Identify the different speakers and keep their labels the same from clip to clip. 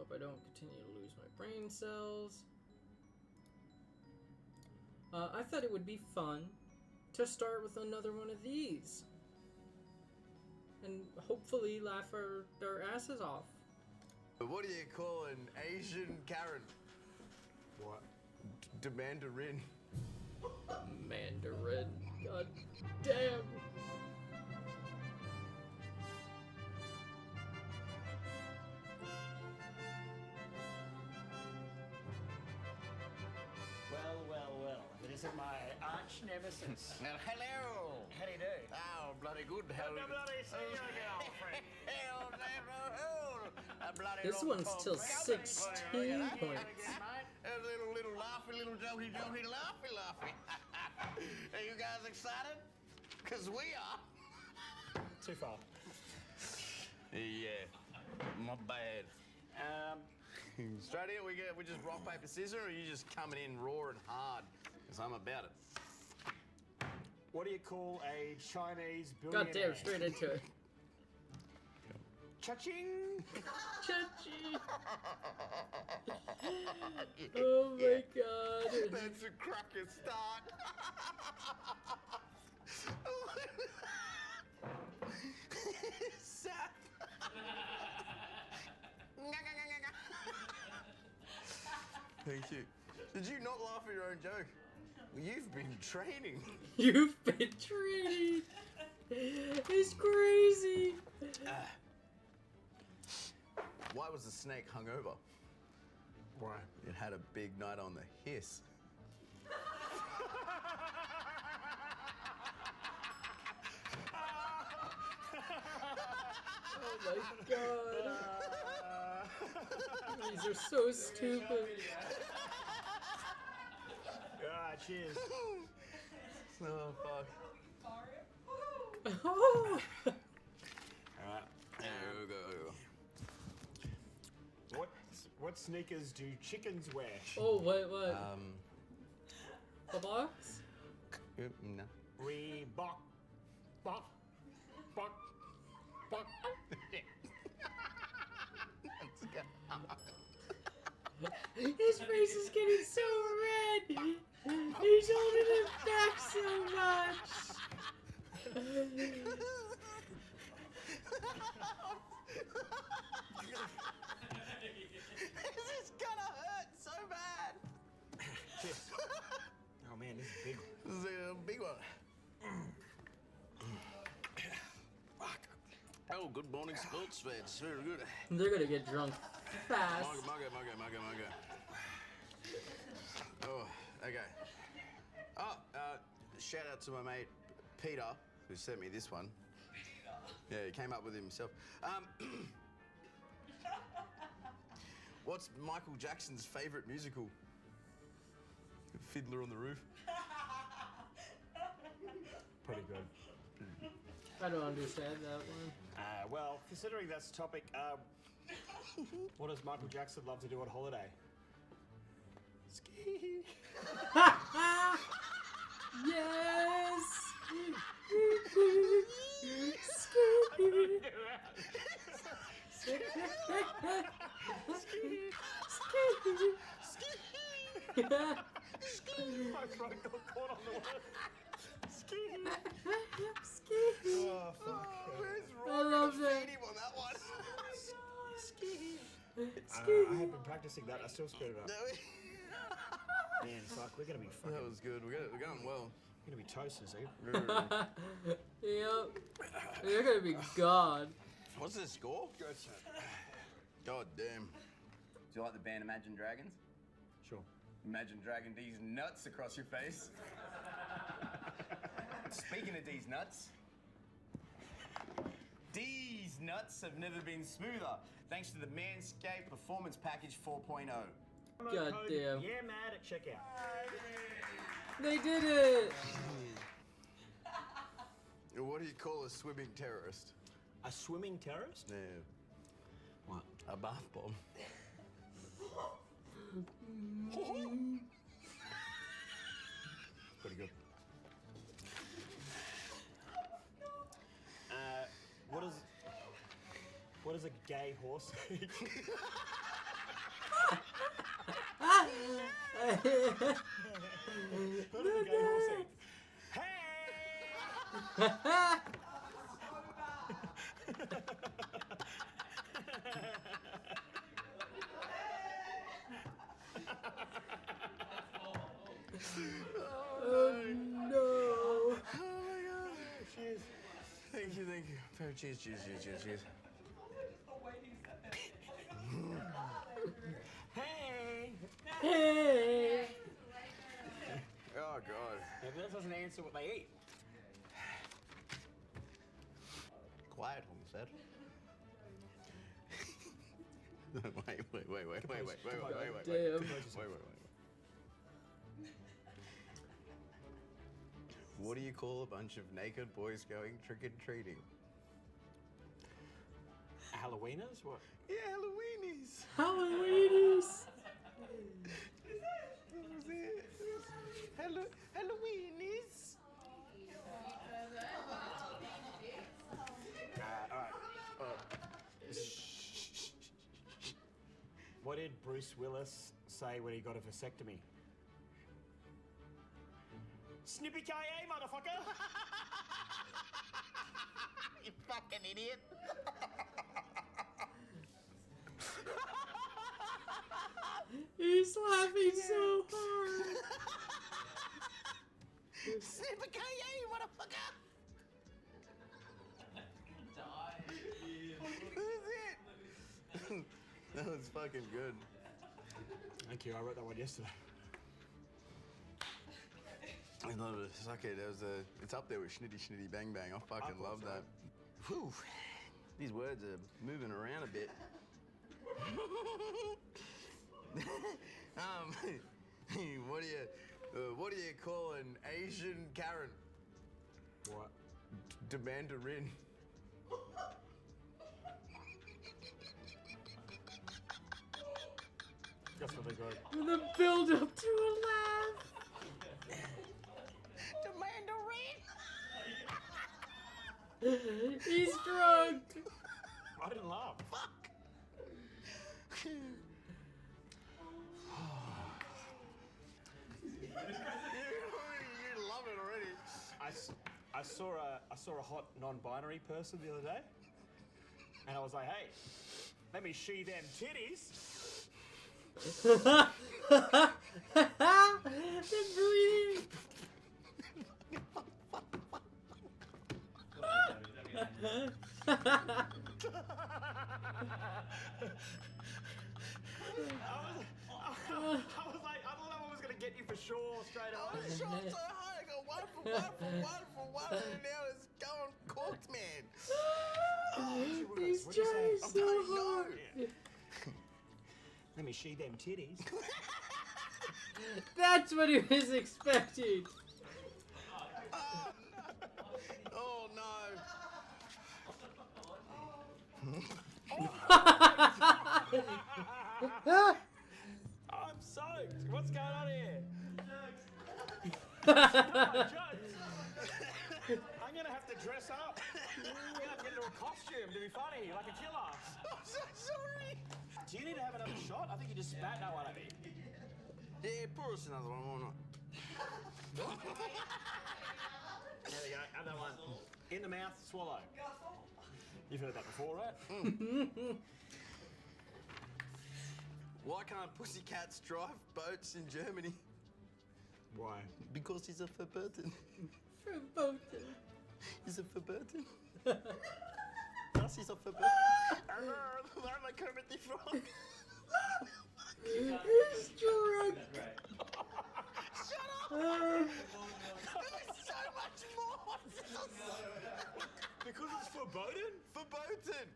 Speaker 1: Hope I don't continue to lose my brain cells. I thought it would be fun to start with another one of these. And hopefully laugh our asses off.
Speaker 2: What do you call an Asian Karen?
Speaker 3: What?
Speaker 2: Mandarin.
Speaker 1: Mandarin. God damn.
Speaker 3: Well. It isn't my arch nemesis.
Speaker 2: Hello.
Speaker 3: How do you do?
Speaker 2: Oh, bloody good. How
Speaker 3: Bloody see you again, old friend.
Speaker 1: This one's till 16 points.
Speaker 2: A little laughy, little jokey, laughy. Are you guys excited? Because we are.
Speaker 3: Too far.
Speaker 2: Yeah, not bad. Straight in, we just rock, paper, scissors, or are you just coming in raw and hard? Because I'm about it.
Speaker 3: What do you call a Chinese billionaire?
Speaker 1: God damn, straight into it.
Speaker 3: Cha-ching!
Speaker 1: Cha-ching! Oh my god.
Speaker 2: That's a cracker start. Sap. Thank you. Did you not laugh at your own joke? You've been training.
Speaker 1: You've been training. It's crazy.
Speaker 2: Why was the snake hungover?
Speaker 3: Why?
Speaker 2: It had a big night on the hiss.
Speaker 1: Oh my god. These are so stupid.
Speaker 3: Cheers.
Speaker 2: Oh, fuck.
Speaker 1: Oh.
Speaker 3: Alright.
Speaker 2: There we go.
Speaker 3: What sneakers do chickens wear?
Speaker 1: Oh, what? The box?
Speaker 2: No.
Speaker 3: Reebok. Bok.
Speaker 1: His face is getting so red. He's holding it back so much.
Speaker 2: This is gonna hurt so bad.
Speaker 3: Cheers. Oh man, this is big.
Speaker 2: This is a big one. Fuck. Oh, good morning, sports fans. Very good.
Speaker 1: They're gonna get drunk fast.
Speaker 2: Mugger. Oh, okay. Oh, shout out to my mate Peter, who sent me this one. Yeah, he came up with it himself. What's Michael Jackson's favorite musical? Fiddler on the Roof.
Speaker 3: Pretty good.
Speaker 1: I don't understand that one.
Speaker 3: Well, considering that's the topic, what does Michael Jackson love to do on holiday? Ski.
Speaker 1: Yes!
Speaker 3: My throat got caught on the word. Ski.
Speaker 2: Oh, fuck. Where's
Speaker 1: I love that.
Speaker 2: Feed him on that one.
Speaker 3: Ski. I have been practicing that. I still screwed it up. Man, fuck, we're gonna be fucking.
Speaker 2: That was good. We're going well.
Speaker 3: We're gonna be toasters, eh?
Speaker 1: Yep. You're gonna be God.
Speaker 2: What's the score?
Speaker 3: Good, sir.
Speaker 2: God damn.
Speaker 4: Do you like the band Imagine Dragons?
Speaker 3: Sure.
Speaker 4: Imagine dragging these nuts across your face. Speaking of these nuts, these nuts have never been smoother thanks to the Manscaped Performance Package 4.0.
Speaker 1: God damn.
Speaker 3: Yeah, mad at checkout.
Speaker 1: They did it!
Speaker 2: What do you call a swimming terrorist?
Speaker 3: A swimming terrorist?
Speaker 2: Yeah.
Speaker 3: What?
Speaker 2: A bath bomb.
Speaker 3: Pretty good. What is a gay horse? What if the gay horse said, hey!
Speaker 1: Oh no!
Speaker 2: Oh my god. Cheers. Thank you. Cheers.
Speaker 3: Hey!
Speaker 1: Hey!
Speaker 2: Oh god.
Speaker 3: Maybe that doesn't answer what they eat.
Speaker 2: Quiet, Holmes said. Wait.
Speaker 1: Damn.
Speaker 2: What do you call a bunch of naked boys going trick-or-treating?
Speaker 3: Halloweeners? What?
Speaker 2: Yeah, Halloweenies.
Speaker 1: Halloweenies!
Speaker 2: That was it. Halloweenies.
Speaker 3: Alright. What did Bruce Willis say when he got a vasectomy? Snippy K.A., motherfucker!
Speaker 2: You fucking idiot.
Speaker 1: He's laughing so hard.
Speaker 2: Snipper K.A., motherfucker. That was it. That was fucking good.
Speaker 3: Thank you, I wrote that one yesterday.
Speaker 2: I love it. Suck it. It's up there with Schnitty Schnitty Bang Bang. I fucking love that. Whew. These words are moving around a bit. What do you call an Asian Karen?
Speaker 3: What?
Speaker 2: Demandarin.
Speaker 3: That's really good.
Speaker 1: With a build up to a laugh.
Speaker 2: Demandarin.
Speaker 1: He's drunk.
Speaker 3: I didn't laugh.
Speaker 2: Fuck. You love it already.
Speaker 3: I saw a hot non-binary person the other day, and I was like, hey, let me see them titties.
Speaker 1: They're bleeding.
Speaker 3: I was like, I thought that one was gonna get you for sure straight
Speaker 2: I
Speaker 3: away.
Speaker 2: was shot so hard. I got one for one, and now it's going cooked, man.
Speaker 1: He's
Speaker 3: What'd you say?
Speaker 1: trying
Speaker 3: I'm
Speaker 1: so
Speaker 2: telling you.
Speaker 1: hard.
Speaker 3: Yeah. Let me see them titties.
Speaker 1: That's what he was expecting.
Speaker 2: Oh no.
Speaker 3: I'm soaked. What's going on here? Jokes. I'm gonna have to dress up. I'm gonna have to get into a costume to be funny, like a killer.
Speaker 2: I'm so sorry.
Speaker 3: Do you need to have another shot? I think you just spat that one at me.
Speaker 2: Yeah, pour us another one, why not?
Speaker 3: There we go. Have that one. In the mouth, swallow. You've heard that before, right?
Speaker 2: Why can't pussycats drive boats in Germany?
Speaker 3: Why?
Speaker 2: Because he's a verboten.
Speaker 1: Verboten.
Speaker 2: He's a verboten. Das ist a verboten. Where am I Kermit the Frog?
Speaker 1: He's drunk.
Speaker 2: Shut up! There's so much more!
Speaker 3: Because it's foreboding?
Speaker 2: Verboten!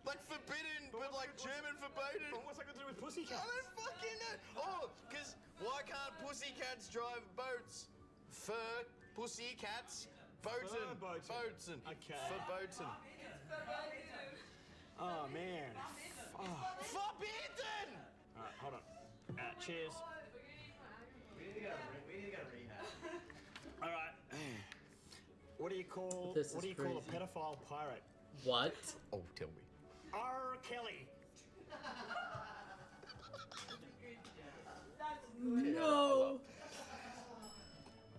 Speaker 2: Like forbidden, but like German verboten.
Speaker 3: But what's that got to do with
Speaker 2: I
Speaker 3: pussycats?
Speaker 2: don't fucking know. Oh, because why can't pussycats drive boats? Fur, pussycats, boaten.
Speaker 3: Verboten.
Speaker 2: Boaten.
Speaker 3: Okay.
Speaker 2: Verboten.
Speaker 3: Oh, man. Oh.
Speaker 2: Forbidden!
Speaker 3: Alright, hold on. Cheers.
Speaker 4: We need to go to rehab.
Speaker 3: Alright. What do you call
Speaker 1: This
Speaker 3: what do
Speaker 1: is
Speaker 3: you call a
Speaker 1: crazy.
Speaker 3: pedophile pirate?
Speaker 1: What?
Speaker 2: Oh, tell me.
Speaker 3: R. Kelly.
Speaker 1: No.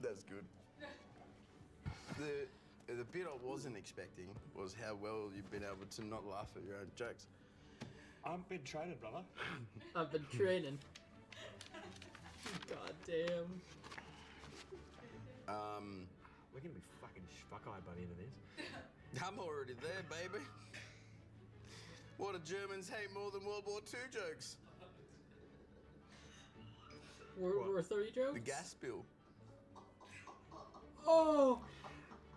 Speaker 2: That's good. The bit I wasn't expecting was how well you've been able to not laugh at your own jokes.
Speaker 3: I've been training, brother.
Speaker 1: I've been training. God damn.
Speaker 3: We're gonna be fucking stuck-eyed by the end of this.
Speaker 2: I'm already there, baby. What do Germans hate more than World War II jokes?
Speaker 1: Were 30 jokes?
Speaker 2: The gas bill.
Speaker 1: Oh!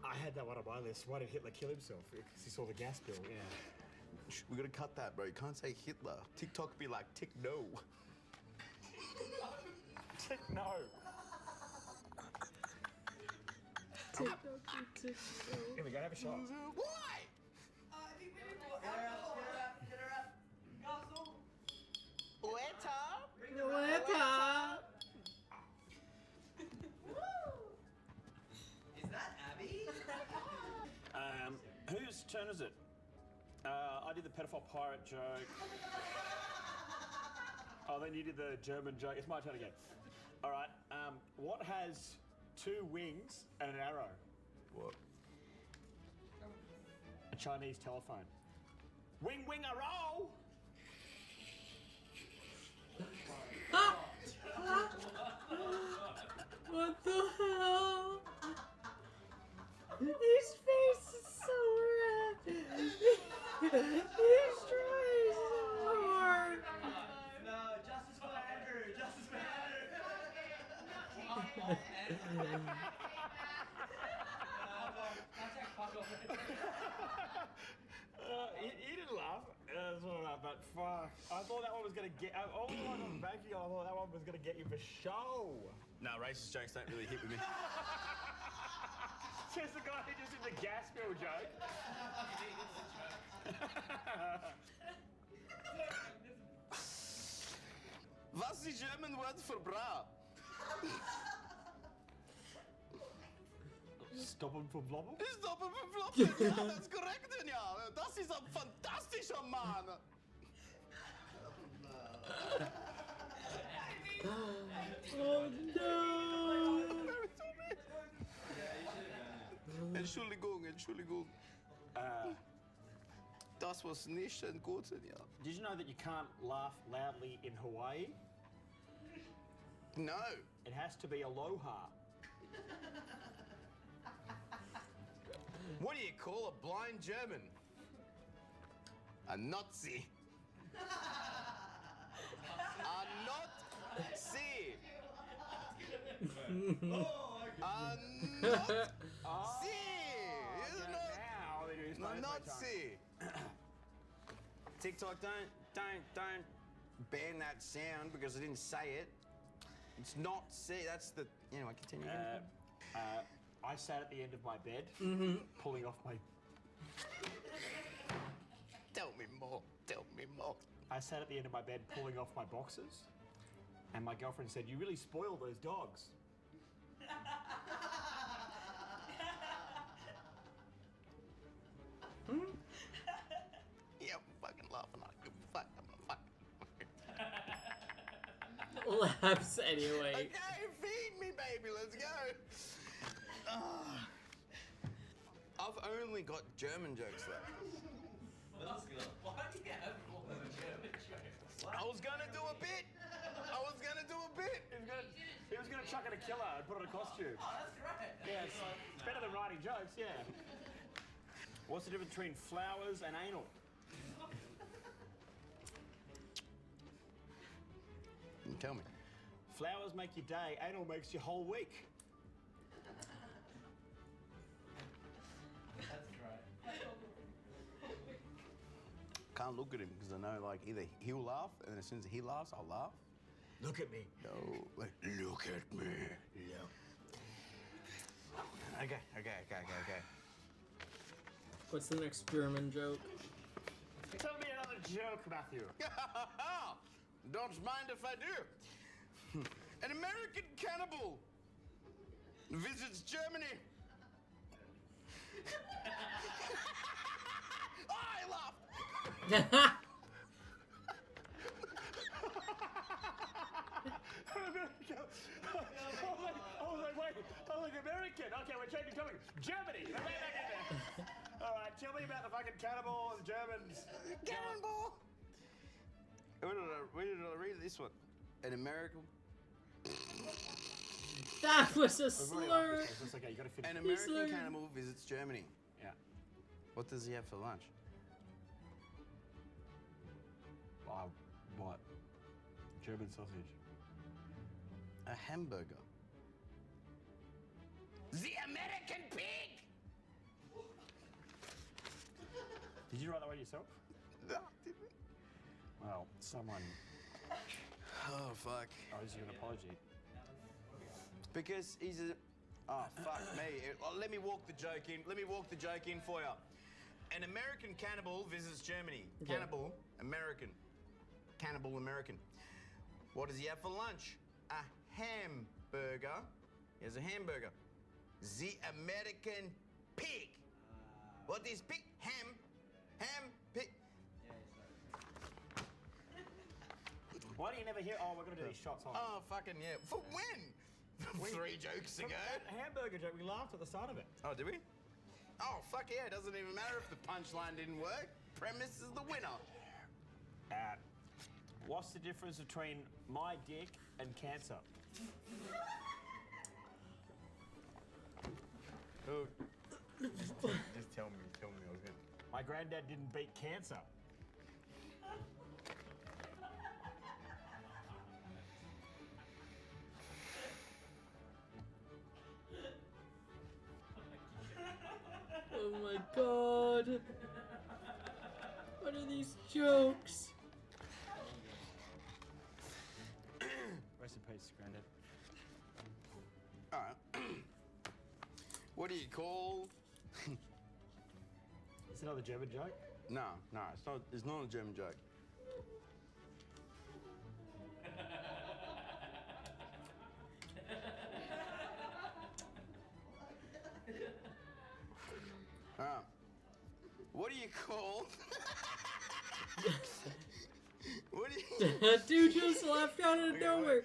Speaker 3: I had that one on my list. Why did Hitler kill himself? Because he saw the gas bill. Yeah.
Speaker 2: We gotta cut that, bro. You can't say Hitler. TikTok would be like, tick no.
Speaker 3: Tick no.
Speaker 1: Tick, tick,
Speaker 3: Here we go. Have a shot.
Speaker 2: Why?
Speaker 4: Is that Abby?
Speaker 3: Whose turn is it? I did the pedophile pirate joke. Oh, then you did the German joke. It's my turn again. All right. What has 2 wings and an arrow?
Speaker 2: What?
Speaker 3: A Chinese telephone. Wing, wing, a roll!
Speaker 1: What the hell? His face is so red. He's trying so hard.
Speaker 4: No, justice for Andrew! Justice for
Speaker 3: He didn't laugh. That's all right, but fuck. I thought that one was going to get... All the one I was banking on, I thought that one was going to get you for show.
Speaker 2: No, racist jokes don't really hit with me.
Speaker 3: Just the guy who just did the gas bill joke.
Speaker 2: What's the German word for bra?
Speaker 3: Stop him from blobbing?
Speaker 2: Stop him from flopping. Ja, that's correct, ja. Das ist ein fantastischer Mann.
Speaker 1: Oh no!
Speaker 2: Entschuldigung, Entschuldigung. Das was nicht ein guter, ja.
Speaker 3: Did you know that you can't laugh loudly in Hawaii?
Speaker 2: No.
Speaker 3: It has to be aloha.
Speaker 2: What do you call a blind German? A Nazi. A Nazi. A Nazi.
Speaker 3: Now they do his
Speaker 2: No,
Speaker 3: nose
Speaker 2: Nazi. TikTok, don't ban that sound because I didn't say it. It's not C. That's the. Anyway, continue.
Speaker 3: I sat at the end of my bed, pulling off my...
Speaker 2: Tell me more. Tell me more.
Speaker 3: I sat at the end of my bed, pulling off my boxes, and my girlfriend said, "You really spoil those dogs."
Speaker 2: Yeah, I'm fucking laughing. I give a fuck. I'm a fuck.
Speaker 1: Laughs anyway.
Speaker 2: Okay, feed me, baby. Let's go. I've only got German jokes left.
Speaker 4: Why do you have all the German jokes?
Speaker 2: I was gonna do a bit.
Speaker 3: He was gonna chuck in a killer and put on a costume.
Speaker 4: Oh, that's great.
Speaker 3: Yeah, it's better than writing jokes, yeah. What's the difference between flowers and anal?
Speaker 2: Tell me.
Speaker 3: Flowers make your day, anal makes your whole week.
Speaker 4: That's great.
Speaker 2: Can't look at him because I know, like, either he'll laugh, and as soon as he laughs, I'll laugh.
Speaker 3: Look at me.
Speaker 2: No, like, look at me. Yeah. Okay.
Speaker 1: What's the next German joke?
Speaker 3: Tell me another joke, Matthew.
Speaker 2: Don't mind if I do. An American cannibal visits Germany. I laughed.
Speaker 3: me about the fucking cannibal and the Germans.
Speaker 2: Cannonball. Where did I read this one? An American.
Speaker 1: That was a
Speaker 3: We've already
Speaker 1: slur.
Speaker 3: laughed. It's okay, you gotta finish.
Speaker 2: An
Speaker 3: it.
Speaker 2: American
Speaker 1: learned-
Speaker 2: cannibal visits Germany.
Speaker 3: Yeah.
Speaker 2: What does he have for lunch?
Speaker 3: What? German sausage.
Speaker 2: A hamburger. The American pig.
Speaker 3: Did you write that one yourself?
Speaker 2: No, did we?
Speaker 3: Well, someone
Speaker 2: Oh fuck.
Speaker 3: owes you an apology.
Speaker 2: Because he's a. Oh fuck me. Let me walk the joke in. Let me walk the joke in for you. An American cannibal visits Germany.
Speaker 1: Yeah.
Speaker 2: Cannibal American. Cannibal American. What does he have for lunch? A hamburger. He has a hamburger. The American pig. What is pig? Ham. Pig.
Speaker 3: Why do you never hear? Oh, we're gonna do these shots on.
Speaker 2: Oh fucking yeah. For when? 3 jokes ago.
Speaker 3: That hamburger joke, we laughed at the start of it.
Speaker 2: Oh, did we? Oh, fuck yeah. It doesn't even matter if the punchline didn't work. Premise is the winner.
Speaker 3: What's the difference between my dick and cancer?
Speaker 2: Oh,
Speaker 4: Just tell me. I was good.
Speaker 3: My granddad didn't beat cancer.
Speaker 1: Oh my god. What are these jokes?
Speaker 3: Rest in peace, granddad.
Speaker 2: all right. What do you call?
Speaker 3: It's another German joke.
Speaker 2: No, it's not. It's not a German joke. What do you call? What do you?
Speaker 1: That dude just laughed out of nowhere.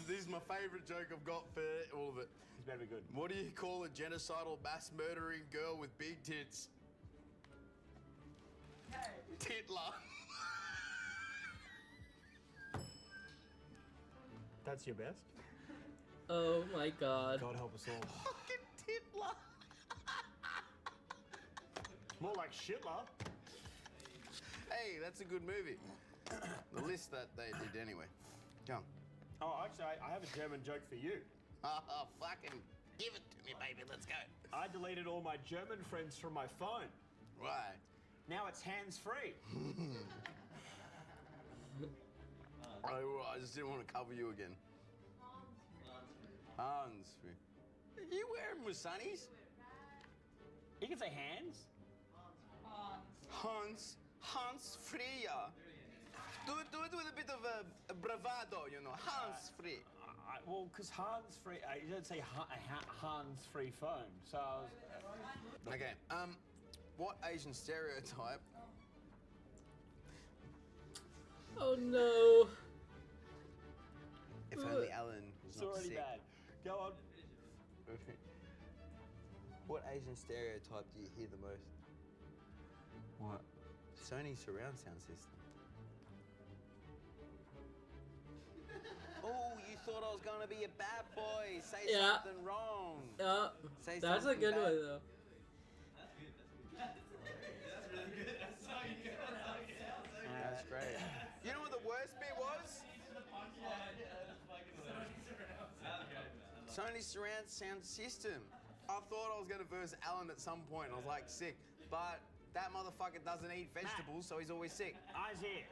Speaker 2: This is my favorite joke I've got for all of it.
Speaker 3: It's better be good.
Speaker 2: What do you call a genocidal mass murdering girl with big tits? Titler.
Speaker 3: That's your best?
Speaker 1: Oh my god.
Speaker 3: God help us all.
Speaker 2: Fucking Titler.
Speaker 3: More like Shitler.
Speaker 2: Hey, that's a good movie. The list that they did anyway. Come.
Speaker 3: Oh, actually, I have a German joke for you.
Speaker 2: Oh, fucking give it to me, baby. Let's go.
Speaker 3: I deleted all my German friends from my phone.
Speaker 2: Right.
Speaker 3: Now it's hands-free.
Speaker 2: I just didn't want to cover you again. Hans. Are you wearing Musanis?
Speaker 3: You can say hands.
Speaker 2: Hans Freya. Do it with a bit of a bravado, you know. Hans Free.
Speaker 3: Well, because hands-free, you don't say hands-free phone. So I was,
Speaker 2: Okay. What Asian stereotype?
Speaker 1: Oh no.
Speaker 2: If only Alan was
Speaker 3: it's
Speaker 2: not
Speaker 3: already
Speaker 2: sick.
Speaker 3: bad. Go on.
Speaker 2: What Asian stereotype do you hear the most?
Speaker 3: What?
Speaker 2: Sony surround sound system. Oh, you thought I was gonna be a bad boy. Say
Speaker 1: Yeah.
Speaker 2: something wrong. Say
Speaker 1: That's a
Speaker 2: something
Speaker 1: good
Speaker 2: bad.
Speaker 1: one though.
Speaker 2: That's great. You know what the worst bit was? Sony surround sound system. I thought I was gonna verse Alan at some point. I was like, sick. But that motherfucker doesn't eat vegetables, so he's always sick.
Speaker 3: Eyes here.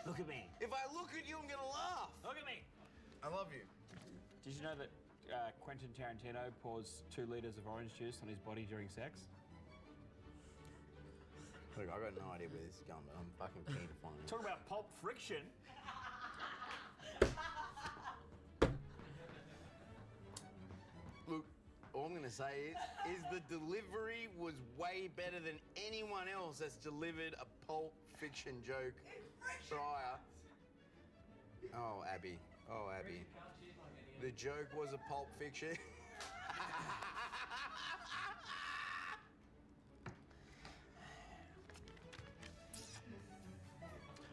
Speaker 3: Look at me.
Speaker 2: If I look at you, I'm gonna laugh.
Speaker 3: Look at me.
Speaker 2: I love you.
Speaker 3: Did you know that Quentin Tarantino pours 2 liters of orange juice on his body during sex?
Speaker 2: Look, I got no idea where this is going, but I'm fucking keen to find it.
Speaker 3: Talk about Pulp Friction.
Speaker 2: Look, all I'm gonna say is the delivery was way better than anyone else that's delivered a Pulp Fiction joke prior. Oh, Abby. Oh, Abby. The joke was a Pulp Fiction.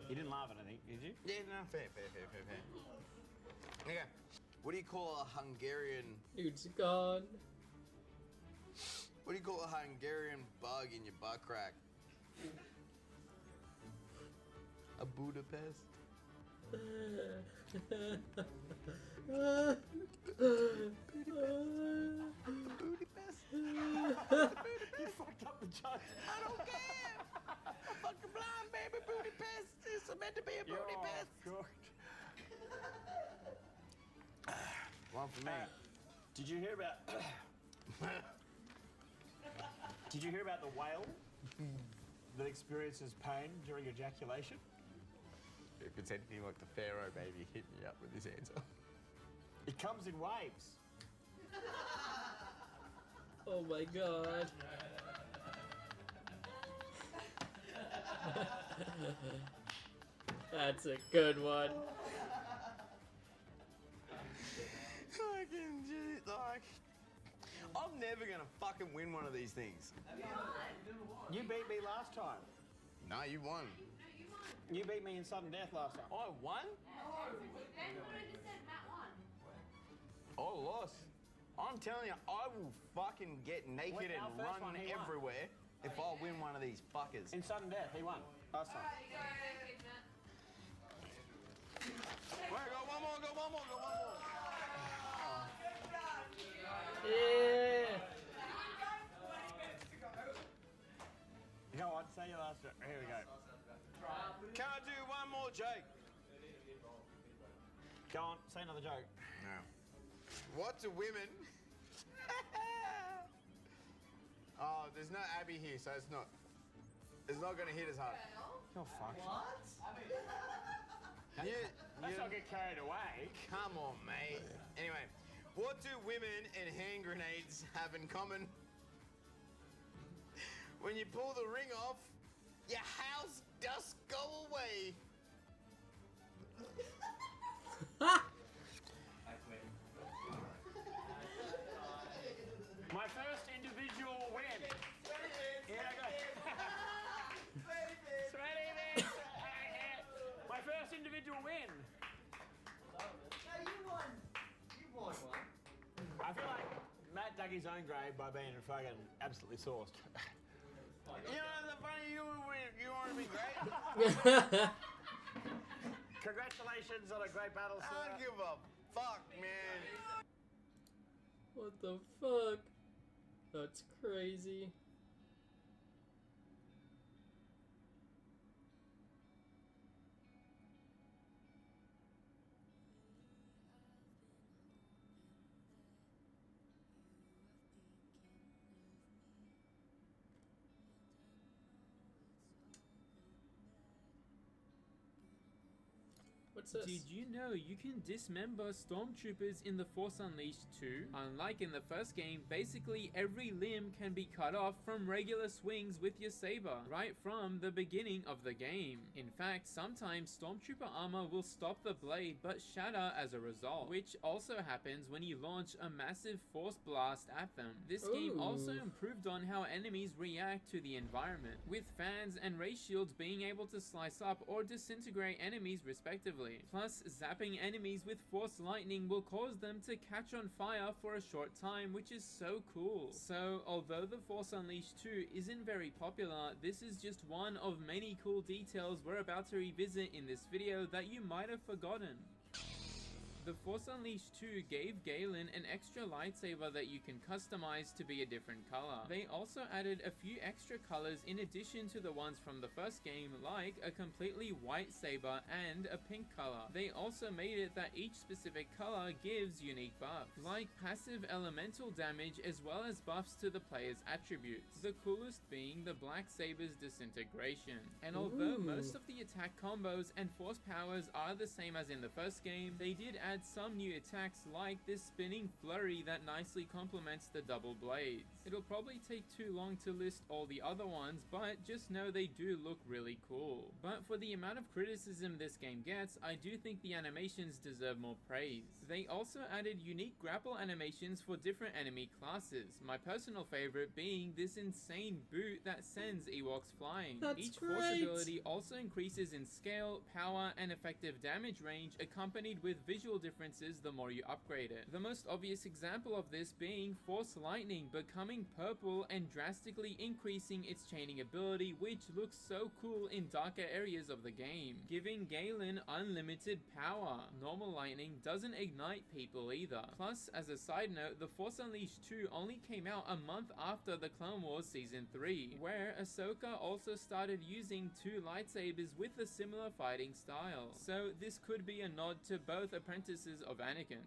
Speaker 3: You didn't laugh at anything, did you?
Speaker 2: Yeah, no, fair. Okay. What do you call a Hungarian...
Speaker 1: Dude's gone.
Speaker 2: What do you call a Hungarian bug in your butt crack? A Budapest? Budapest?
Speaker 3: You fucked up the joke.
Speaker 2: I don't care! I'm fucking blind, baby. Budapest! It's meant to be a Budapest!
Speaker 3: God.
Speaker 2: One for me.
Speaker 3: Did you hear about... Did you hear about the whale that experiences pain during ejaculation?
Speaker 2: If it's anything like the Pharaoh, baby, hit me up with this answer.
Speaker 3: It comes in waves.
Speaker 1: Oh my god. That's a good one.
Speaker 2: Fucking shit, like... I'm never gonna fucking win one of these things.
Speaker 3: You beat me last time.
Speaker 2: No, you won.
Speaker 3: You beat me in sudden death last time.
Speaker 2: I won? I lost. I'm telling you, I will fucking get naked
Speaker 3: Our
Speaker 2: and
Speaker 3: first
Speaker 2: run
Speaker 3: one, he won.
Speaker 2: everywhere if I win one of these fuckers.
Speaker 3: In sudden death, he won last time.
Speaker 2: Wait, go one more.
Speaker 1: Yeah.
Speaker 3: You know what? Say your last one. Here we go.
Speaker 2: Can I do one more joke?
Speaker 3: Go on, say another joke.
Speaker 2: No. What do women... Oh, there's no Abby here, so it's not going to hit as hard.
Speaker 3: You're fucked.
Speaker 2: You
Speaker 3: Let's not get carried away.
Speaker 2: come on, mate. Anyway, what do women and hand grenades have in common? When you pull the ring off, your house does go away.
Speaker 3: My first individual win. Here I go. Sweaty bits. My first individual win. I feel like Matt dug his own grave by being fucking absolutely sourced.
Speaker 2: You know, the funny, you want to be great?
Speaker 3: Congratulations on a great battle,
Speaker 2: I
Speaker 3: sir.
Speaker 2: don't give a fuck, man.
Speaker 1: What the fuck? That's crazy. What's this?
Speaker 5: Did you know you can dismember stormtroopers in The Force Unleashed 2? Unlike in the first game, basically every limb can be cut off from regular swings with your saber, right from the beginning of the game. In fact, sometimes stormtrooper armor will stop the blade but shatter as a result, which also happens when you launch a massive force blast at them. This game also
Speaker 1: Ooh.
Speaker 5: improved on how enemies react to the environment, with fans and ray shields being able to slice up or disintegrate enemies respectively. Plus, zapping enemies with force lightning will cause them to catch on fire for a short time, which is so cool. So, although The Force Unleashed 2 isn't very popular, this is just one of many cool details we're about to revisit in this video that you might have forgotten. The Force Unleashed 2 gave Galen an extra lightsaber that you can customize to be a different color. They also added a few extra colors in addition to the ones from the first game, like a completely white saber and a pink color. They also made it that each specific color gives unique buffs, like passive elemental damage as well as buffs to the player's attributes, the coolest being the black saber's disintegration. And although
Speaker 1: Ooh.
Speaker 5: most of the attack combos and force powers are the same as in the first game, they did add add some new attacks like this spinning flurry that nicely complements the double blades. It'll probably take too long to list all the other ones, but just know they do look really cool. But for the amount of criticism this game gets, I do think the animations deserve more praise. They also added unique grapple animations for different enemy classes, my personal favorite being this insane boot that sends Ewoks flying.
Speaker 1: That's
Speaker 5: Each
Speaker 1: great.
Speaker 5: force ability also increases in scale, power, and effective damage range, accompanied with visual differences the more you upgrade it. The most obvious example of this being Force Lightning becoming purple and drastically increasing its chaining ability, which looks so cool in darker areas of the game, giving Galen unlimited power. Normal lightning doesn't ignite people either. Plus, as a side note, The Force Unleashed 2 only came out a month after the Clone Wars Season 3, where Ahsoka also started using 2 lightsabers with a similar fighting style. So this could be a nod to both apprentices of Anakin.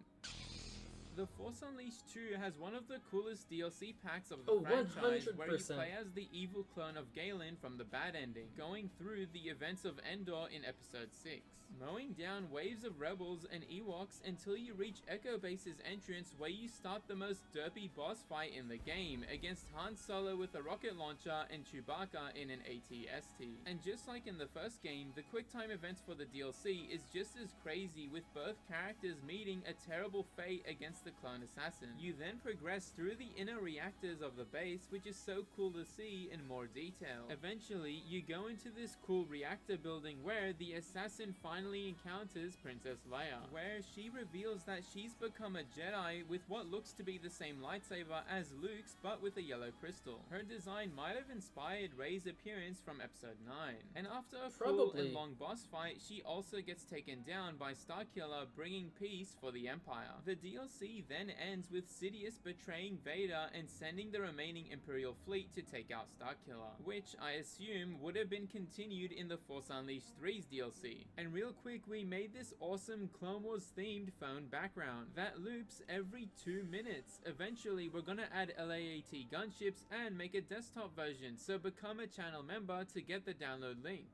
Speaker 5: The Force Unleashed 2 has one of the coolest DLC packs of the franchise, where you
Speaker 1: 100%.
Speaker 5: play as the evil clone of Galen from the bad ending, going through the events of Endor in Episode 6, mowing down waves of rebels and Ewoks until you reach Echo Base's entrance, where you start the most derpy boss fight in the game against Han Solo with a rocket launcher and Chewbacca in an AT-ST. And just like in the first game, the QuickTime events for the DLC is just as crazy, with both characters meeting a terrible fate against the clone assassin. You then progress through the inner reactors of the base, which is so cool to see in more detail. Eventually, you go into this cool reactor building where the assassin finally encounters Princess Leia, where she reveals that she's become a Jedi with what looks to be the same lightsaber as Luke's, but with a yellow crystal. Her design might have inspired Rey's appearance from Episode 9. And after a cool
Speaker 1: Probably.
Speaker 5: and long boss fight, she also gets taken down by Starkiller, bringing peace for the Empire. The DLC then ends with Sidious betraying Vader and sending the remaining Imperial fleet to take out Starkiller, which I assume would have been continued in the Force Unleashed 3's DLC. And real quick, we made this awesome Clone Wars themed phone background that loops every 2 minutes. Eventually, we're gonna add LAAT gunships and make a desktop version, so become a channel member to get the download link.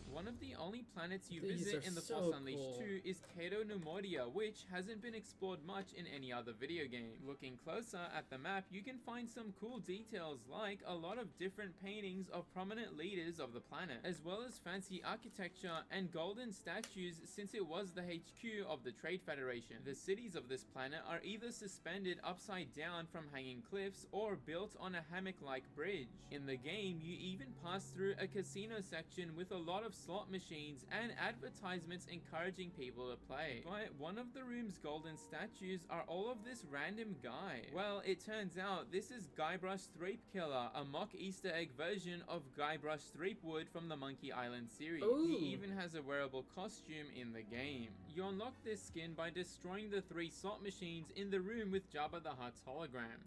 Speaker 5: One of the only planets you
Speaker 1: These
Speaker 5: visit
Speaker 1: are
Speaker 5: in the
Speaker 1: so
Speaker 5: Force Unleashed
Speaker 1: cool.
Speaker 5: 2 is Cato Nemoidia, which hasn't been explored much in any other video game. Looking closer at the map, you can find some cool details like a lot of different paintings of prominent leaders of the planet, as well as fancy architecture and golden statues, since it was the HQ of the Trade Federation. The cities of this planet are either suspended upside down from hanging cliffs or built on a hammock-like bridge. In the game, you even pass through a casino section with a lot of slot machines and advertisements encouraging people to play. But one of the room's golden statues are all of this random guy. Well, it turns out this is Guybrush Threepkiller, a mock Easter egg version of Guybrush Threepwood from the Monkey Island series.
Speaker 1: Ooh.
Speaker 5: He even has a wearable costume in the game. You unlock this skin by destroying the 3 slot machines in the room with Jabba the Hutt's hologram.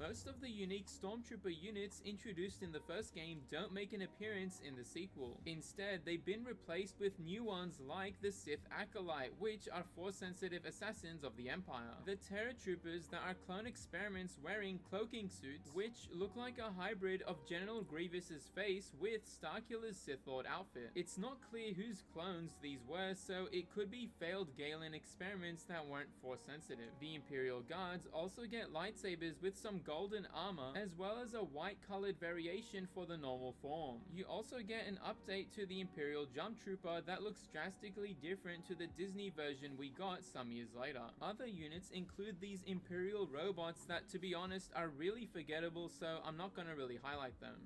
Speaker 5: Most of the unique Stormtrooper units introduced in the first game don't make an appearance in the sequel. Instead, they've been replaced with new ones like the Sith Acolyte, which are Force-sensitive assassins of the Empire. The Terror Troopers that are clone experiments wearing cloaking suits, which look like a hybrid of General Grievous's face with Starkiller's Sith Lord outfit. It's not clear whose clones these were, so it could be failed Galen experiments that weren't Force-sensitive. The Imperial Guards also get lightsabers with some golden armor, as well as a white colored variation for the normal form. You also get an update to the Imperial Jump Trooper that looks drastically different to the Disney version we got some years later. Other units include these Imperial robots that, to be honest, are really forgettable, so I'm not gonna really highlight them.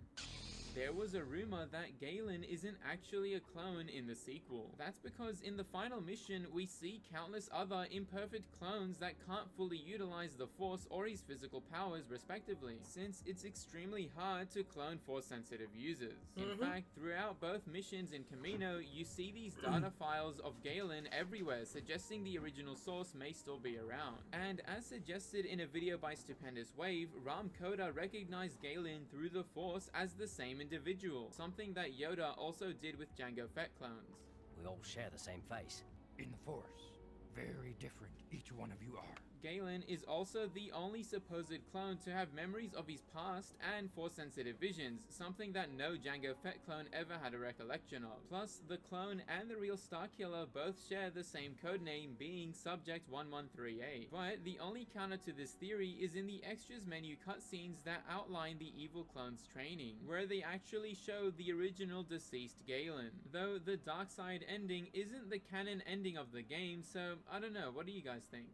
Speaker 5: There was a rumor that Galen isn't actually a clone in the sequel. That's because in the final mission, we see countless other imperfect clones that can't fully utilize the Force or his physical powers respectively, since it's extremely hard to clone Force-sensitive users. In fact, throughout both missions in Camino, you see these data files of Galen everywhere, suggesting the original source may still be around. And as suggested in a video by Stupendous Wave, Ram Koda recognized Galen through the Force as the same individual, something that Yoda also did with Jango Fett clones.
Speaker 6: We all share the same face.
Speaker 7: In the Force, very different each one of you are.
Speaker 5: Galen is also the only supposed clone to have memories of his past and Force-sensitive visions, something that no Jango Fett clone ever had a recollection of. Plus, the clone and the real Starkiller both share the same codename, being Subject 1138. But the only counter to this theory is in the extras menu cutscenes that outline the evil clone's training, where they actually show the original deceased Galen. Though the dark side ending isn't the canon ending of the game, so I don't know, what do you guys think?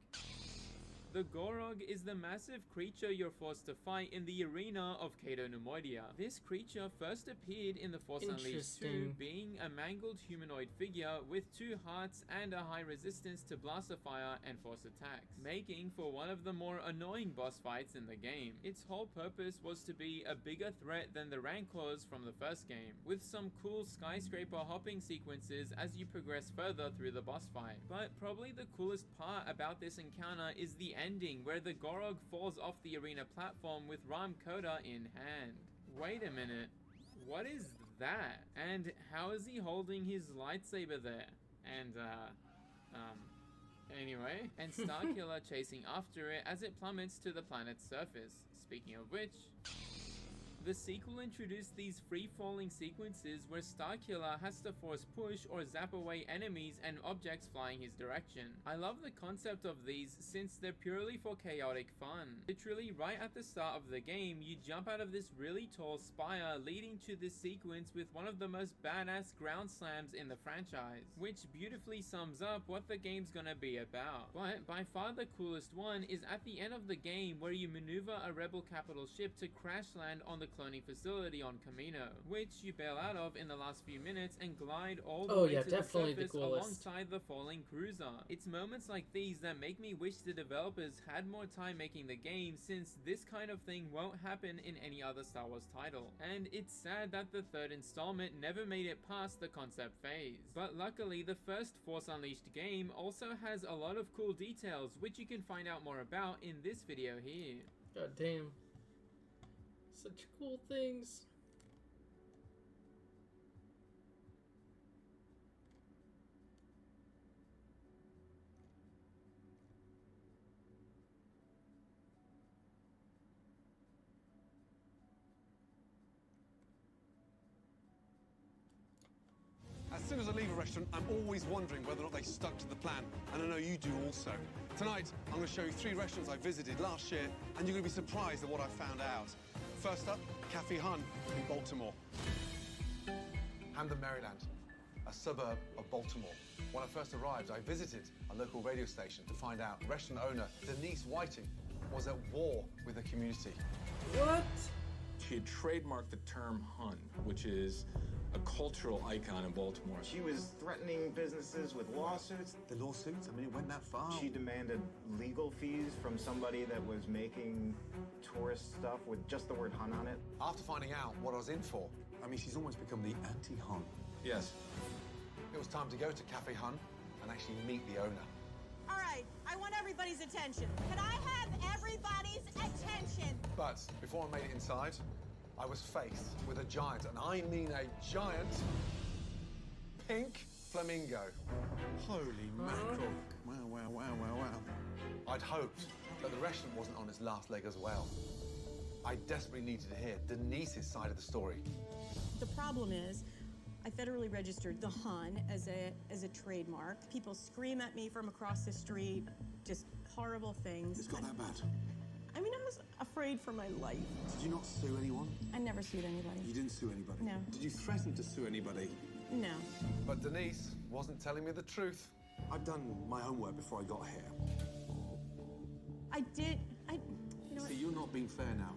Speaker 5: The Gorog is the massive creature you're forced to fight in the arena of Cato Nemoidia. This creature first appeared in The Force Unleashed 2, being a mangled humanoid figure with 2 hearts and a high resistance to blaster fire and force attacks, making for one of the more annoying boss fights in the game. Its whole purpose was to be a bigger threat than the Rancors from the first game, with some cool skyscraper hopping sequences as you progress further through the boss fight. But probably the coolest part about this encounter is the ending, where the Gorog falls off the arena platform with Ram Koda in hand. Wait a minute, what is that? And how is he holding his lightsaber there? And anyway, and Starkiller chasing after it as it plummets to the planet's surface. Speaking of which, the sequel introduced these free-falling sequences where Starkiller has to force push or zap away enemies and objects flying his direction. I love the concept of these since they're purely for chaotic fun. Literally right at the start of the game, you jump out of this really tall spire leading to this sequence with one of the most badass ground slams in the franchise, which beautifully sums up what the game's gonna be about. But by far the coolest one is at the end of the game, where you maneuver a rebel capital ship to crash land on the cloning facility on Camino, which you bail out of in the last few minutes and glide all the way to the surface alongside the falling cruiser. It's moments like these that make me wish the developers had more time making the game, since this kind of thing won't happen in any other Star Wars title. And it's sad that the third installment never made it past the concept phase. But luckily, the first Force Unleashed game also has a lot of cool details, which you can find out more about in this video here.
Speaker 1: God damn. Such cool things.
Speaker 6: As soon as I leave a restaurant, I'm always wondering whether or not they stuck to the plan, and I know you do also. Tonight, I'm going to show you 3 restaurants I visited last year, and you're going to be surprised at what I found out. First up, Cafe Hun in Baltimore. Hamden, Maryland, a suburb of Baltimore. When I first arrived, I visited a local radio station to find out restaurant owner Denise Whiting was at war with the community.
Speaker 1: What?
Speaker 7: She had trademarked the term Hun, which is a cultural icon in Baltimore.
Speaker 8: She was threatening businesses with lawsuits.
Speaker 6: The lawsuits? I mean, it went that far.
Speaker 8: She demanded legal fees from somebody that was making tourist stuff with just the word Hun on it.
Speaker 6: After finding out what I was in for, I mean, she's almost become the anti-Hun.
Speaker 7: Yes.
Speaker 6: It was time to go to Cafe Hun and actually meet the owner.
Speaker 9: All right, I want everybody's attention. Can I have everybody's attention?
Speaker 6: But before I made it inside, I was faced with a giant, and I mean a giant, pink flamingo. Holy mackerel. Wow, wow, wow, wow, wow. I'd hoped that the restaurant wasn't on its last leg as well. I desperately needed to hear Denise's side of the story.
Speaker 9: The problem is, I federally registered the Hun as a trademark. People scream at me from across the street, just horrible things.
Speaker 6: It's got that bad.
Speaker 9: I mean, I was afraid for my life.
Speaker 6: Did you not sue anyone?
Speaker 9: I never sued anybody.
Speaker 6: You didn't sue anybody?
Speaker 9: No.
Speaker 6: Did you threaten to sue anybody?
Speaker 9: No.
Speaker 6: But Denise wasn't telling me the truth. I'd done my homework before I got here.
Speaker 9: I did. You know what?
Speaker 6: See, you're not being fair now.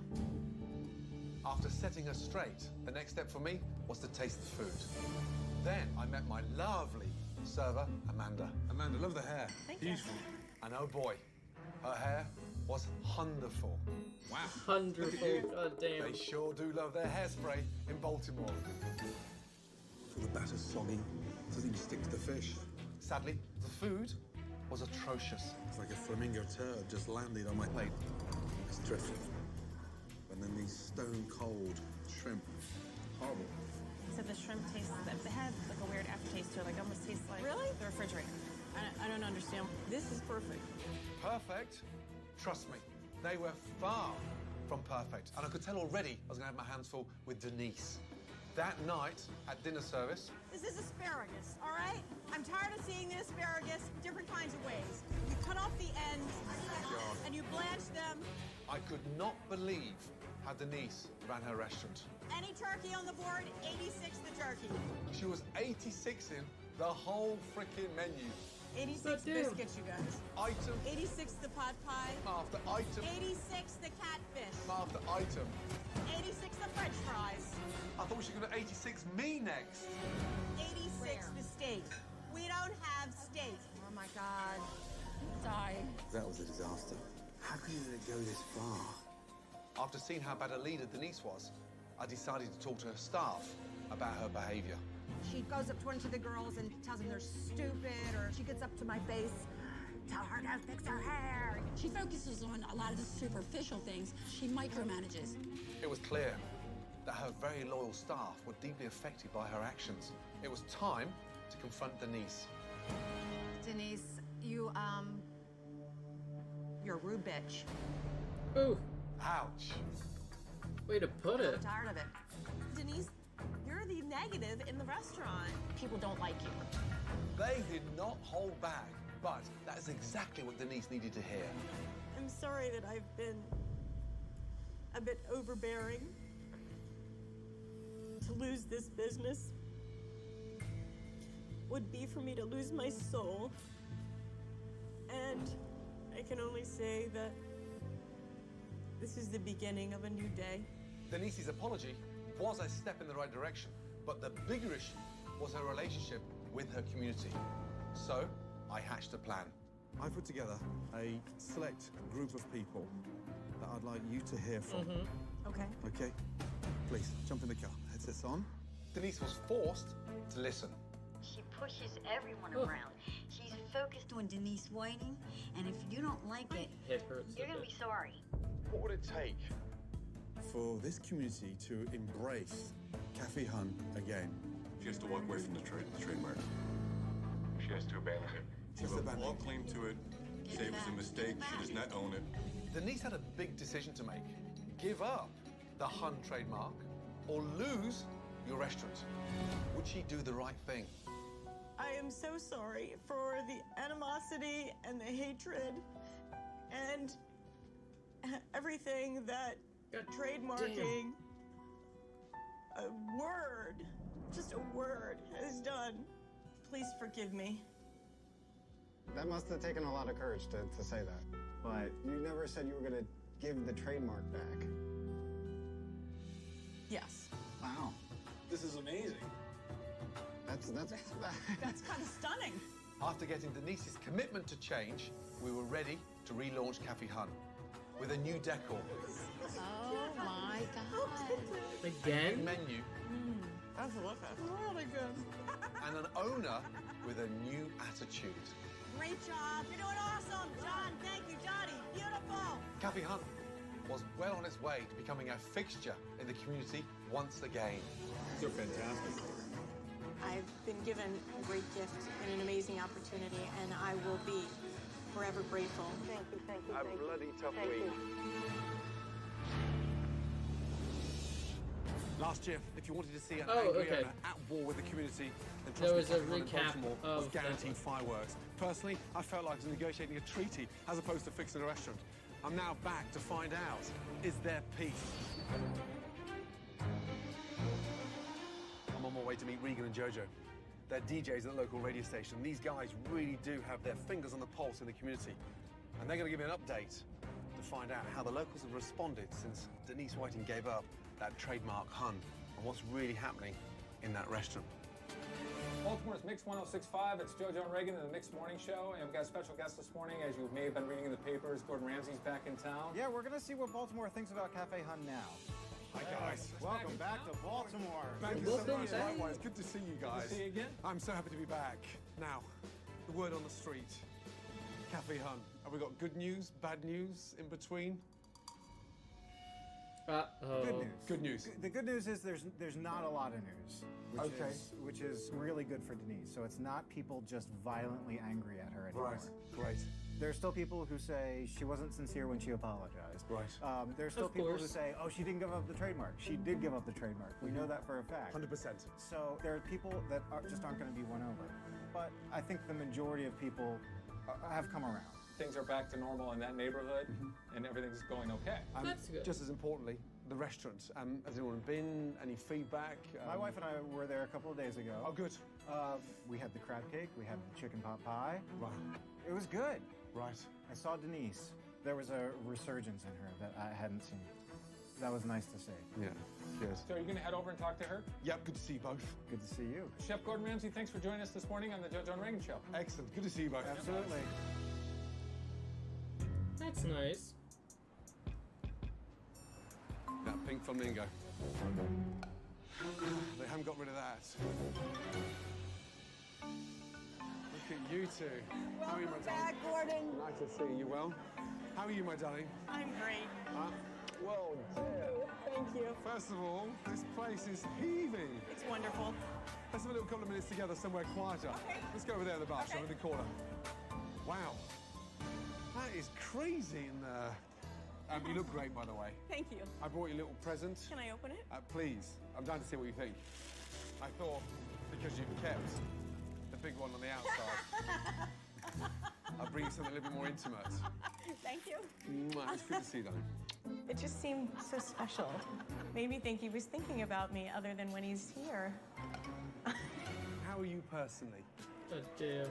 Speaker 6: After setting her straight, the next step for me was to taste the food. Then I met my lovely server, Amanda. Amanda, love the hair.
Speaker 9: Thank you.
Speaker 6: Beautiful. And oh boy, her hair was wonderful. Wow.
Speaker 1: Wonderful. God damn.
Speaker 6: They sure do love their hairspray in Baltimore. The batter's soggy. Doesn't even stick to the fish. Sadly, the food was atrocious. It's like a flamingo turd just landed on my plate. It's dreadful. And then these stone-cold shrimp. Horrible.
Speaker 10: So the shrimp tastes, it had like a weird aftertaste to it, like almost tastes like
Speaker 9: Really?
Speaker 10: the refrigerator.
Speaker 9: I don't understand. This is perfect.
Speaker 6: Perfect? Trust me, they were far from perfect. And I could tell already I was going to have my hands full with Denise. That night at dinner service,
Speaker 9: This is asparagus, all right? I'm tired of seeing the asparagus different kinds of ways. You cut off the ends and you blanch them.
Speaker 6: I could not believe how Denise ran her restaurant.
Speaker 9: Any turkey on the board, 86 the turkey.
Speaker 6: She was 86 in the whole freaking menu.
Speaker 9: 86
Speaker 1: Goddamn.
Speaker 9: biscuits, you guys.
Speaker 6: Item
Speaker 9: 86 the pot pie.
Speaker 6: after item
Speaker 9: 86 the catfish.
Speaker 6: after item.
Speaker 9: 86 the french fries.
Speaker 6: I thought she was going to 86 me next.
Speaker 9: 86 the steak. We don't have steak. Oh my God. I'm dying.
Speaker 10: That was a disaster. How could it go this far?
Speaker 6: After seeing how bad a leader Denise was, I decided to talk to her staff about her behavior.
Speaker 11: She goes up to one of the girls and tells them they're stupid, or she gets up to my face, tell her to fix her hair.
Speaker 12: She focuses on a lot of the superficial things. She micromanages.
Speaker 6: It was clear that her very loyal staff were deeply affected by her actions. It was time to confront Denise.
Speaker 11: Denise, you're a rude bitch.
Speaker 1: Ooh,
Speaker 6: Ouch.
Speaker 1: way to put
Speaker 11: I'm
Speaker 1: it.
Speaker 11: tired of it.
Speaker 9: Denise, you're the negative in the restaurant.
Speaker 12: People don't like you.
Speaker 6: They did not hold back, but that is exactly what Denise needed to hear.
Speaker 9: I'm sorry that I've been a bit overbearing. To lose this business would be for me to lose my soul. And I can only say that this is the beginning of a new day.
Speaker 6: Denise's apology was a step in the right direction, but the bigger issue was her relationship with her community. So I hatched a plan.
Speaker 10: I put together a select group of people that I'd like you to hear from.
Speaker 9: Okay.
Speaker 10: Okay? Please, jump in the car. Headsets on.
Speaker 6: Denise was forced to listen.
Speaker 13: She pushes everyone around. She's focused on Denise Whiting, and if you don't like it,
Speaker 1: It hurts.
Speaker 13: you're
Speaker 1: a
Speaker 13: gonna
Speaker 1: bit.
Speaker 13: be sorry.
Speaker 10: What would it take for this community to embrace Cafe Hun again?
Speaker 14: She has to walk away from the trademark. She has to abandon it. She
Speaker 10: Just
Speaker 14: will
Speaker 10: abandon
Speaker 14: all
Speaker 10: it.
Speaker 14: claim to it. Say it was a mistake. She does not own it.
Speaker 6: Denise had a big decision to make. Give up the Hun trademark or lose your restaurant. Would she do the right thing?
Speaker 9: I am so sorry for the animosity and the hatred and everything that
Speaker 1: God
Speaker 9: trademarking a word, just a word, has done. Please forgive me.
Speaker 8: That must have taken a lot of courage to say that. But you never said you were going to give the trademark back.
Speaker 9: Yes.
Speaker 8: Wow.
Speaker 7: This is amazing.
Speaker 8: That's
Speaker 9: That's kind of stunning.
Speaker 6: After getting Denise's commitment to change, we were ready to relaunch Cafe Hun with a new decor,
Speaker 12: Oh my God.
Speaker 6: new
Speaker 1: Again?
Speaker 6: menu,
Speaker 9: That's really good.
Speaker 6: and an owner with a new attitude.
Speaker 9: Great job. You're doing awesome. John, thank you, Johnny. Beautiful.
Speaker 6: Cafe Hun was well on its way to becoming a fixture in the community once again.
Speaker 7: They're fantastic.
Speaker 9: I've been given a great gift and an amazing opportunity, and I will be forever grateful. Thank you, thank you,
Speaker 8: A bloody tough week.
Speaker 6: Last year, if you wanted to see an
Speaker 1: Oh,
Speaker 6: angry
Speaker 1: okay.
Speaker 6: owner at war with the community, then trust
Speaker 1: There
Speaker 6: me,
Speaker 1: was a
Speaker 6: Cafe Hun in
Speaker 1: recap
Speaker 6: Baltimore was
Speaker 1: of
Speaker 6: guaranteed
Speaker 1: that.
Speaker 6: fireworks. Personally, I felt like I was negotiating a treaty as opposed to fixing a restaurant. I'm now back to find out, is there peace? I'm on my way to meet Regan and Jojo. They're DJs at the local radio station. These guys really do have their fingers on the pulse in the community. And they're going to give me an update to find out how the locals have responded since Denise Whiting gave up that trademark Hun and what's really happening in that restaurant.
Speaker 7: Baltimore's Mix 1065. It's JoJo and Reagan in the Mix Morning Show. And we've got a special guest this morning. As you may have been reading in the papers, Gordon Ramsay's back in town.
Speaker 8: Yeah, we're going to see what Baltimore thinks about Cafe Hun now.
Speaker 6: Hi, guys.
Speaker 8: Welcome back to Baltimore.
Speaker 6: Thank you so much. Likewise, good to see you guys.
Speaker 7: Good to see you again.
Speaker 6: I'm so happy to be back. Now, the word on the street. Cafe Hun. Have we got good news, bad news, in between?
Speaker 1: Uh-oh.
Speaker 6: Good news.
Speaker 15: The good news is there's not a lot of news, which is really good for Denise. So it's not people just violently angry at her anymore.
Speaker 6: Right. Great.
Speaker 15: There's still people who say she wasn't sincere when she apologized.
Speaker 6: Right.
Speaker 15: There's still people who say, oh, she didn't give up the trademark. She did give up the trademark. We know that for a fact.
Speaker 6: 100%.
Speaker 15: So there are people that just aren't going to be won over. But I think the majority of people have come around.
Speaker 7: Things are back to normal in that neighborhood, and everything's going okay.
Speaker 1: That's good.
Speaker 6: Just as importantly, the restaurant. Has anyone been? Any feedback?
Speaker 15: My wife and I were there a couple of days ago.
Speaker 6: Oh, good.
Speaker 15: We had the crab cake. We had the chicken pot pie.
Speaker 6: Right.
Speaker 15: It was good.
Speaker 6: Right.
Speaker 15: I saw Denise. There was a resurgence in her that I hadn't seen. That was nice to see.
Speaker 6: Yeah, good.
Speaker 7: So are you going to head over and talk to her?
Speaker 6: Yep, good to see you both.
Speaker 15: Good to see you.
Speaker 7: Chef Gordon Ramsay, thanks for joining us this morning on the Joe John Reagan Show.
Speaker 6: Excellent. Good to see you both.
Speaker 15: Absolutely.
Speaker 1: That's nice.
Speaker 6: That pink flamingo. They haven't got rid of that. Look at you two. How are you, my darling?
Speaker 11: Back, Gordon.
Speaker 6: Nice to see you. Well, how are you, my darling?
Speaker 9: I'm great.
Speaker 6: Well, dear.
Speaker 9: Thank you.
Speaker 6: First of all, this place is heaving.
Speaker 9: It's wonderful.
Speaker 6: Let's have a little couple of minutes together somewhere quieter.
Speaker 9: Okay.
Speaker 6: Let's go over there in the bar, shall we, in the corner. Wow. That is crazy in there. You look great, by the way.
Speaker 9: Thank you.
Speaker 6: I brought you a little present.
Speaker 9: Can I open it?
Speaker 6: Please. I'm dying to see what you think. I thought, because you've kept the big one on the outside, I'll bring you something a little bit more intimate.
Speaker 9: Thank you.
Speaker 6: It's good to see you, darling.
Speaker 9: It just seemed so special. Made me think he was thinking about me other than when he's here.
Speaker 6: How are you personally?
Speaker 1: Oh, damn.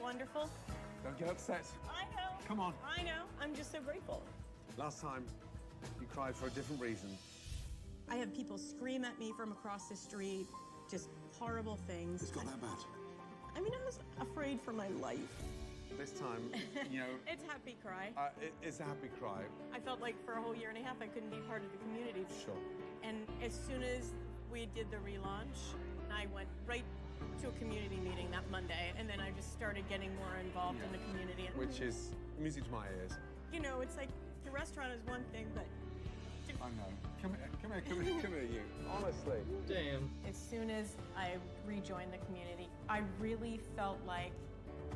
Speaker 9: Wonderful.
Speaker 6: Don't get upset.
Speaker 9: I know.
Speaker 6: Come on.
Speaker 9: I know. I'm just so grateful.
Speaker 6: Last time, you cried for a different reason.
Speaker 9: I have people scream at me from across the street, just horrible things.
Speaker 6: It's got that bad.
Speaker 9: I mean, I was afraid for my life.
Speaker 6: This time, you know...
Speaker 9: It's a happy cry.
Speaker 6: It's a happy cry.
Speaker 9: I felt like for a whole year and a half I couldn't be part of the community.
Speaker 6: Sure.
Speaker 9: And as soon as we did the relaunch, I went right to a community meeting that Monday, and then I just started getting more involved in the community.
Speaker 6: Which is music to my ears.
Speaker 9: You know, it's like the restaurant is one thing, but...
Speaker 6: I know. Come here, you. Honestly.
Speaker 1: Damn.
Speaker 9: As soon as I rejoined the community, I really felt like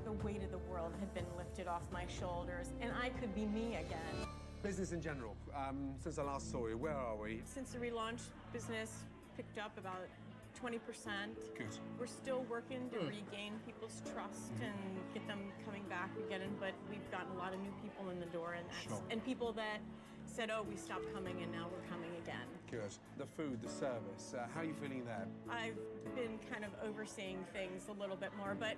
Speaker 9: the weight of the world had been lifted off my shoulders, and I could be me again.
Speaker 6: Business in general. Since I last saw you, where are we?
Speaker 9: Since the relaunch, business picked up about 20%.
Speaker 6: Good.
Speaker 9: We're still working to regain people's trust and get them coming back again, but we've gotten a lot of new people in the door, and and people that said, oh, we stopped coming and now we're coming again.
Speaker 6: Good. The food, the service, how are you feeling there?
Speaker 9: I've been kind of overseeing things a little bit more, but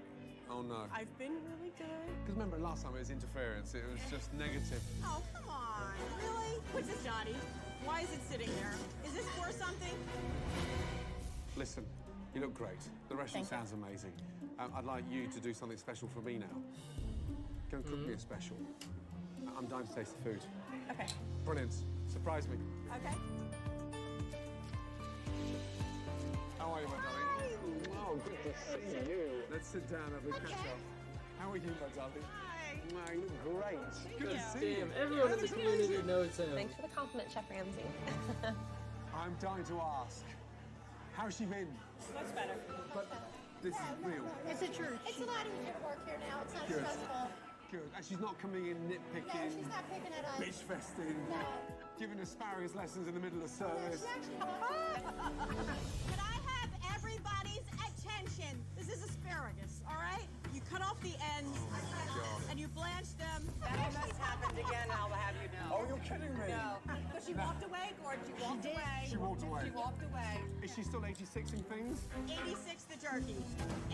Speaker 6: oh no.
Speaker 9: I've been really good.
Speaker 6: Because remember last time it was interference, it was just negative.
Speaker 9: Oh, come on. Really? What's this, Dottie? Why is it sitting there? Is this for something?
Speaker 6: Listen, you look great. The restaurant sounds amazing. I'd like you to do something special for me now. Go and cook me a special. I'm dying to taste the food.
Speaker 9: Okay.
Speaker 6: Brilliant. Surprise me.
Speaker 9: Okay.
Speaker 6: How are you, my darling? Oh, good to see you. Let's sit down and have a catch up. How are you, my darling?
Speaker 9: Hi.
Speaker 6: Wow, you look great. Good to see you.
Speaker 1: Damn, everyone in the community knows him.
Speaker 16: Thanks for the compliment, Chef Ramsay.
Speaker 6: I'm dying to ask, how's she been?
Speaker 9: Much better.
Speaker 6: But this is real.
Speaker 17: It's a church. It's a lot easier to work here now. It's not stressful.
Speaker 6: Good. And she's not coming in nitpicking.
Speaker 17: No, she's not picking at us.
Speaker 6: Bitch festing.
Speaker 17: No.
Speaker 6: Giving asparagus lessons in the middle of service.
Speaker 9: Can I have everybody's attention? This is asparagus, all right? You cut off the ends and you blanch them.
Speaker 11: That must happened again, I'll have you know.
Speaker 6: Oh, you're kidding me.
Speaker 11: No. But she walked away, Gordon. She walked away.
Speaker 6: She walked away.
Speaker 11: She walked away.
Speaker 6: Is she still 86ing things?
Speaker 9: 86 the jerky,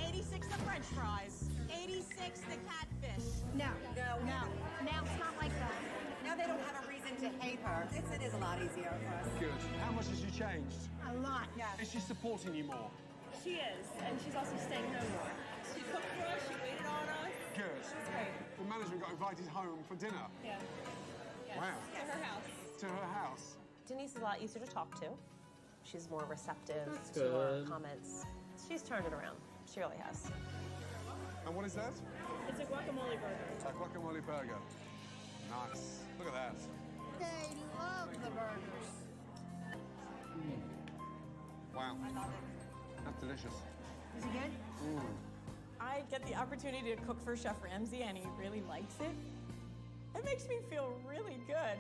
Speaker 9: 86 the french fries, 86 the catfish.
Speaker 17: No.
Speaker 11: No.
Speaker 17: No. Now it's not like that.
Speaker 11: Now they don't have a reason to hate her. It is a lot easier for us.
Speaker 6: Good. How much has she changed?
Speaker 17: A lot.
Speaker 11: Yes.
Speaker 6: Is she supporting you more?
Speaker 9: She is, and she's also staying home more. She cooked for us, she waited on us.
Speaker 6: Good.
Speaker 9: She's great.
Speaker 6: The management got invited home for dinner.
Speaker 9: Yeah. Yes.
Speaker 6: Wow.
Speaker 9: To her house.
Speaker 6: To her house.
Speaker 16: Denise is a lot easier to talk to. She's more receptive
Speaker 1: That's
Speaker 16: to our
Speaker 1: good.
Speaker 16: comments. She's turned it around. She really has.
Speaker 6: And what is that?
Speaker 9: It's a guacamole burger.
Speaker 6: A guacamole burger. Nice. Look at that.
Speaker 17: They love the burgers.
Speaker 6: Wow. That's delicious.
Speaker 11: Is it good?
Speaker 9: I get the opportunity to cook for Chef Ramsay, and he really likes it. It makes me feel really good.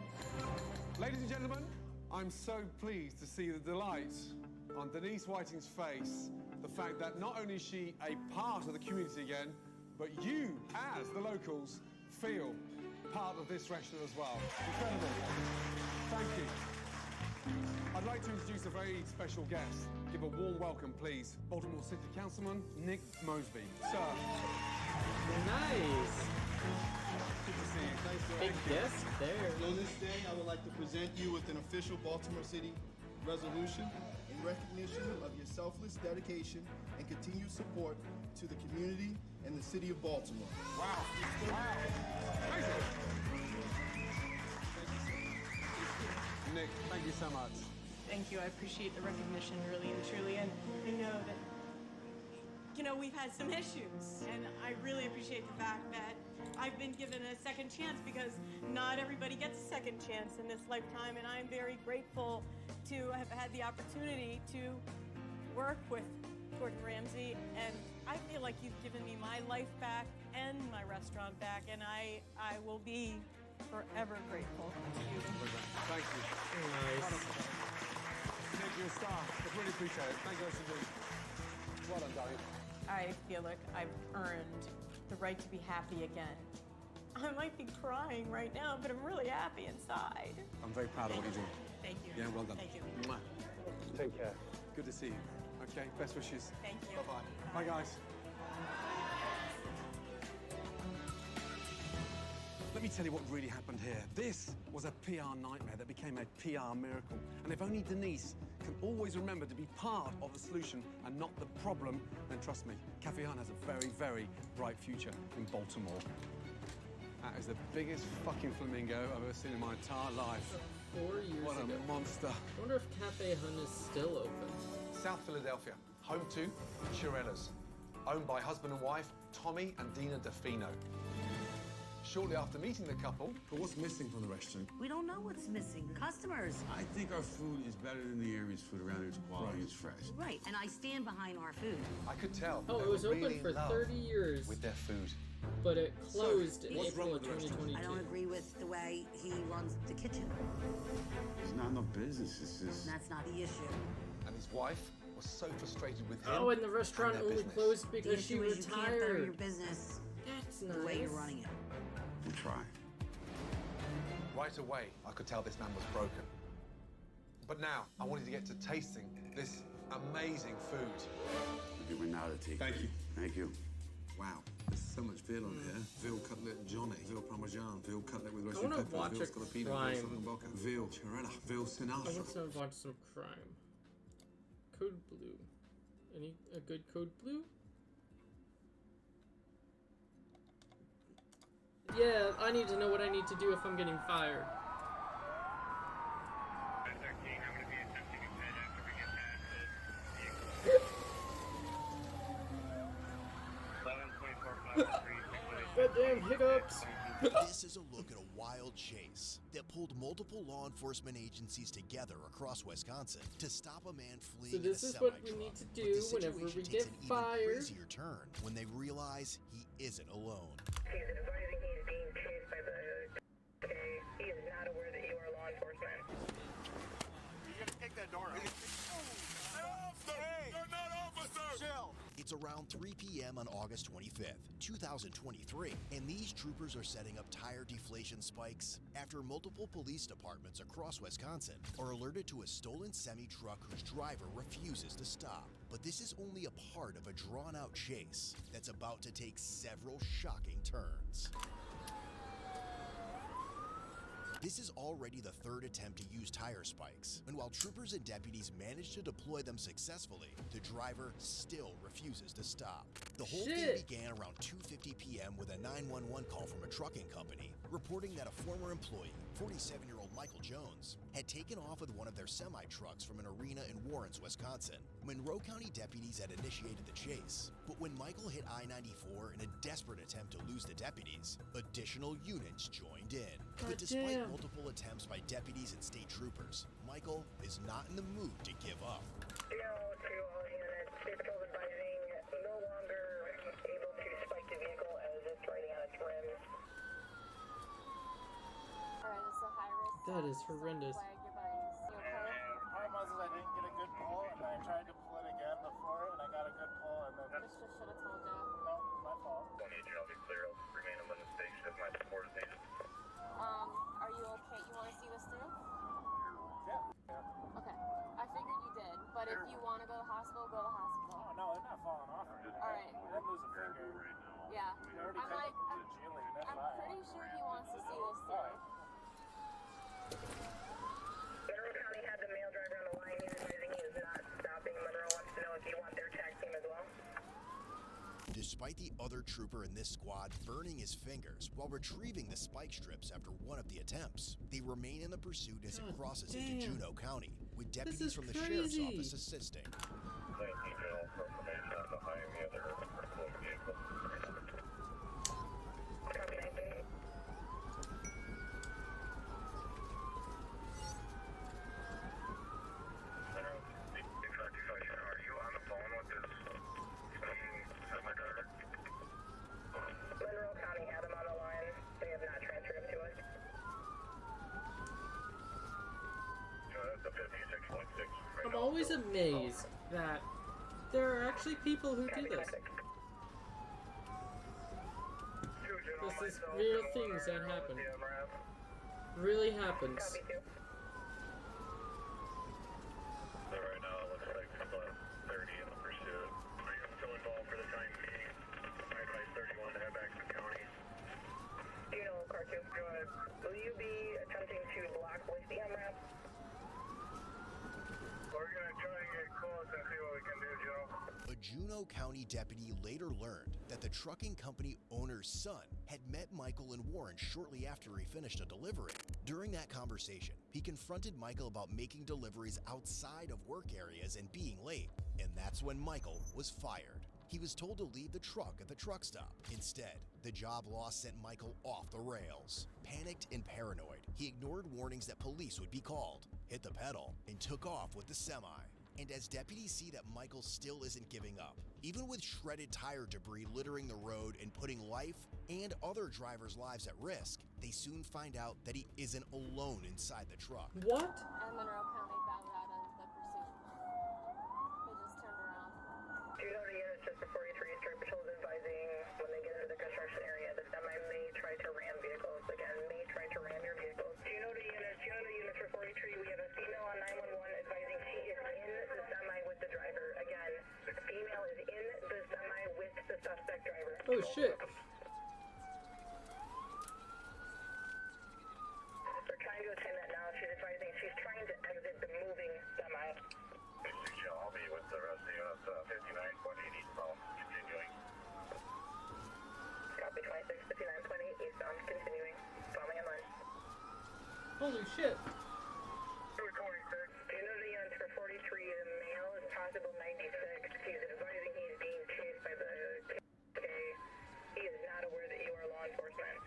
Speaker 6: Ladies and gentlemen, I'm so pleased to see the delight on Denise Whiting's face. The fact that not only is she a part of the community again, but you, as the locals, feel part of this restaurant as well. Incredible. Thank you. I'd like to introduce a very special guest. Give a warm welcome, please. Baltimore City Councilman Nick Mosby. Sir.
Speaker 1: Nice.
Speaker 6: Good to see you.
Speaker 1: Big guest there.
Speaker 18: On this day, I would like to present you with an official Baltimore City resolution in recognition of your selfless dedication and continued support to the community and the city of Baltimore.
Speaker 6: Wow. Amazing. Nick, thank you so much.
Speaker 9: Thank you. I appreciate the recognition, really and truly. And I know that, we've had some issues. And I really appreciate the fact that I've been given a second chance, because not everybody gets a second chance in this lifetime. And I'm very grateful to have had the opportunity to work with Gordon Ramsay. And I feel like you've given me my life back and my restaurant back. And I will be forever grateful to you.
Speaker 6: Thank you.
Speaker 1: Nice.
Speaker 6: Nick, you're a star. I really appreciate it. Thank you so much. Well done, darling.
Speaker 9: I feel like I've earned the right to be happy again. I might be crying right now, but I'm really happy inside.
Speaker 6: I'm very proud of what you're doing.
Speaker 9: Thank you.
Speaker 6: Yeah, well done.
Speaker 9: Thank you.
Speaker 6: Mwah. Take care. Good to see you. Okay, best wishes.
Speaker 9: Thank you.
Speaker 6: Bye-bye. Bye, guys. Let me tell you what really happened here. This was a PR nightmare that became a PR miracle. And if only Denise can always remember to be part of the solution and not the problem, then trust me, Cafe Hunt has a very, very bright future in Baltimore. That is the biggest fucking flamingo I've ever seen in my entire life.
Speaker 1: 4 years
Speaker 6: What a
Speaker 1: ago.
Speaker 6: monster.
Speaker 1: I wonder if Cafe Hunt is still open.
Speaker 6: South Philadelphia, home to Chirella's, owned by husband and wife Tommy and Dina DeFino. Shortly after meeting the couple...
Speaker 10: But what's missing from the restaurant?
Speaker 19: We don't know what's missing. Customers.
Speaker 10: I think our food is better than the area's food around here. It's quality, it's fresh.
Speaker 19: Right, and I stand behind our food.
Speaker 6: I could tell.
Speaker 1: Oh,
Speaker 6: they
Speaker 1: it was
Speaker 6: were
Speaker 1: open
Speaker 6: really
Speaker 1: for
Speaker 6: in love
Speaker 1: 30 years.
Speaker 6: with their food.
Speaker 1: But it closed in
Speaker 10: what's
Speaker 1: April
Speaker 10: wrong
Speaker 1: of
Speaker 10: with the restaurant?
Speaker 1: 2022.
Speaker 19: I don't agree with the way he runs the kitchen.
Speaker 10: There's not enough business. It's just...
Speaker 19: That's not the issue.
Speaker 6: And his wife was so frustrated with him.
Speaker 1: Oh, and the restaurant
Speaker 6: their
Speaker 1: only
Speaker 6: business.
Speaker 1: closed
Speaker 19: The
Speaker 1: because she
Speaker 19: issue is you can't better
Speaker 1: retired.
Speaker 19: your business
Speaker 1: That's
Speaker 19: the
Speaker 1: nice.
Speaker 19: way you're running it.
Speaker 10: We try.
Speaker 6: Right away, I could tell this man was broken. But now, I wanted to get to tasting this amazing food.
Speaker 10: Okay, we're now to take.
Speaker 6: Thank you.
Speaker 10: Thank you.
Speaker 6: Wow, there's so much veal on here. Veal cutlet Johnny, veal parmesan, veal cutlet with roasted
Speaker 1: wanna
Speaker 6: peppers,
Speaker 1: watch
Speaker 6: veal
Speaker 1: a
Speaker 6: scallopino,
Speaker 1: crime.
Speaker 6: veal saltimbocca, veal chirella, veal
Speaker 1: I
Speaker 6: Sinatra.
Speaker 1: want to watch some crime. Code Blue. A good Code Blue? Yeah, I need to know what I need to do if I'm getting fired. Goddamn hiccups!
Speaker 20: This is a look at a wild chase that pulled multiple law enforcement agencies together across Wisconsin to stop a man fleeing
Speaker 1: So this
Speaker 20: in a
Speaker 1: is what we
Speaker 20: semi-truck.
Speaker 1: need to
Speaker 20: But
Speaker 1: do
Speaker 20: the
Speaker 1: whenever we
Speaker 20: situation
Speaker 1: get
Speaker 20: takes an even
Speaker 1: fired.
Speaker 20: crazier turn when they realize he isn't alone.
Speaker 21: He's advising he's being chased by the He is not aware that you are law enforcement.
Speaker 3: You gotta take that door out.
Speaker 20: It's around 3 p.m. on August 25th, 2023, and these troopers are setting up tire deflation spikes after multiple police departments across Wisconsin are alerted to a stolen semi-truck whose driver refuses to stop. But this is only a part of a drawn-out chase that's about to take several shocking turns. This is already the third attempt to use tire spikes, and while troopers and deputies managed to deploy them successfully, the driver still refuses to stop. The whole thing began around 2:50 p.m. with a 911 call from a trucking company reporting that a former employee, 47-year-old Michael Jones, had taken off with one of their semi-trucks from an arena in Warrens, Wisconsin. Monroe County deputies had initiated the chase, but when Michael hit I-94 in a desperate attempt to lose the deputies, additional units joined in. But despite multiple attempts by deputies and state troopers, Michael is not in the mood to give up.
Speaker 21: No, to all units, State Patrol advising no longer able to spike the vehicle as it's riding on its rims.
Speaker 4: Alright, this is a high risk.
Speaker 1: That is horrendous.
Speaker 4: Flag your buddies. You okay?
Speaker 22: The problem was I didn't get a good pull, and then I tried to pull it again before, and I got a good pull, and then...
Speaker 4: This just should have told you.
Speaker 22: No, my fault.
Speaker 14: Don't need you, I'll be clear. I'll remain in the station if my support is needed.
Speaker 4: Are you okay? You want to see this through?
Speaker 22: Yeah.
Speaker 4: Okay. I figured you did, but if you want to go to the hospital, go to the hospital.
Speaker 22: Oh, no, they're not falling off.
Speaker 4: Alright.
Speaker 22: I didn't lose a finger.
Speaker 4: Yeah.
Speaker 22: They already
Speaker 4: I'm like,
Speaker 22: took it to Jillian, that's
Speaker 4: I'm
Speaker 22: fine.
Speaker 4: pretty sure he wants to see this through.
Speaker 21: Monroe County had the male driver on the line. He's advising he is not stopping. Monroe wants to know if you want their tag team as well.
Speaker 20: Despite the other trooper in this squad burning his fingers while retrieving the spike strips after one of the attempts, they remain in the pursuit as it crosses into Juneau County, with deputies from the sheriff's office assisting.
Speaker 21: Monroe County had him on the line. They have not transferred him to us.
Speaker 1: I'm always amazed that there are actually people who do this. This is real things that happen. Really happens.
Speaker 14: Right now, it looks like about 30 in the pursuit. I am still involved for the time being. I advise 31 to head back to the county.
Speaker 21: You know, Cartoon, go ahead. Will you be attempting to block with the MRAP?
Speaker 14: We're gonna try and get close and see what we can do, Joe.
Speaker 20: A Juneau County deputy later learned that the trucking company owner's son had met Michael in Warren shortly after he finished a delivery. During that conversation, he confronted Michael about making deliveries outside of work areas and being late, and that's when Michael was fired. He was told to leave the truck at the truck stop. Instead, the job loss sent Michael off the rails. Panicked and paranoid, he ignored warnings that police would be called, hit the pedal, and took off with the semi. And as deputies see that Michael still isn't giving up, even with shredded tire debris littering the road and putting life and other drivers' lives at risk, they soon find out that he isn't alone inside the truck.
Speaker 1: What?
Speaker 4: And Monroe County bowed out of the pursuit. They just turned around.
Speaker 21: Do you know the units just before you three State Patrol is advising when they get into the construction area, the semi may try to ram vehicles. Again, may try to ram your vehicles. Do you know the units? Do you know the units for 43? We have a female on 911 advising she is in the semi with the driver. Again, the female is in the semi with the suspect driver.
Speaker 1: Oh shit.
Speaker 21: We're trying to attend that now. She's advising she's trying to exit the moving semi.
Speaker 14: I'll be with the rest of the units, 59.8 eastbound, continuing.
Speaker 21: Copy 26, 59.8 eastbound, continuing. Following in line.
Speaker 1: Holy shit.
Speaker 21: Do you know the units for 43? The male is possible 96. He's advising he's being chased by the K. He is not aware that you are law enforcement.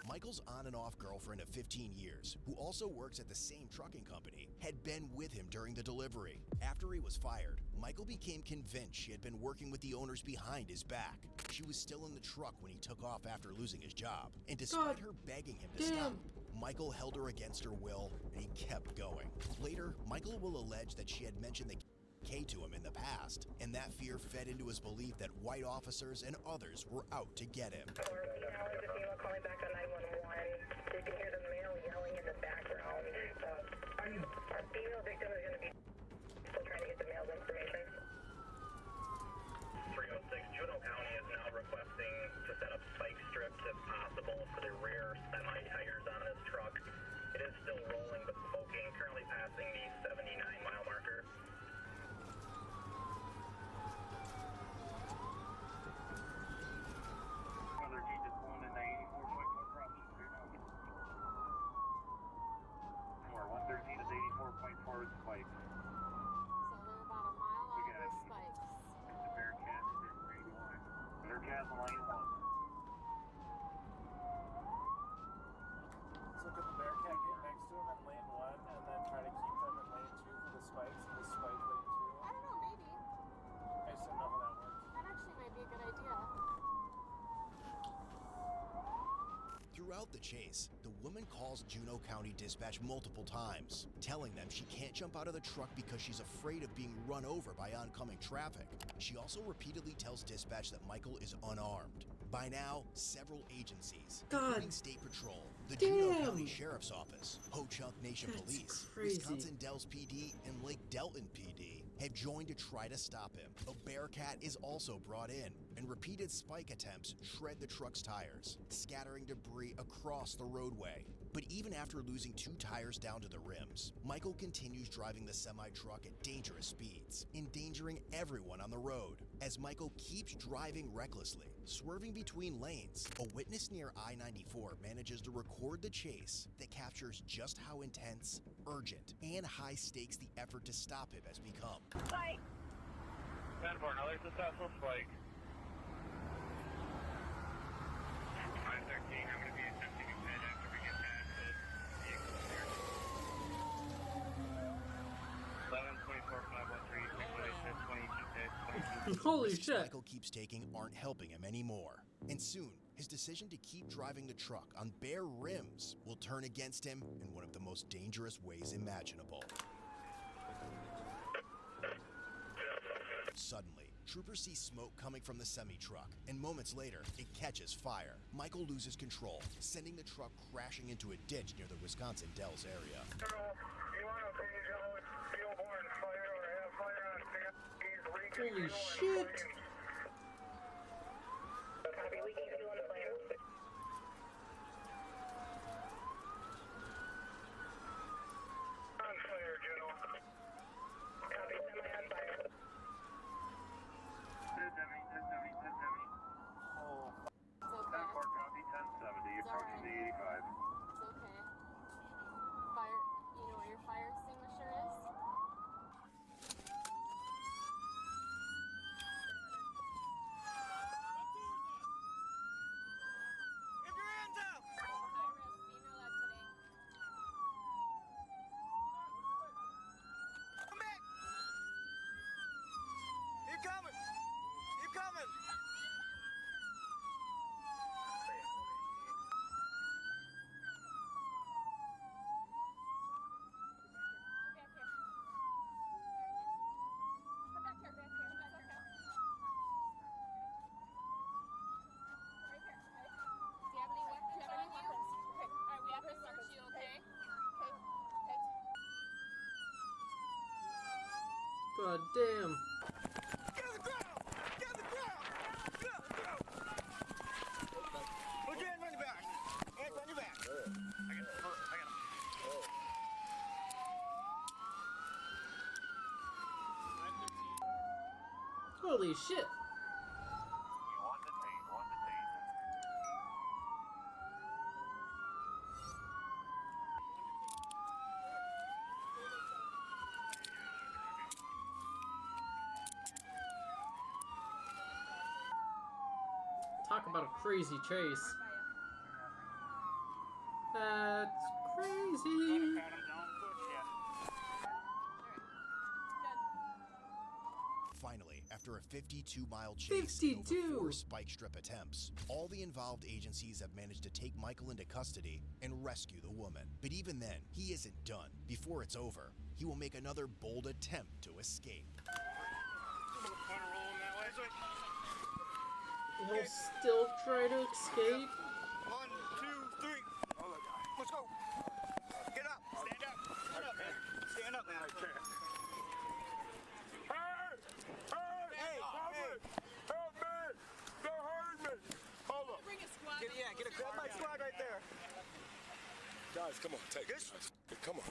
Speaker 20: Michael's on and off girlfriend of 15 years, who also works at the same trucking company, had been with him during the delivery. After he was fired, Michael became convinced she had been working with the owners behind his back. She was still in the truck when he took off after losing his job, and despite her begging him to stop, Michael held her against her will, and he kept going. Later, Michael will allege that she had mentioned the K to him in the past, and that fear fed into his belief that white officers and others were out to get him.
Speaker 21: Now is a female calling back on 911. You can hear the male yelling in the background. Our female victim is going to be still trying to get the male's information.
Speaker 14: 306, Juneau County is now requesting to set up spike strips if possible for the rear semi tires on this truck. It is still rolling but smoking, currently passing the 79-mile marker.
Speaker 22: in lane 1. So could the Bearcat get next to him in lane 1 and then try to keep them in lane 2 for the spikes and the spike lane 2?
Speaker 4: I don't know, maybe.
Speaker 22: I just don't know how that works.
Speaker 4: That actually might be a good idea.
Speaker 20: Throughout the chase, the woman calls Juneau County Dispatch multiple times, telling them she can't jump out of the truck because she's afraid of being run over by oncoming traffic. She also repeatedly tells dispatch that Michael is unarmed. By now, several agencies, including State Patrol, the Juneau County Sheriff's Office, Ho-Chunk Nation Police, Wisconsin Dells PD, and Lake Delton PD, have joined to try to stop him. A Bearcat is also brought in, and repeated spike attempts shred the truck's tires, scattering debris across the roadway. But even after losing 2 tires down to the rims, Michael continues driving the semi-truck at dangerous speeds, endangering everyone on the road. As Michael keeps driving recklessly, swerving between lanes, a witness near I-94 manages to record the chase that captures just how intense, urgent, and high stakes the effort to stop him has become.
Speaker 22: Spike! 10 for another successful spike. 513, I'm going to be attempting a pit after we get past the vehicle here. 11, 24, 513, 616, 22,
Speaker 1: Holy
Speaker 20: risks
Speaker 1: shit.
Speaker 20: Michael keeps taking aren't helping him anymore. And soon, his decision to keep driving the truck on bare rims will turn against him in one of the most dangerous ways imaginable. Suddenly, troopers see smoke coming from the semi-truck, and moments later, it catches fire. Michael loses control, sending the truck crashing into a ditch near the Wisconsin Dells area.
Speaker 1: Holy shit!
Speaker 21: Copy, we can fuel on the plan. On fire, Juno. Copy, semi on fire.
Speaker 22: 1070, 1070, 1070. Oh,
Speaker 4: It's okay.
Speaker 22: 10-4, copy, 1070, approaching the 85.
Speaker 4: It's okay. Fire, you know where your fire extinguisher is?
Speaker 1: God damn.
Speaker 22: Put your hands on your back. Hands on your back. I got him.
Speaker 1: Holy shit.
Speaker 22: One detained.
Speaker 1: Talk about a crazy chase. That's crazy.
Speaker 20: Finally, after a 52-mile chase and over 4 spike strip attempts, all the involved agencies have managed to take Michael into custody and rescue the woman. But even then, he isn't done. Before it's over, he will make another bold attempt to escape.
Speaker 1: He'll still try to escape?
Speaker 22: 1, 2, 3. Let's go. Get up. Stand up. Stand up, man. Stand up, man. Hey! Help me! They're hurting me! Hold up.
Speaker 2: Bring a squad.
Speaker 22: Grab my squad right there.
Speaker 5: Guys, come on, take this. Come on,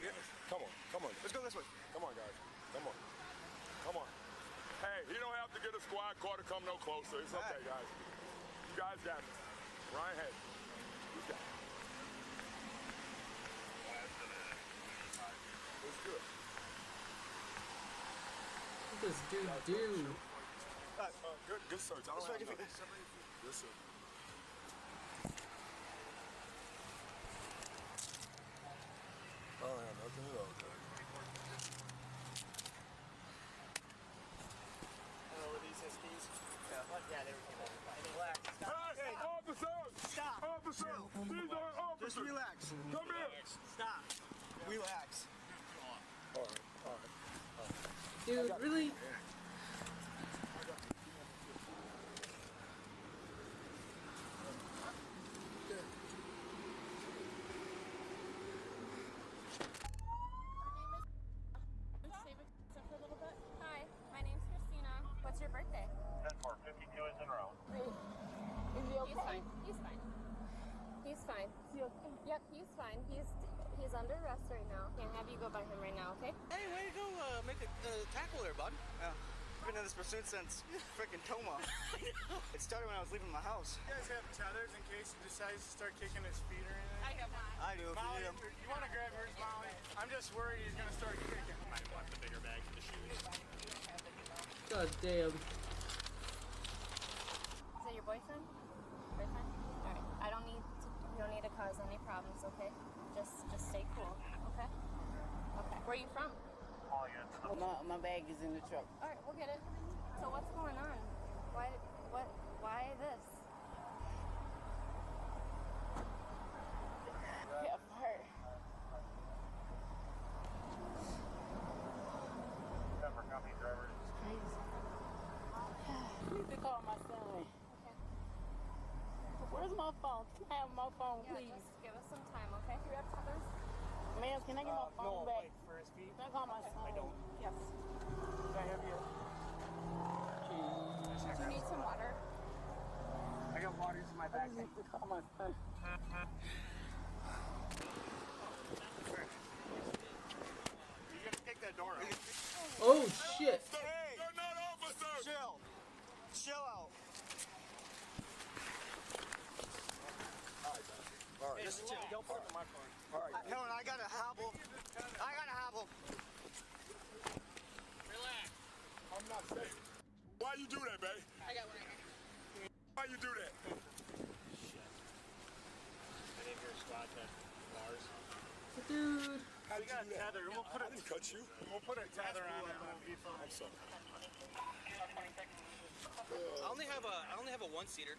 Speaker 5: come on.
Speaker 22: Let's go this way.
Speaker 5: Come on, guys. Come on. Hey, you don't have to get a squad car to come no closer. It's okay, guys. You guys got me. Ryan, hey. You got me. It's good.
Speaker 1: What does dude do?
Speaker 5: Good search. I don't have nothing. Good search. I don't have nothing at all, guys. Hey, officer!
Speaker 22: Stop.
Speaker 5: Officer! These are officers!
Speaker 22: Just relax.
Speaker 5: Come here!
Speaker 22: Stop. Relax.
Speaker 5: All right.
Speaker 1: Dude, really?
Speaker 4: For a little bit. Hi, my name's Christina. What's your birthday?
Speaker 14: 10-4, 52 is in row.
Speaker 4: Is he okay? He's fine. He's fine. He's fine. Is he okay? Yep, he's fine. He's under arrest right now. Can't have you go by him right now, okay?
Speaker 22: Hey, way to go make a tackle there, bud. I've been in this pursuit since freaking Toma. It started when I was leaving my house.
Speaker 2: You guys have tethers in case he decides to start kicking his feet or anything?
Speaker 22: I have not. I do.
Speaker 2: Molly,
Speaker 22: If you need 'em.
Speaker 2: you want to grab yours, Molly? I'm just worried he's going to start kicking.
Speaker 3: Might want the bigger bag for the shoes.
Speaker 1: God damn.
Speaker 4: Is that your boyfriend? Boyfriend? Alright. You don't need to cause any problems, okay? Just stay cool, okay? Okay. Where are you from?
Speaker 22: My bag is in the truck.
Speaker 4: Alright, we'll get it. So what's going on? Why this?
Speaker 22: Yeah, fire.
Speaker 14: Denver County driver.
Speaker 22: I need to call my son. Where's my phone? Can I have my phone, please?
Speaker 4: Yeah, just give us some time, okay? You have tethers?
Speaker 22: Ma'am, can I get my phone
Speaker 2: No,
Speaker 22: back?
Speaker 2: like for his feet.
Speaker 22: Can I call my son?
Speaker 2: I don't.
Speaker 4: Yes.
Speaker 2: Can I have your...
Speaker 4: Do you need some water?
Speaker 2: I got waters in my back.
Speaker 22: I need to call my son.
Speaker 2: You gotta take that door out.
Speaker 1: Oh shit!
Speaker 22: Hey!
Speaker 5: They're not officers!
Speaker 22: Chill. Chill out.
Speaker 5: All right.
Speaker 22: Just chill.
Speaker 2: Don't put it in my car.
Speaker 5: All right.
Speaker 22: Helen, I gotta hobble.
Speaker 5: Relax. I'm not safe. Why you do that, babe?
Speaker 22: I got one right here.
Speaker 5: Why you do that?
Speaker 3: Shit. Any of your squad that bars?
Speaker 1: Dude.
Speaker 5: How did you do that?
Speaker 2: Tether. We'll put
Speaker 5: I didn't cut you.
Speaker 2: We'll put a tether on it. It'll be fine.
Speaker 5: I'm sorry.
Speaker 22: I only have a one-seater.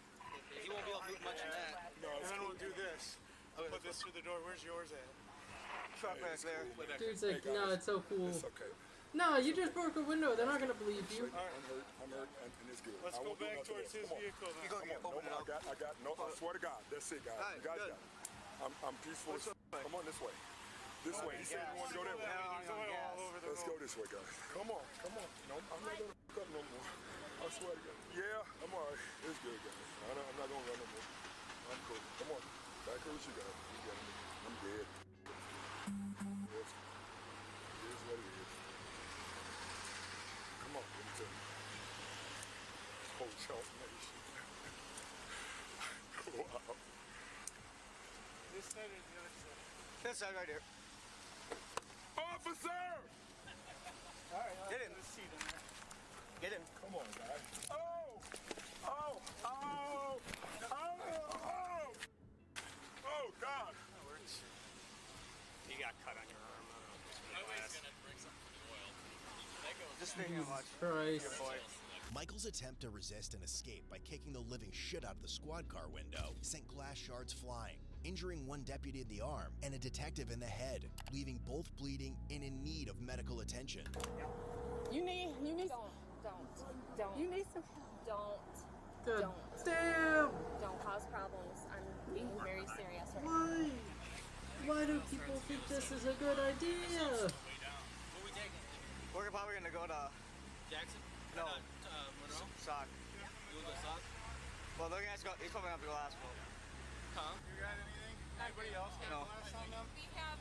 Speaker 22: He won't be able to move much in that.
Speaker 5: No,
Speaker 2: And
Speaker 5: it's
Speaker 2: then
Speaker 5: cool.
Speaker 2: we'll do this. Put this through the door. Where's yours at?
Speaker 22: Truck back there.
Speaker 1: Dude's like, no, it's so cool.
Speaker 5: It's okay.
Speaker 1: No, you just broke a window. They're not gonna believe you.
Speaker 5: I'm hurt, and it's good.
Speaker 2: Let's
Speaker 5: I
Speaker 2: go
Speaker 5: won't do
Speaker 2: back
Speaker 5: nothing
Speaker 2: towards
Speaker 5: else.
Speaker 2: his
Speaker 5: Come on.
Speaker 2: vehicle then.
Speaker 5: Come on. No, I swear to God. That's it, guys. You guys got it. I'm peaceful. Come on this way. This way. He said you want to go that way.
Speaker 2: There's oil all over the
Speaker 5: Let's go this way, guys. Come on. No, I'm not gonna fuck up no more. I swear to God. Yeah, I'm alright. It's good, guys. I'm not gonna run no more. I'm cool. Come on. Back here with you guys. You got me. I'm dead. Yes. It is what it is. Come on, let me tell you. Whole Charles Nation. Wow.
Speaker 2: This side or the other side?
Speaker 22: This side right here.
Speaker 5: Officer!
Speaker 2: All right.
Speaker 22: Get in.
Speaker 2: There's a seat in there.
Speaker 22: Get in.
Speaker 5: Come on, guys. Oh, God.
Speaker 3: That works. You got cut on your arm. I don't know. Gonna bring something for the oil.
Speaker 22: Just stay here, watch.
Speaker 1: Christ.
Speaker 20: Michael's attempt to resist and escape by kicking the living shit out of the squad car window sent glass shards flying, injuring one deputy in the arm and a detective in the head, leaving both bleeding and in need of medical attention.
Speaker 9: You need
Speaker 4: Don't.
Speaker 9: You need some
Speaker 4: Don't.
Speaker 1: God
Speaker 4: Don't.
Speaker 1: damn!
Speaker 4: Don't cause problems. I'm being very serious right now.
Speaker 1: Why do people think this is a good idea?
Speaker 22: We're probably gonna go to
Speaker 13: Jackson?
Speaker 22: No.
Speaker 13: Monroe?
Speaker 22: Sock.
Speaker 13: You wanna go Sock?
Speaker 22: Well, they're gonna go. He's coming up to Glasgow.
Speaker 13: Huh?
Speaker 2: You got anything? Anybody else got
Speaker 22: No.
Speaker 2: glass on them?
Speaker 17: We have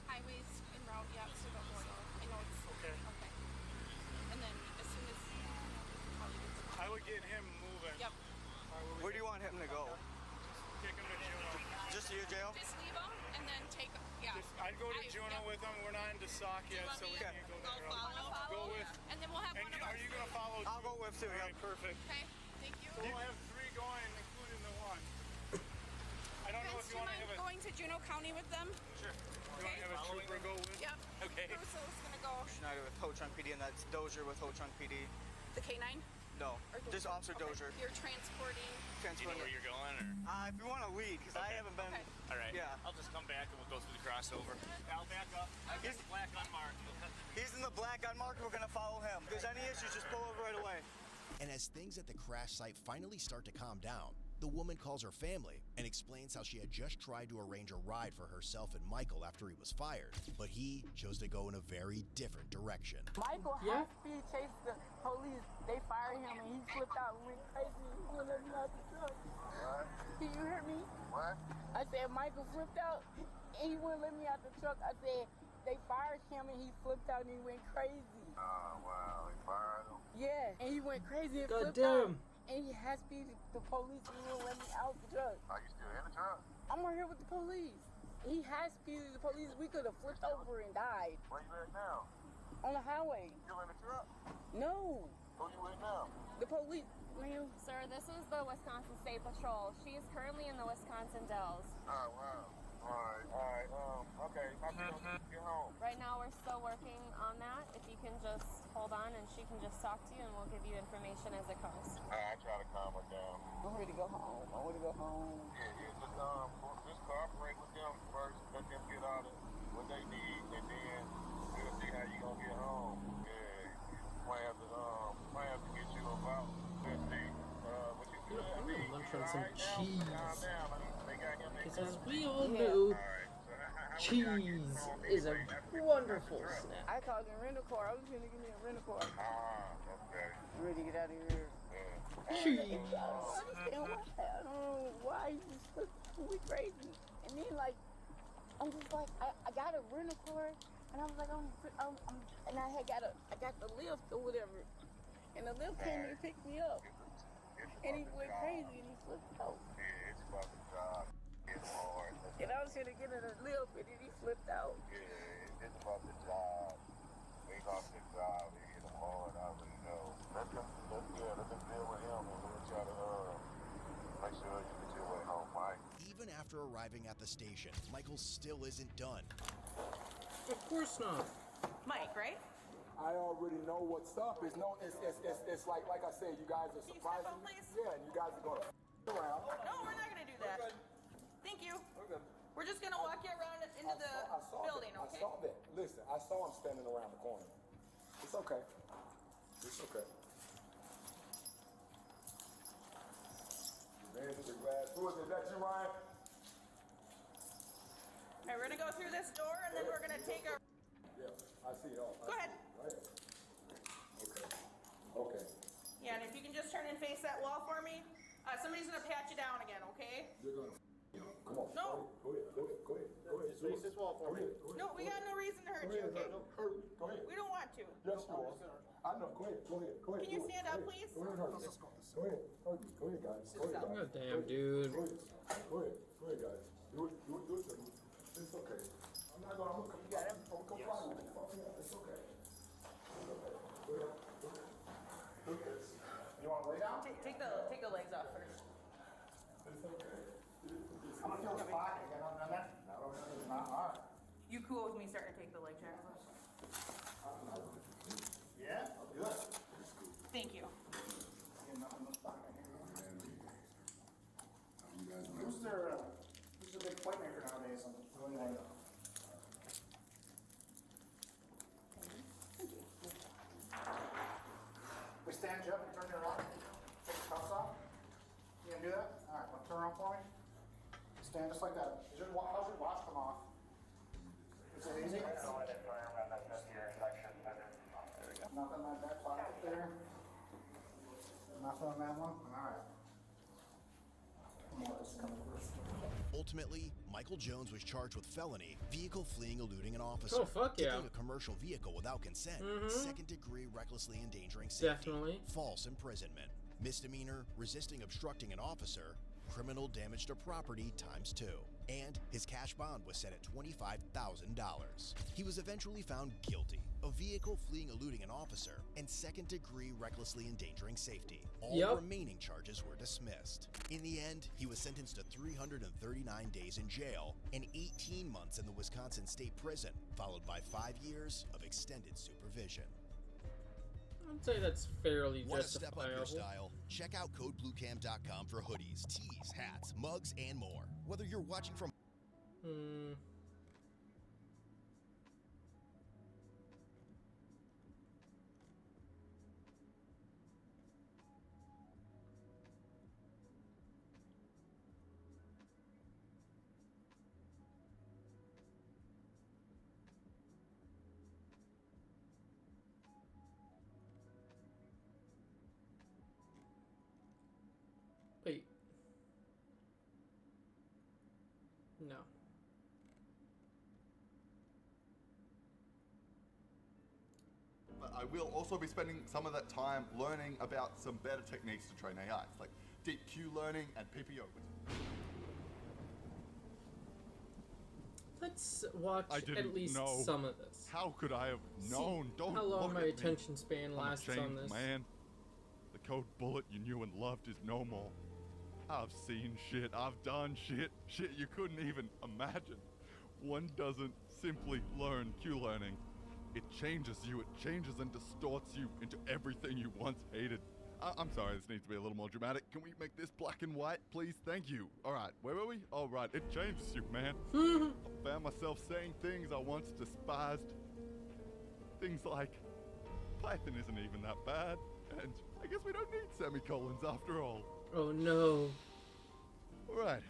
Speaker 17: highways en route yet, so don't worry. I know it's
Speaker 2: Okay.
Speaker 17: And then as soon as
Speaker 2: I would get him moving.
Speaker 17: Yep.
Speaker 22: Where do you want him to go?
Speaker 2: Take him to Juno.
Speaker 22: Just to your jail?
Speaker 17: Just leave them and then take. Yeah.
Speaker 2: I'd go to Juno with him. We're not into Sock yet, so we can't go that route.
Speaker 17: Follow,
Speaker 2: Go with.
Speaker 17: and then we'll have
Speaker 2: And
Speaker 17: one of
Speaker 2: are
Speaker 17: our.
Speaker 2: you gonna follow?
Speaker 22: I'll go whips too.
Speaker 2: All right, perfect.
Speaker 17: Okay, thank you.
Speaker 2: So we'll have 3 going, including the one. I don't know if you want to have a...
Speaker 17: going to Juneau County with them?
Speaker 22: Sure.
Speaker 2: You want to have a trooper go with?
Speaker 17: Yep.
Speaker 22: Okay.
Speaker 17: Crusoe's gonna go.
Speaker 22: Schneider with Ho Chunk PD, and that's Dozier with Ho Chunk PD.
Speaker 17: The K9?
Speaker 22: No, just Officer Dozier.
Speaker 17: You're transporting.
Speaker 13: Do you know where you're going, or?
Speaker 22: If you want to lead, because I haven't been.
Speaker 13: All right.
Speaker 22: Yeah.
Speaker 13: I'll just come back and we'll go through the crossover. I'll back up. I got the black unmarked.
Speaker 22: He's in the black unmarked. We're gonna follow him. If there's any issues, just pull over right away.
Speaker 20: And as things at the crash site finally start to calm down, the woman calls her family and explains how she had just tried to arrange a ride for herself and Michael after he was fired, but he chose to go in a very different direction.
Speaker 8: Michael high-speed chased the police. They fired him and he flipped out and went crazy. He wouldn't let me out the truck. What? Can you hear me? What? I said Michael flipped out and he wouldn't let me out the truck. I said they fired him and he flipped out and he went crazy.
Speaker 5: Oh, wow. They fired him?
Speaker 8: Yeah, and he went crazy and
Speaker 1: God
Speaker 8: flipped
Speaker 1: damn.
Speaker 8: out. And he high-speed the police and he wouldn't let me out the truck.
Speaker 5: Are you still in the truck?
Speaker 8: I'm right here with the police. He high-speeded the police. We could have flipped over and died.
Speaker 5: Where you at now?
Speaker 8: On the highway.
Speaker 5: Still in the truck?
Speaker 8: No.
Speaker 5: Who you with now?
Speaker 8: The police, ma'am.
Speaker 4: Sir, this is the Wisconsin State Patrol. She is currently in the Wisconsin Dells.
Speaker 5: Oh, wow. All right. Okay. How you gonna get home?
Speaker 4: Right now, we're still working on that. If you can just hold on and she can just talk to you and we'll give you information as it comes.
Speaker 5: I try to calm her down.
Speaker 8: I'm ready to go home. I want to go home.
Speaker 5: Yeah, just cooperate with them first. Let them get all what they need, and then we'll see how you gonna get home. Yeah, plan to get you about. Let's see. What you good?
Speaker 1: I'm gonna lunch on some cheese. Because as we
Speaker 8: Yeah.
Speaker 1: all know, cheese is a wonderful snack.
Speaker 8: I called him rental car. I was going to give me a rental car.
Speaker 5: Okay.
Speaker 8: I'm ready to get out of here.
Speaker 1: Cheese.
Speaker 8: I don't understand why. I don't know why he just looked really crazy. And then, like, I'm just like, I got a rental car, and I was like, and I got the lift or whatever. And the lift came and picked me up. And he went crazy and he flipped out.
Speaker 5: Yeah, it's about the job. It's hard.
Speaker 8: And I was here to get in a lift, and then he flipped out.
Speaker 5: Yeah, it's about the job. They lost their job. They hit them hard. I already know. Let them deal with him, and we'll try to make sure you get your way home, Mike.
Speaker 20: Even after arriving at the station, Michael still isn't done.
Speaker 1: Of course not.
Speaker 12: Mike, right?
Speaker 5: I already know what's up. It's like I said, you guys are surprising. Yeah, and you guys are going to around.
Speaker 12: No, we're not going to do that. Thank you. We're just going to walk you around into the building, okay?
Speaker 5: I saw that. Listen, I saw him standing around the corner. It's okay. It's okay. Who is it? Is that you, Ryan?
Speaker 12: All right, we're going to go through this door, and then we're going to take our...
Speaker 5: Yeah, I see it all.
Speaker 12: Go ahead.
Speaker 5: Right. Okay.
Speaker 12: Yeah, and if you can just turn and face that wall for me. Somebody's going to pat you down again, okay?
Speaker 5: You're going to come on.
Speaker 12: No.
Speaker 5: Go ahead.
Speaker 22: Just face this wall for me.
Speaker 12: No, we got no reason to hurt you, okay?
Speaker 5: Go ahead.
Speaker 12: We don't want to.
Speaker 5: Yes, you are. I know. Go ahead.
Speaker 12: Can you stand up, please?
Speaker 5: Go ahead, guys. Go ahead, guys.
Speaker 1: God damn, dude.
Speaker 5: Go ahead, guys. Do it. It's okay. I'm gonna come find you. It's okay. You want to lay down?
Speaker 12: Take the legs off first.
Speaker 5: It's okay. I'm gonna feel the spot. You got nothing on that? No, it's not. All right.
Speaker 12: You cool with me starting to take the leg jackets off?
Speaker 5: Yeah? Good.
Speaker 12: Thank you.
Speaker 22: Who's their big point maker nowadays? We stand you up and turn you around. Take the cuffs off. You gonna do that? All right, turn around for me. Stand just like that. How's your watch come off? Is it easy? There we go. Nothing like that pocket there. Nothing on that one? All right.
Speaker 20: Ultimately, Michael Jones was charged with felony, vehicle fleeing, eluding an officer,
Speaker 1: Oh, fuck yeah.
Speaker 20: taking a commercial vehicle without consent,
Speaker 1: Mhm.
Speaker 20: second-degree recklessly endangering safety,
Speaker 1: Definitely.
Speaker 20: false imprisonment, misdemeanor, resisting obstructing an officer, criminal damage to property ×2. And his cash bond was set at $25,000. He was eventually found guilty a vehicle fleeing eluding an officer, and second-degree recklessly endangering safety. All
Speaker 1: Yep.
Speaker 20: remaining charges were dismissed. In the end, he was sentenced to 339 days in jail and 18 months in the Wisconsin State Prison, followed by 5 years of extended supervision.
Speaker 1: I'd say that's fairly
Speaker 20: Want to step up your
Speaker 1: justifiable.
Speaker 20: style? Check out CodeBlueCam.com for hoodies, tees, hats, mugs, and more. Whether you're watching from
Speaker 1: Wait. No.
Speaker 7: But I will also be spending some of that time learning about some better techniques to train AIs, like deep Q learning and PPO.
Speaker 1: Let's watch
Speaker 15: I didn't
Speaker 1: at least
Speaker 15: know.
Speaker 1: some of this.
Speaker 15: How could I have known?
Speaker 1: See
Speaker 15: Don't
Speaker 1: how
Speaker 15: look
Speaker 1: long my
Speaker 15: at me.
Speaker 1: attention span
Speaker 15: I'm
Speaker 1: lasts
Speaker 15: a changed
Speaker 1: on this.
Speaker 15: man. The code bullet you knew and loved is no more. I've seen shit. I've done shit. Shit you couldn't even imagine. One doesn't simply learn Q learning. It changes you. It changes and distorts you into everything you once hated. I'm sorry, this needs to be a little more dramatic. Can we make this black and white, please? Thank you. All right, where were we? All right, it changes you, man. I found myself saying things I once despised. Things like, Python isn't even that bad, and I guess we don't need semicolons after all.
Speaker 1: Oh no.
Speaker 15: All right,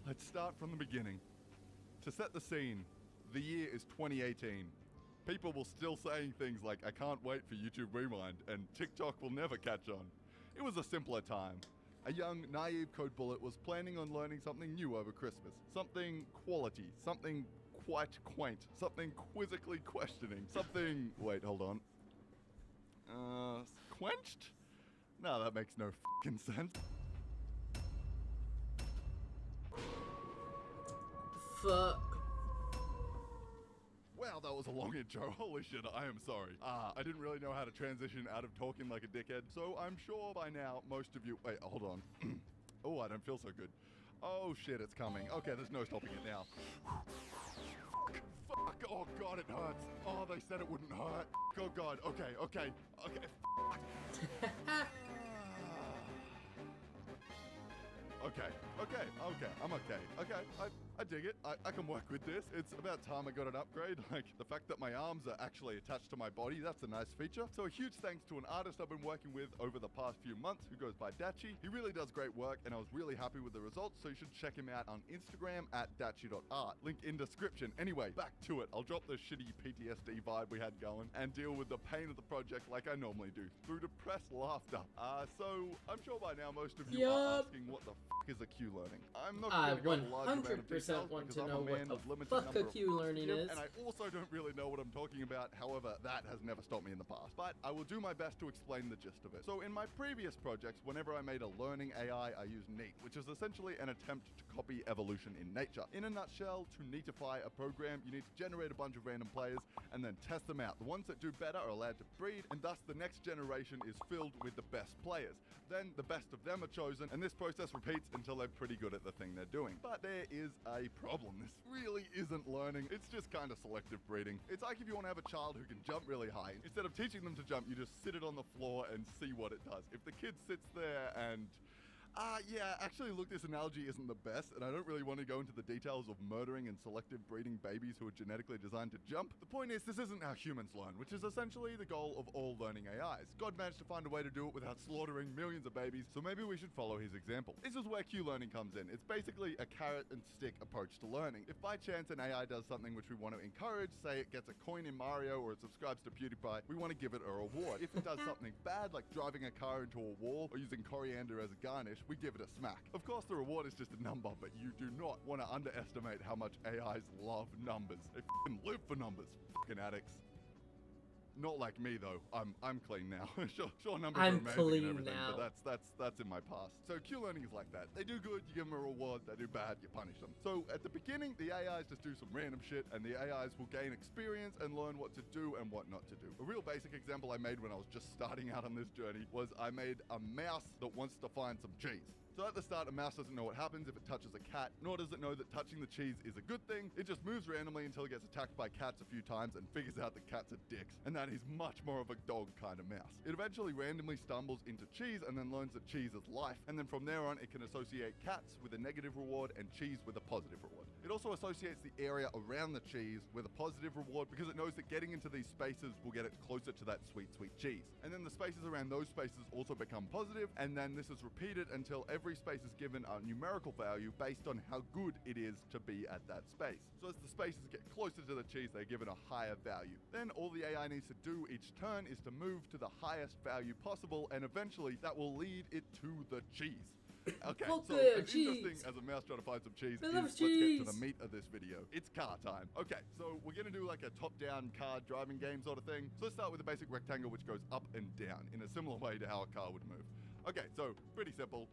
Speaker 15: let's start from the beginning. To set the scene, the year is 2018. People were still saying things like, I can't wait for YouTube Rewind, and TikTok will never catch on. It was a simpler time. A young, naive code bullet was planning on learning something new over Christmas. Something quality, something quite quaint, something quizzically questioning, something... Wait, hold on. Quenched? No, that makes no f***ing sense.
Speaker 1: Fuck.
Speaker 15: Wow, that was a long intro. Holy shit, I am sorry. I didn't really know how to transition out of talking like a dickhead, so I'm sure by now most of you... Wait, hold on. Oh, I don't feel so good. Oh shit, it's coming. Okay, there's no stopping it now. Fuck, oh god, it hurts. Oh, they said it wouldn't hurt. Oh god, okay. Okay, I'm okay. Okay, I dig it. I can work with this. It's about time I got an upgrade. Like, the fact that my arms are actually attached to my body, that's a nice feature. So a huge thanks to an artist I've been working with over the past few months who goes by Dachi. He really does great work, and I was really happy with the results, so you should check him out on Instagram at dachi.art. Link in description. Anyway, back to it. I'll drop the shitty PTSD vibe we had going and deal with the pain of the project like I normally do, through depressed laughter. So I'm sure by now most of you are asking what the f is a Q learning. I'm not
Speaker 1: I
Speaker 15: going to go into large amount of
Speaker 1: 100%
Speaker 15: details
Speaker 1: want
Speaker 15: because
Speaker 1: to
Speaker 15: I'm
Speaker 1: know
Speaker 15: a man
Speaker 1: what
Speaker 15: of
Speaker 1: the
Speaker 15: limited
Speaker 1: fuck
Speaker 15: number
Speaker 1: a
Speaker 15: of
Speaker 1: Q learning
Speaker 15: give,
Speaker 1: is.
Speaker 15: and I also don't really know what I'm talking about. However, that has never stopped me in the past. But I will do my best to explain the gist of it. So in my previous projects, whenever I made a learning AI, I used NEAT, which is essentially an attempt to copy evolution in nature. In a nutshell, to neatify a program, you need to generate a bunch of random players and then test them out. The ones that do better are allowed to breed, and thus the next generation is filled with the best players. Then the best of them are chosen, and this process repeats until they're pretty good at the thing they're doing. But there is a problem. This really isn't learning. It's just kind of selective breeding. It's like if you want to have a child who can jump really high. Instead of teaching them to jump, you just sit it on the floor and see what it does. If the kid sits there and... yeah, actually, look, this analogy isn't the best, and I don't really want to go into the details of murdering and selective breeding babies who are genetically designed to jump. The point is, this isn't how humans learn, which is essentially the goal of all learning AIs. God managed to find a way to do it without slaughtering millions of babies, so maybe we should follow his example. This is where Q learning comes in. It's basically a carrot and stick approach to learning. If by chance an AI does something which we want to encourage, say it gets a coin in Mario or it subscribes to PewDiePie, we want to give it a reward. If it does something bad, like driving a car into a wall or using coriander as a garnish, we give it a smack. Of course, the reward is just a number, but you do not want to underestimate how much AIs love numbers. They f***ing live for numbers, f***ing addicts. Not like me though. I'm clean now. sure numbers
Speaker 1: I'm
Speaker 15: are amazing
Speaker 1: clean
Speaker 15: and everything,
Speaker 1: now.
Speaker 15: but that's in my past. So Q learning is like that. They do good, you give them a reward. They do bad, you punish them. So at the beginning, the AIs just do some random shit, and the AIs will gain experience and learn what to do and what not to do. A real basic example I made when I was just starting out on this journey was I made a mouse that wants to find some cheese. So at the start, a mouse doesn't know what happens if it touches a cat, nor does it know that touching the cheese is a good thing. It just moves randomly until it gets attacked by cats a few times and figures out that cats are dicks, and that is much more of a dog kind of mouse. It eventually randomly stumbles into cheese and then learns that cheese is life, and then from there on, it can associate cats with a negative reward and cheese with a positive reward. It also associates the area around the cheese with a positive reward because it knows that getting into these spaces will get it closer to that sweet, sweet cheese. And then the spaces around those spaces also become positive, and then this is repeated until every space is given a numerical value based on how good it is to be at that space. So as the spaces get closer to the cheese, they're given a higher value. Then all the AI needs to do each turn is to move to the highest value possible, and eventually that will lead it to the cheese. Okay,
Speaker 1: Fuck
Speaker 15: so
Speaker 1: yeah,
Speaker 15: as
Speaker 1: cheese.
Speaker 15: interesting as a mouse trying to find some cheese
Speaker 1: I
Speaker 15: is,
Speaker 1: love
Speaker 15: let's get
Speaker 1: cheese.
Speaker 15: to the meat of this video. It's car time. Okay, so we're gonna do like a top-down car driving game sort of thing. So let's start with a basic rectangle which goes up and down in a similar way to how a car would move. Okay, so pretty simple.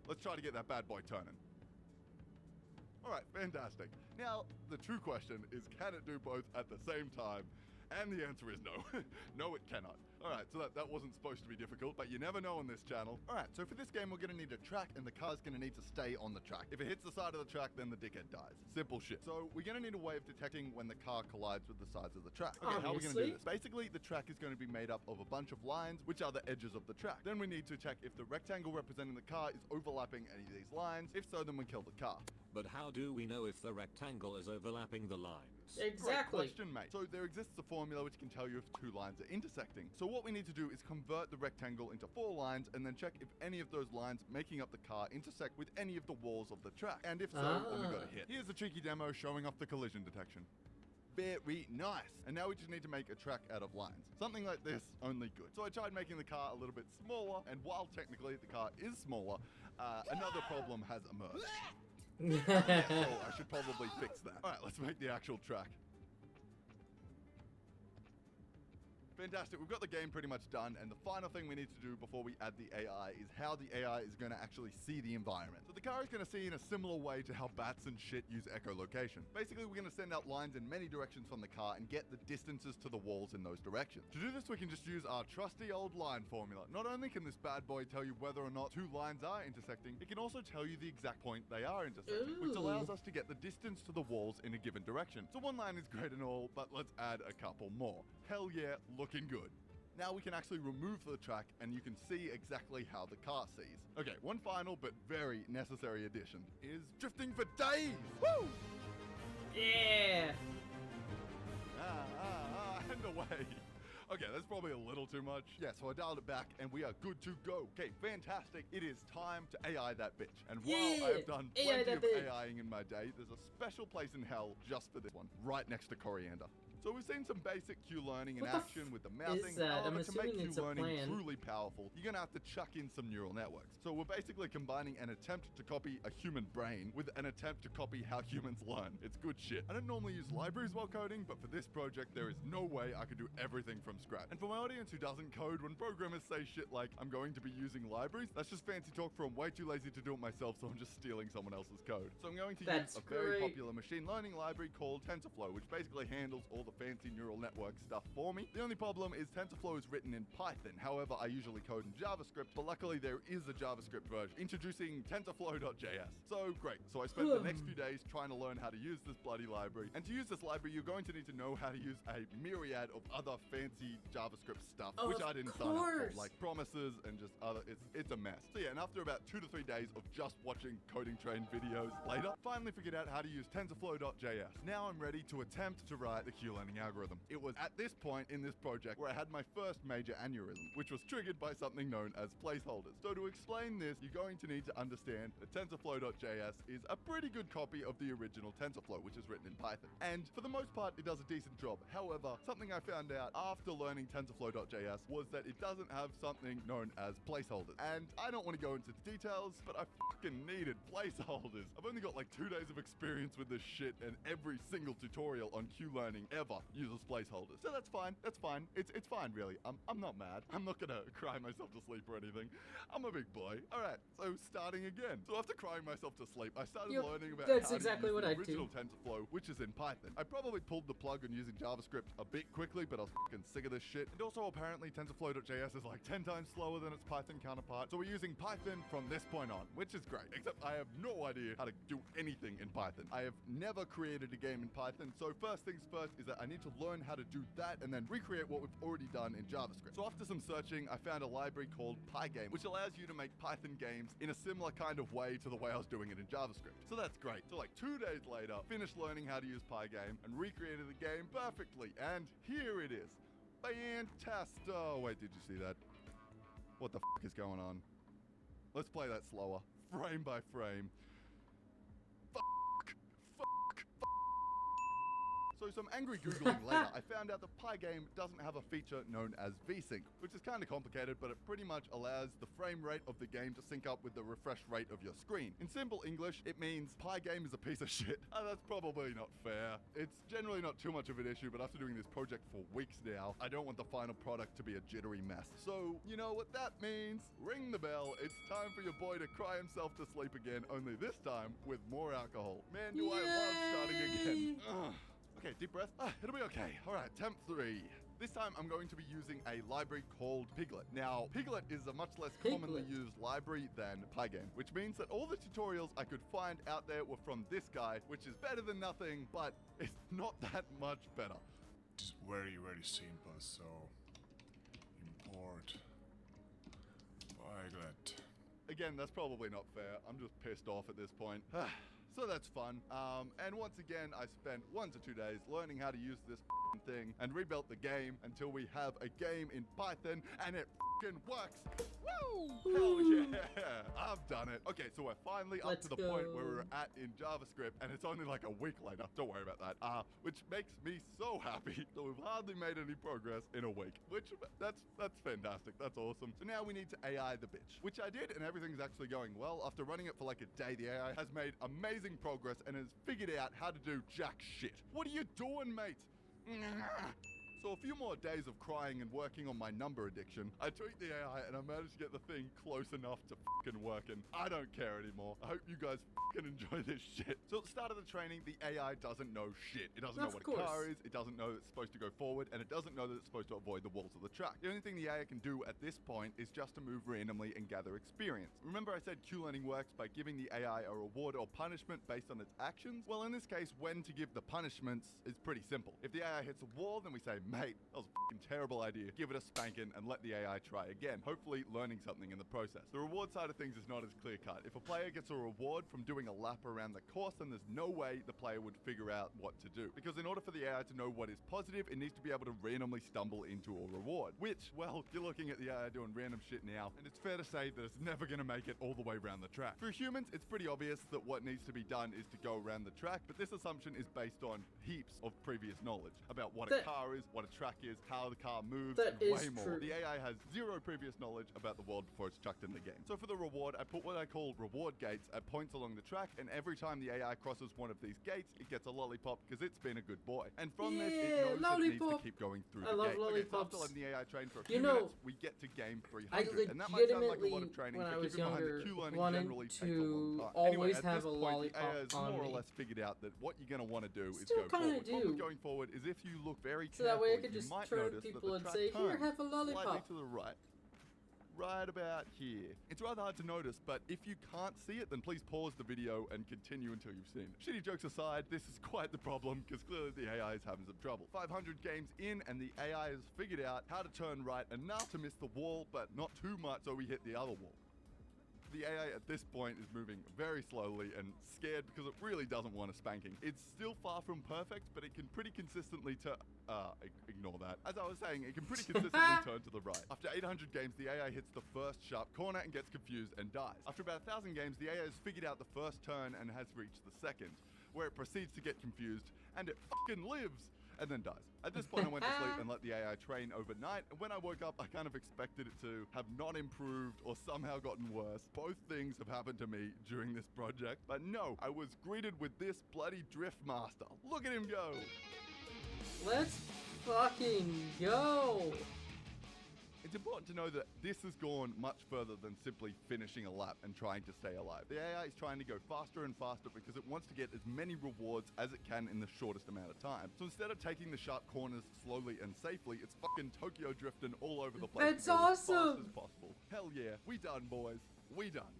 Speaker 15: Let's try to get that bad boy turning. All right, fantastic. Now, the true question is, can it do both at the same time? And the answer is no. No, it cannot. All right, so that wasn't supposed to be difficult, but you never know on this channel. All right, so for this game, we're gonna need a track, and the car's gonna need to stay on the track. If it hits the side of the track, then the dickhead dies. Simple shit. So we're gonna need a way of detecting when the car collides with the sides of the track. Okay, how are we gonna do this? Basically, the track is gonna be made up of a bunch of lines, which are the edges of the track. Then we need to check if the rectangle representing the car is overlapping any of these lines. If so, then we kill the car.
Speaker 11: But how do we know if the rectangle is overlapping the lines?
Speaker 1: Exactly.
Speaker 15: Great question, mate. So there exists a formula which can tell you if two lines are intersecting. So what we need to do is convert the rectangle into 4 lines and then check if any of those lines making up the car intersect with any of the walls of the track. And if so, then we got a hit. Here's a cheeky demo showing off the collision detection. Very nice. And now we just need to make a track out of lines. Something like this, only good. So I tried making the car a little bit smaller, and while technically the car is smaller, another problem has emerged. So I should probably fix that. All right, let's make the actual track. Fantastic, we've got the game pretty much done, and the final thing we need to do before we add the AI is how the AI is going to actually see the environment. So the car is going to see in a similar way to how bats and shit use echolocation. Basically, we're going to send out lines in many directions from the car and get the distances to the walls in those directions. To do this, we can just use our trusty old line formula. Not only can this bad boy tell you whether or not two lines are intersecting, it can also tell you the exact point they are intersecting, which allows us to get the distance to the walls in a given direction. So one line is great and all, but let's add a couple more. Hell yeah, looking good. Now we can actually remove the track and you can see exactly how the car sees. Okay, one final but very necessary addition is drifting for days. Woo!
Speaker 1: Yeah!
Speaker 15: And away. Okay, that's probably a little too much. Yeah, so I dialed it back and we are good to go. Okay, fantastic. It is time to AI that bitch. And while I have done plenty of AIing in my day, there's a special place in hell just for this one, right next to coriander. So we've seen some basic Q learning in action with the mousing. However, to make Q learning truly powerful, you're gonna have to chuck in some neural networks. So we're basically combining an attempt to copy a human brain with an attempt to copy how humans learn. It's good shit. I don't normally use libraries while coding, but for this project, there is no way I could do everything from scratch. And for my audience who doesn't code, when programmers say shit like, I'm going to be using libraries, that's just fancy talk for I'm way too lazy to do it myself, so I'm just stealing someone else's code. So I'm going to use a very popular machine learning library called TensorFlow, which basically handles all the fancy neural network stuff for me. The only problem is TensorFlow is written in Python. However, I usually code in JavaScript, but luckily there is a JavaScript version introducing TensorFlow.js. So great. So I spent the next few days trying to learn how to use this bloody library. And to use this library, you're going to need to know how to use a myriad of other fancy JavaScript stuff, which I didn't sign up for, like promises and just other, it's a mess. So yeah, and after about 2 to 3 days of just watching coding train videos later, finally figured out how to use TensorFlow.js. Now I'm ready to attempt to write the Q learning algorithm. It was at this point in this project where I had my first major aneurysm, which was triggered by something known as placeholders. So to explain this, you're going to need to understand that TensorFlow.js is a pretty good copy of the original TensorFlow, which is written in Python. And for the most part, it does a decent job. However, something I found out after learning TensorFlow.js was that it doesn't have something known as placeholders. And I don't want to go into the details, but I fucking needed placeholders. I've only got like 2 days of experience with this shit, and every single tutorial on Q learning ever whatever, use as placeholders. So that's fine. That's fine. It's fine, really. I'm not mad. I'm not gonna cry myself to sleep or anything. I'm a big boy. All right, so starting again. So after crying myself to sleep, I started learning about
Speaker 1: that's
Speaker 15: how
Speaker 1: exactly
Speaker 15: to use
Speaker 1: what
Speaker 15: the
Speaker 1: I'd
Speaker 15: original
Speaker 1: do.
Speaker 15: TensorFlow, which is in Python. I probably pulled the plug on using JavaScript a bit quickly, but I was fucking sick of this shit. And also, apparently, TensorFlow.js is like 10 times slower than its Python counterpart. So we're using Python from this point on, which is great. Except I have no idea how to do anything in Python. I have never created a game in Python. So first things first is that I need to learn how to do that and then recreate what we've already done in JavaScript. So after some searching, I found a library called Pygame, which allows you to make Python games in a similar kind of way to the way I was doing it in JavaScript. So that's great. So like 2 days later, finished learning how to use Pygame and recreated the game perfectly. And here it is. Fantastic. Oh, wait, did you see that? What the fuck is going on? Let's play that slower. Frame by frame. So some angry Googling later, I found out that Pygame doesn't have a feature known as VSync, which is kind of complicated, but it pretty much allows the frame rate of the game to sync up with the refresh rate of your screen. In simple English, it means Pygame is a piece of shit. That's probably not fair. It's generally not too much of an issue, but after doing this project for weeks now, I don't want the final product to be a jittery mess. So, you know what that means? Ring the bell. It's time for your boy to cry himself to sleep again, only this time with more alcohol. Man, do I love starting again. Ugh. Okay, deep breath. It'll be okay. All right, attempt 3. This time I'm going to be using a library called Piglet. Now, Piglet is a much less commonly used library than Pygame, which means that all the tutorials I could find out there were from this guy, which is better than nothing, but it's not that much better.
Speaker 5: It's very, very simple, so import Pyglet.
Speaker 15: Again, that's probably not fair. I'm just pissed off at this point. So that's fun. And once again, I spent 1 to 2 days learning how to use this thing and rebuilt the game until we have a game in Python and it works. Woo! Hell yeah! I've done it. Okay, so we're finally up to the point where we were at in JavaScript, and it's only like a week later. Don't worry about that. Which makes me so happy. So we've hardly made any progress in a week, which that's fantastic. That's awesome. So now we need to AI the bitch, which I did, and everything's actually going well. After running it for like a day, the AI has made amazing progress and has figured out how to do jack shit. What are you doing, mate? So a few more days of crying and working on my number addiction, I tweaked the AI and I managed to get the thing close enough to fucking working. I don't care anymore. I hope you guys fucking enjoy this shit. So at the start of the training, the AI doesn't know shit. It doesn't know what a car is, it doesn't know that it's supposed to go forward, and it doesn't know that it's supposed to avoid the walls of the track. The only thing the AI can do at this point is just to move randomly and gather experience. Remember I said Q-learning works by giving the AI a reward or punishment based on its actions? Well, in this case, when to give the punishments is pretty simple. If the AI hits a wall, then we say, mate, that was a fucking terrible idea. Give it a spanking and let the AI try again, hopefully learning something in the process. The reward side of things is not as clear cut. If a player gets a reward from doing a lap around the course, then there's no way the player would figure out what to do. Because in order for the AI to know what is positive, it needs to be able to randomly stumble into a reward. Which, well, you're looking at the AI doing random shit now, and it's fair to say that it's never gonna make it all the way around the track. For humans, it's pretty obvious that what needs to be done is to go around the track, but this assumption is based on heaps of previous knowledge about what a car is, what a track is, how the car moves, and way more. The AI has zero previous knowledge about the world before it's chucked in the game. So for the reward, I put what I call reward gates at points along the track, and every time the AI crosses one of these gates, it gets a lollipop because it's been a good boy. And from this, it knows that it needs to keep going through the gate. Okay, so after letting the AI train for a few minutes, we get to game 300. And that might sound like a lot of training, but keep in mind that Q-learning generally takes a long time. Anyway, at this point, the AI has more or less figured out that what you're going to want to do is go forward. What we're going forward is if you look very carefully, you might notice that the track turns slightly to the right. Right about here. It's rather hard to notice, but if you can't see it, then please pause the video and continue until you've seen it. Shitty jokes aside, this is quite the problem, because clearly the AI is having some trouble. 500 games in, and the AI has figured out how to turn right enough to miss the wall, but not too much so we hit the other wall. The AI at this point is moving very slowly and scared because it really doesn't want a spanking. It's still far from perfect, but it can pretty consistently ignore that. As I was saying, it can pretty consistently turn to the right. After 800 games, the AI hits the first sharp corner and gets confused and dies. After about 1,000 games, the AI has figured out the first turn and has reached the second, where it proceeds to get confused, and it fucking lives! And then dies. At this point, I went to sleep and let the AI train overnight, and when I woke up, I kind of expected it to have not improved or somehow gotten worse. Both things have happened to me during this project, but no, I was greeted with this bloody drift master. Look at him go!
Speaker 1: Let's fucking go.
Speaker 15: It's important to know that this has gone much further than simply finishing a lap and trying to stay alive. The AI is trying to go faster and faster because it wants to get as many rewards as it can in the shortest amount of time. So instead of taking the sharp corners slowly and safely, it's fucking Tokyo drifting all over the place.
Speaker 1: That's
Speaker 15: to go as
Speaker 1: awesome.
Speaker 15: fast as possible. Hell yeah, we done, boys. We done.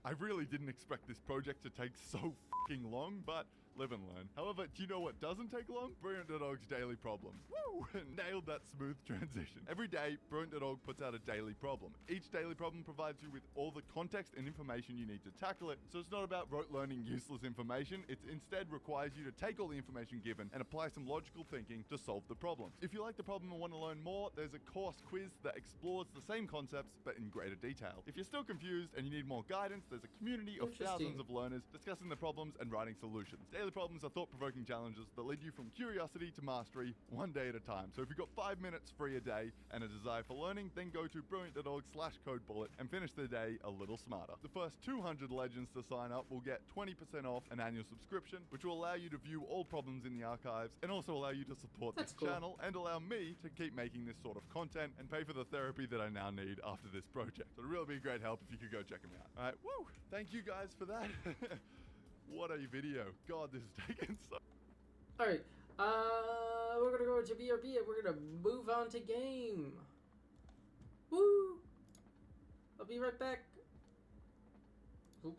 Speaker 15: I really didn't expect this project to take so fucking long, but live and learn. However, do you know what doesn't take long? Brilliant.org's daily problems. Woo! Nailed that smooth transition. Every day, Brilliant.org puts out a daily problem. Each daily problem provides you with all the context and information you need to tackle it, so it's not about rote learning useless information. It instead requires you to take all the information given and apply some logical thinking to solve the problems. If you like the problem and want to learn more, there's a course quiz that explores the same concepts but in greater detail. If you're still confused and you need more guidance, there's a community of thousands of learners discussing the problems and writing solutions. Daily problems are thought-provoking challenges that lead you from curiosity to mastery, one day at a time. So if you've got 5 minutes free a day and a desire for learning, then go to brilliant.org/codebullet and finish the day a little smarter. The first 200 legends to sign up will get 20% off an annual subscription, which will allow you to view all problems in the archives and also allow you to support this channel and allow me to keep making this sort of content and pay for the therapy that I now need after this project. So it'd really be a great help if you could go check them out. All right, woo! Thank you guys for that. What a video. God, this is taking so...
Speaker 1: Alright, we're gonna go to BRB and we're gonna move on to game. Woo! I'll be right back. Oop.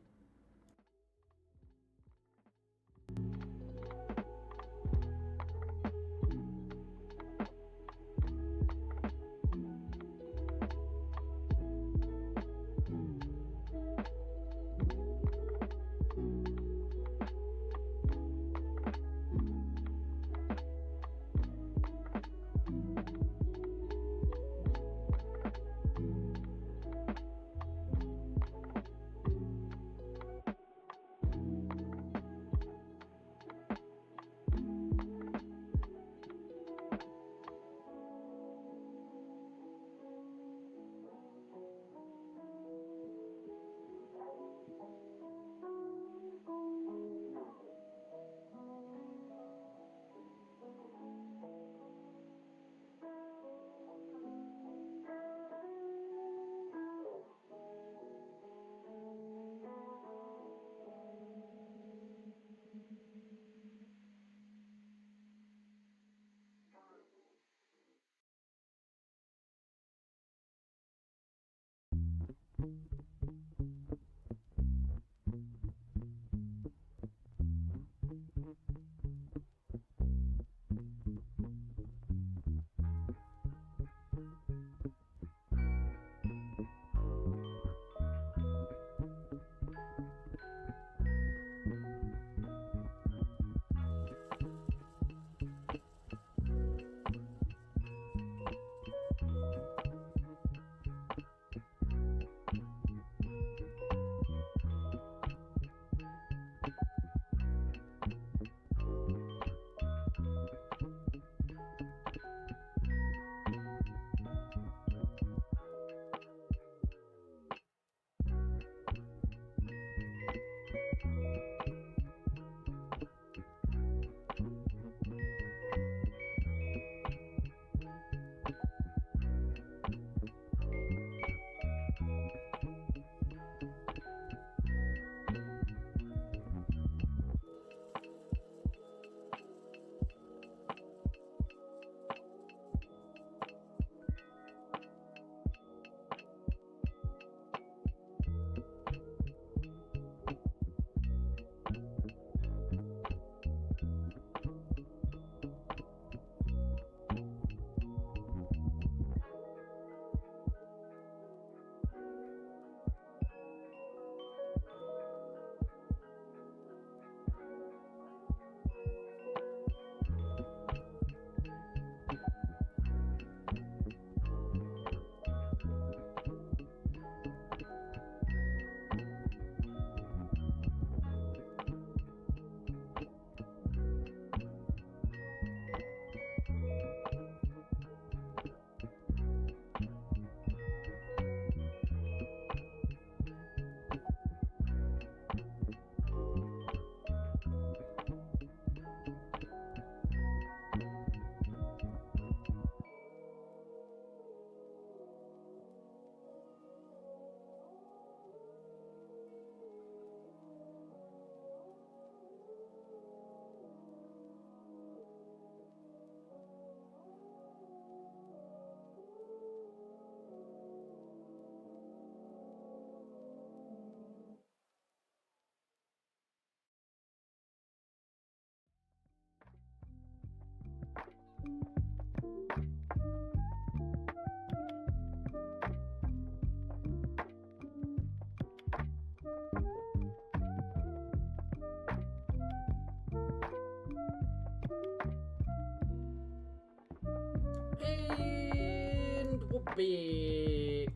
Speaker 1: And we're back.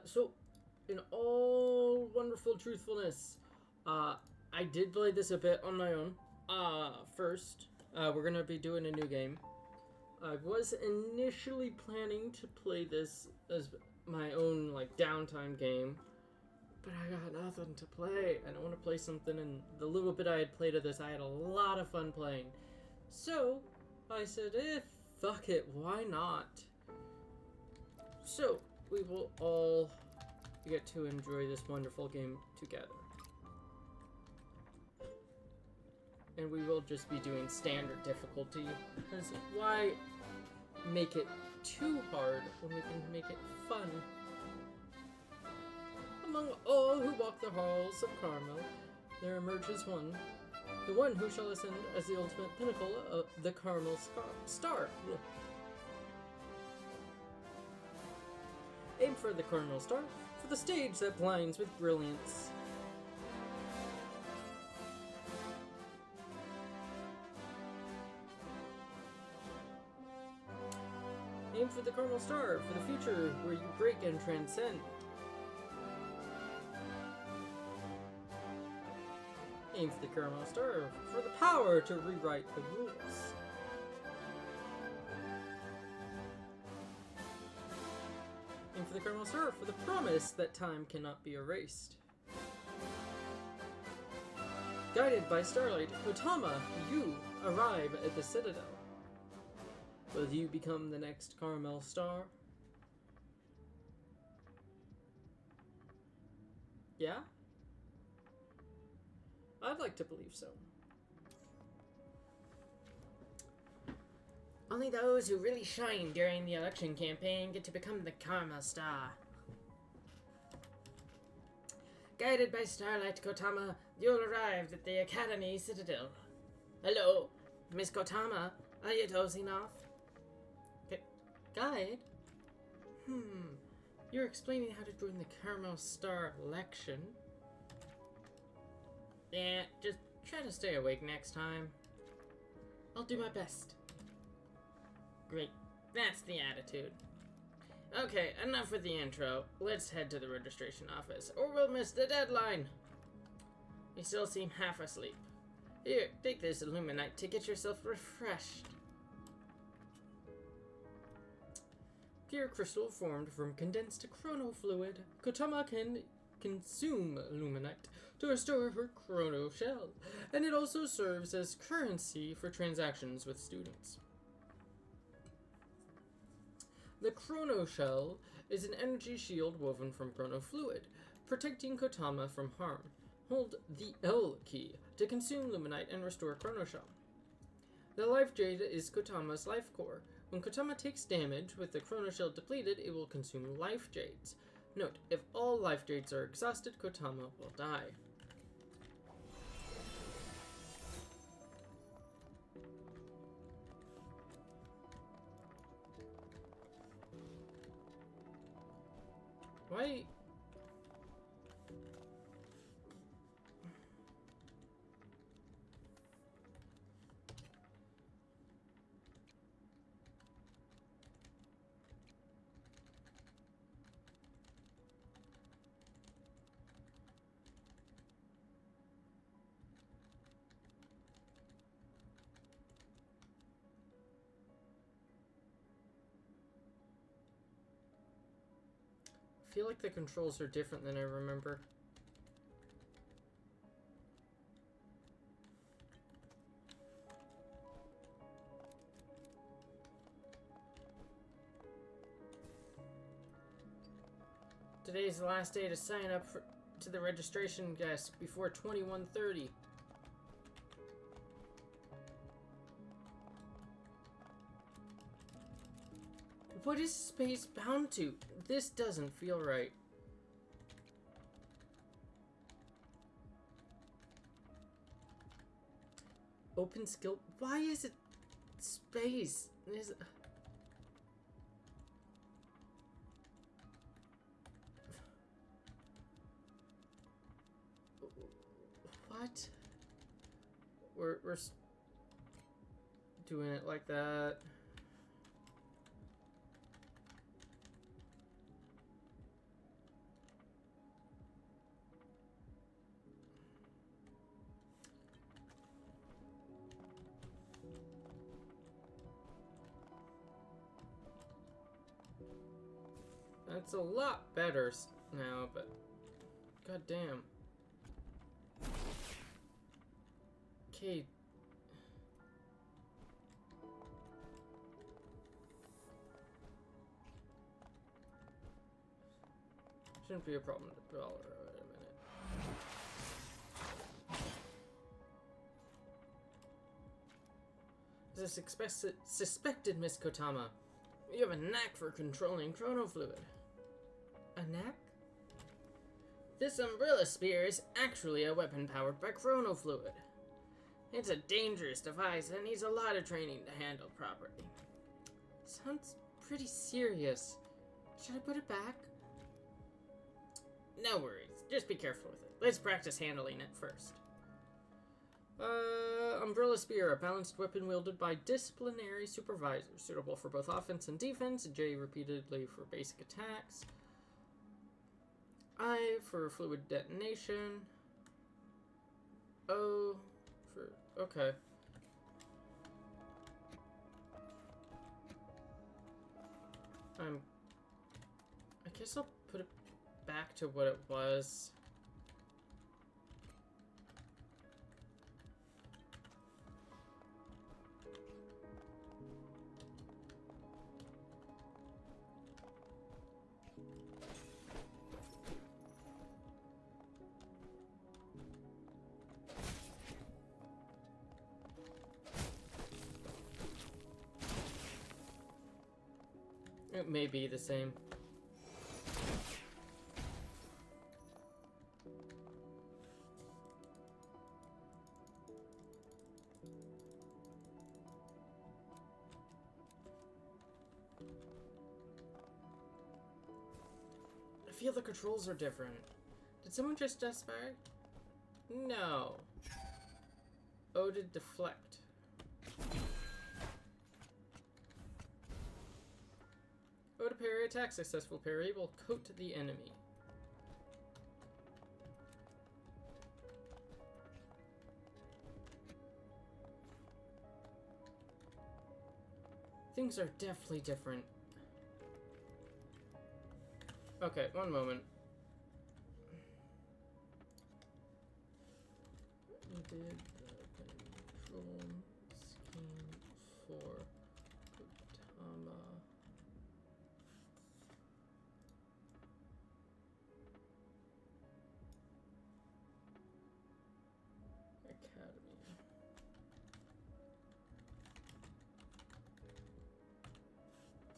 Speaker 1: So, in all wonderful truthfulness, I did play this a bit on my own. First, we're gonna be doing a new game. I was initially planning to play this as my own, like, downtime game, but I got nothing to play, and I want to play something, and the little bit I had played of this, I had a lot of fun playing. So, I said, fuck it, why not? So, we will all get to enjoy this wonderful game together. And we will just be doing standard difficulty, because why make it too hard when we can make it fun? Among all who walk the halls of Carmel, there emerges one, the one who shall ascend as the ultimate pinnacle of the Carmel Star. Aim for the Carmel Star, for the stage that blinds with brilliance. Aim for the Carmel Star, for the future where you break and transcend. Aim for the Caramel Star, for the power to rewrite the rules. Aim for the Caramel Star, for the promise that time cannot be erased. Guided by starlight, Kotama, you arrive at the Citadel. Will you become the next Caramel Star? Yeah? I'd like to believe so. Only those who really shine during the election campaign get to become the Caramel Star. Guided by starlight, Kotama, you'll arrive at the Academy Citadel. Hello, Miss Kotama, are you dozing off? Guide? You're explaining how to join the Caramel Star election. Yeah, just try to stay awake next time. I'll do my best. Great, that's the attitude. Okay, enough with the intro. Let's head to the registration office, or we'll miss the deadline. You still seem half asleep. Here, take this Illuminite to get yourself refreshed. Pure crystal formed from condensed chrono fluid. Kotama can consume Illuminite to restore her chrono shell, and it also serves as currency for transactions with students. The chrono shell is an energy shield woven from chrono fluid, protecting Kotama from harm. Hold the L key to consume Luminite and restore chrono shell. The life jade is Kotama's life core. When Kotama takes damage with the chrono shell depleted, it will consume life jades. Note, if all life jades are exhausted, Kotama will die. Why? I feel like the controls are different than I remember. Today's the last day to sign up to the registration desk before 21:30. What is space bound to? This doesn't feel right. Open skill. Why is it space? Is what? We're doing it like that. That's a lot better now, but goddamn. Okay. Shouldn't be a problem to wait a minute. As I suspected, Miss Kotama, you have a knack for controlling chrono fluid. A knack? This umbrella spear is actually a weapon powered by chrono fluid. It's a dangerous device and needs a lot of training to handle properly. Sounds pretty serious. Should I put it back? No worries. Just be careful with it. Let's practice handling it first. Umbrella Spear, a balanced weapon wielded by disciplinary supervisors, suitable for both offense and defense. J repeatedly for basic attacks. I for fluid detonation. O for... okay. I guess I'll put it back to what it was. It may be the same. I feel the controls are different. Did someone just aspire? No. O to deflect. O to parry attack. Successful parry will coat the enemy. Things are definitely different. Okay, one moment. We did the control scheme for Kotama Academy.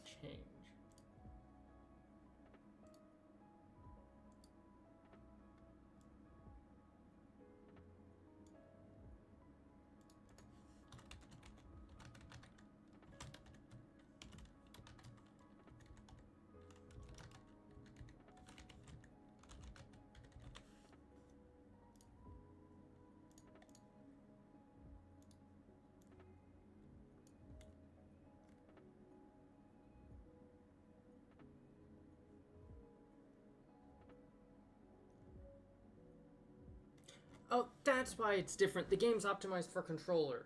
Speaker 1: Change. Oh, that's why it's different. The game's optimized for controller.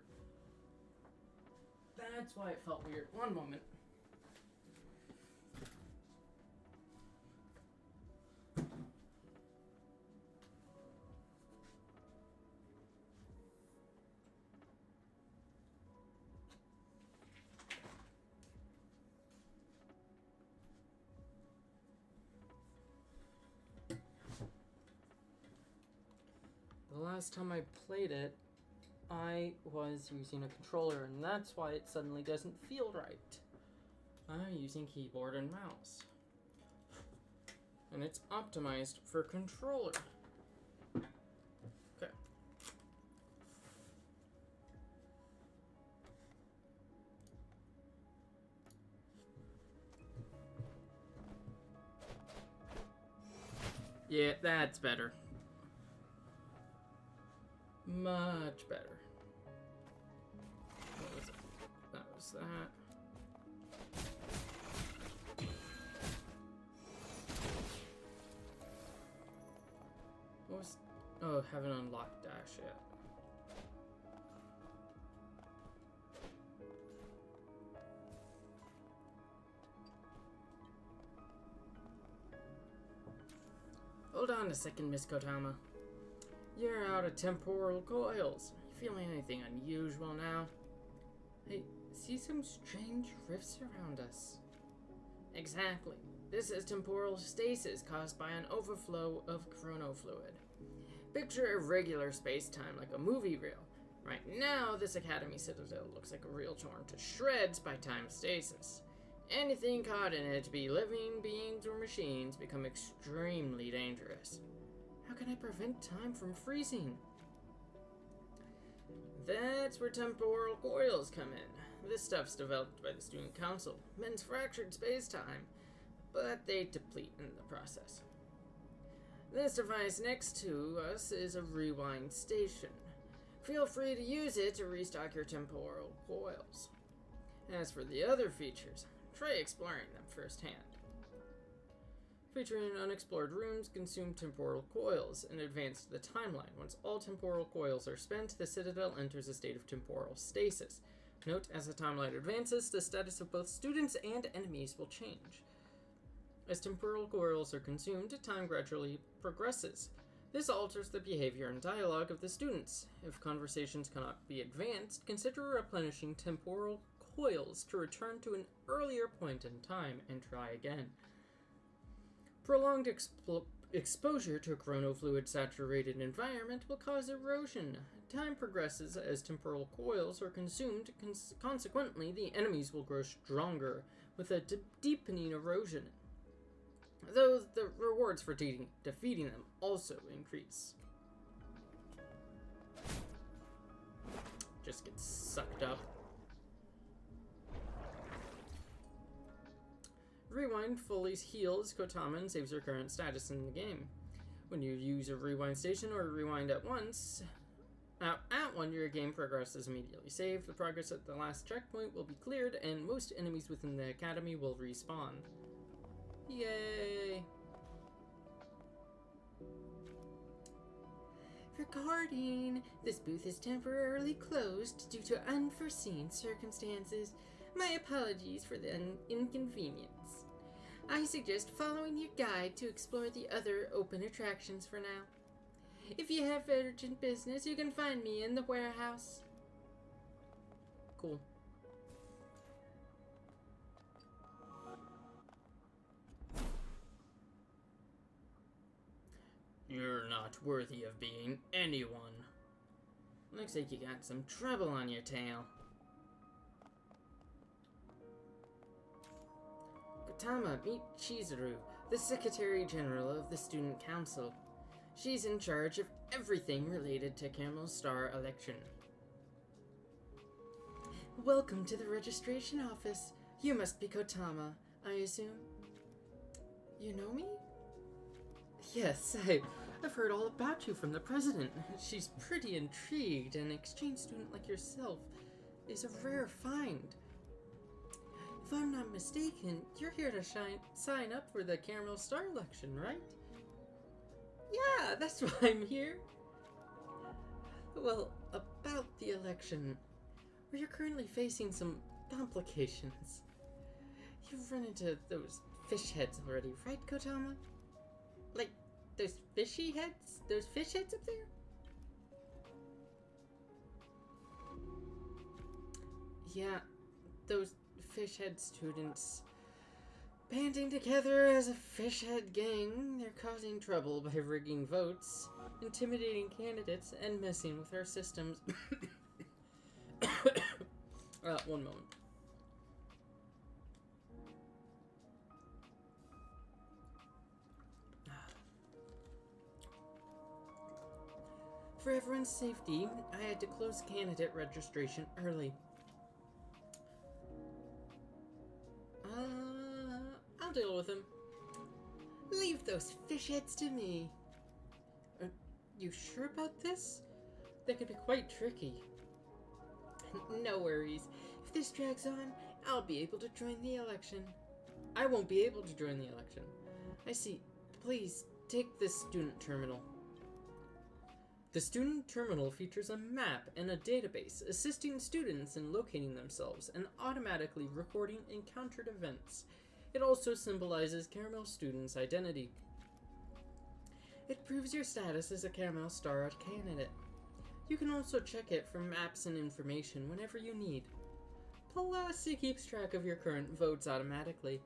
Speaker 1: That's why it felt weird. One moment. The last time I played it, I was using a controller, and that's why it suddenly doesn't feel right. I'm using keyboard and mouse. And it's optimized for controller. Okay. Yeah, that's better. Much better. What was it? That was that. What was... Oh, haven't unlocked dash yet. Hold on a second, Miss Kotama. You're out of temporal coils. You feeling anything unusual now? I see some strange rifts around us. Exactly. This is temporal stasis caused by an overflow of chronofluid. Picture irregular space-time like a movie reel. Right now, this Academy Citadel looks like a reel torn to shreds by time stasis. Anything caught in it, be living beings or machines, become extremely dangerous. How can I prevent time from freezing? That's where temporal coils come in. This stuff's developed by the Student Council. Men's fractured space-time, but they deplete in the process. This device next to us is a rewind station. Feel free to use it to restock your temporal coils. As for the other features, try exploring them firsthand. Featuring unexplored rooms, consume temporal coils and advance to the timeline. Once all temporal coils are spent, the Citadel enters a state of temporal stasis. Note, as the timeline advances, the status of both students and enemies will change. As temporal coils are consumed, time gradually progresses. This alters the behavior and dialogue of the students. If conversations cannot be advanced, consider replenishing temporal coils to return to an earlier point in time and try again. Prolonged exposure to a chronofluid-saturated environment will cause erosion. Time progresses as temporal coils are consumed. Consequently, the enemies will grow stronger with a deepening erosion, though the rewards for defeating them also increase. Just get sucked up. Rewind fully heals Kotama and saves her current status in the game. When you use a rewind station or rewind at once, at one, your game progress is immediately saved. The progress at the last checkpoint will be cleared, and most enemies within the academy will respawn. Yay! Recording. This booth is temporarily closed due to unforeseen circumstances. My apologies for the inconvenience. I suggest following your guide to explore the other open attractions for now. If you have urgent business, you can find me in the warehouse. Cool. You're not worthy of being anyone. Looks like you got some trouble on your tail. Kotama, meet Chizuru, the Secretary General of the Student Council. She's in charge of everything related to Camel Star election. Welcome to the registration office. You must be Kotama, I assume. You know me? Yes, I've heard all about you from the president. She's pretty intrigued. An exchange student like yourself is a rare find. If I'm not mistaken, you're here to sign up for the Caramel Star election, right? Yeah, that's why I'm here. Well, about the election, we're currently facing some complications. You've run into those fish heads already, right, Kotama? Like, those fishy heads? Those fish heads up there? Yeah, those fish head students banding together as a fish head gang. They're causing trouble by rigging votes, intimidating candidates, and messing with our systems. One moment. For everyone's safety, I had to close candidate registration early. I'll deal with him. Leave Leave those fish heads to me. Are you sure about this? They could be quite tricky. No worries. If this drags on, I'll be able to join the election. I won't be able to join the election. I see. Please, take this student terminal. The student terminal features a map and a database assisting students in locating themselves and automatically recording encountered events. It also symbolizes Caramel students' identity. It proves your status as a Caramel Star candidate. You can also check it for maps and information whenever you need. Plus, it keeps track of your current votes automatically.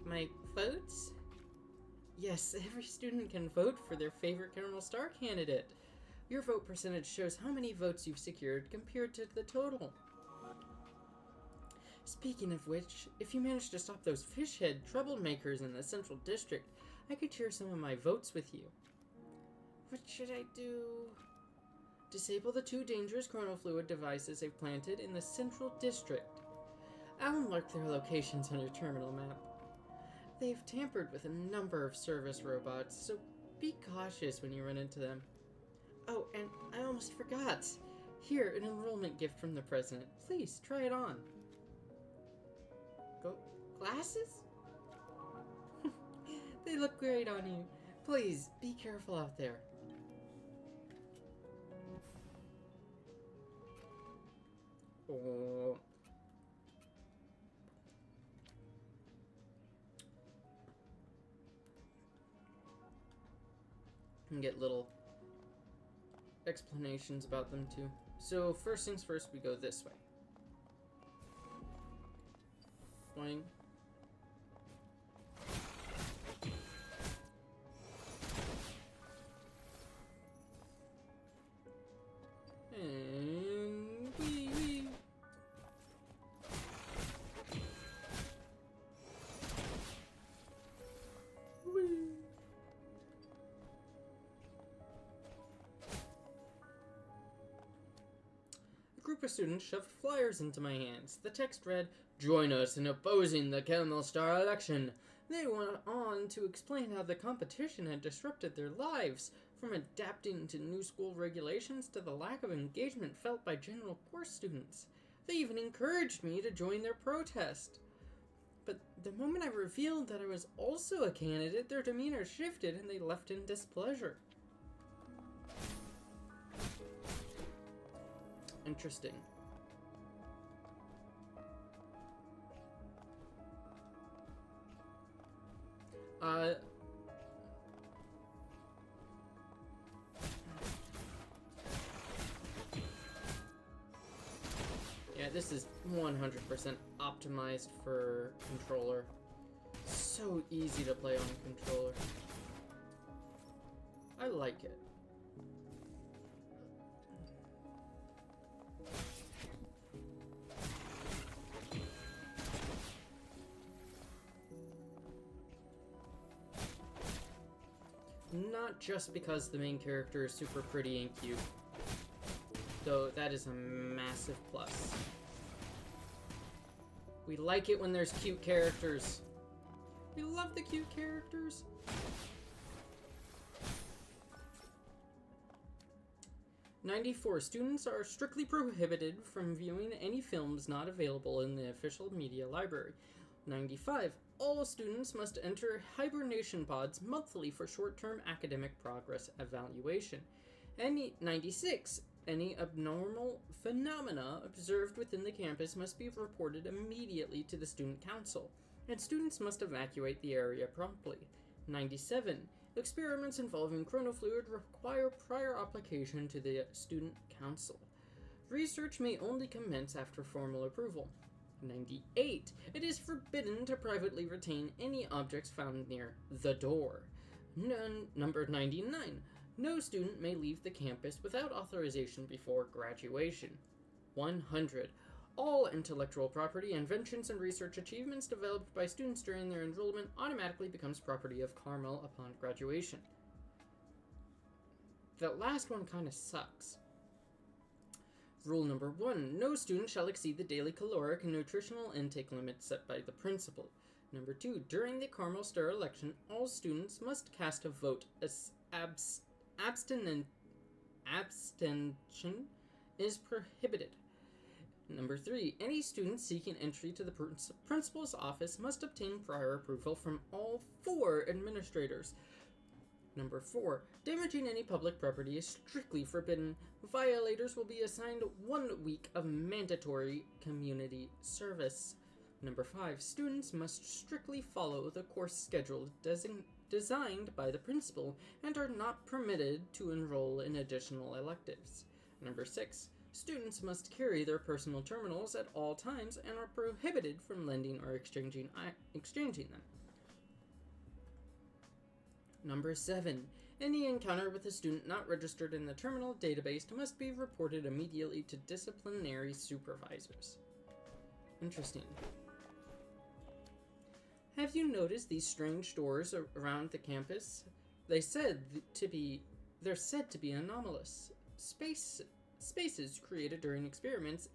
Speaker 1: My votes? Yes, every student can vote for their favorite Caramel Star candidate. Your vote percentage shows how many votes you've secured compared to the total. Speaking of which, if you manage to stop those fishhead troublemakers in the Central District, I could share some of my votes with you. What should I do? Disable the 2 dangerous chronofluid devices they've planted in the Central District. I'll mark their locations on your terminal map. They've tampered with a number of service robots, so be cautious when you run into them. Oh, and I almost forgot. Here, an enrollment gift from the president. Please, try it on. Glasses? They look great on you. Please, be careful out there. Oh. And get little explanations about them too. So first things first, we go this way. Boing. And wee. A group of students shoved flyers into my hands. The text read, "Join us in opposing the Caramel Star election." They went on to explain how the competition had disrupted their lives, from adapting to new school regulations to the lack of engagement felt by general course students. They even encouraged me to join their protest. But the moment I revealed that I was also a candidate, their demeanor shifted and they left in displeasure. Interesting. Yeah, this is 100% optimized for controller. So easy to play on controller. I like it. Not just because the main character is super pretty and cute, though that is a massive plus. We like it when there's cute characters. We love the cute characters. "94 students are strictly prohibited from viewing any films not available in the official media library. 95. All students must enter hibernation pods monthly for short-term academic progress evaluation. 96. Any abnormal phenomena observed within the campus must be reported immediately to the student council, and students must evacuate the area promptly. 97. Experiments involving chronofluid require prior application to the student council. Research may only commence after formal approval. 98. It is forbidden to privately retain any objects found near the door. Number 99. No student may leave the campus without authorization before graduation. 100. All intellectual property, inventions, and research achievements developed by students during their enrollment automatically becomes property of Carmel upon graduation. That last one kind of sucks. Rule number 1. No student shall exceed the daily caloric and nutritional intake limit set by the principal. Number 2, during the Carmel Star election, all students must cast a vote. Abstention is prohibited. Number 3, any student seeking entry to the principal's office must obtain prior approval from all 4 administrators. Number 4, damaging any public property is strictly forbidden. Violators will be assigned 1 week of mandatory community service. Number 5, students must strictly follow the course schedule designed by the principal and are not permitted to enroll in additional electives. Number 6, students must carry their personal terminals at all times and are prohibited from lending or exchanging them. Number 7, any encounter with a student not registered in the terminal database must be reported immediately to disciplinary supervisors. Interesting. Have you noticed these strange doors around the campus? They're said to be anomalous. Spaces created during experiments,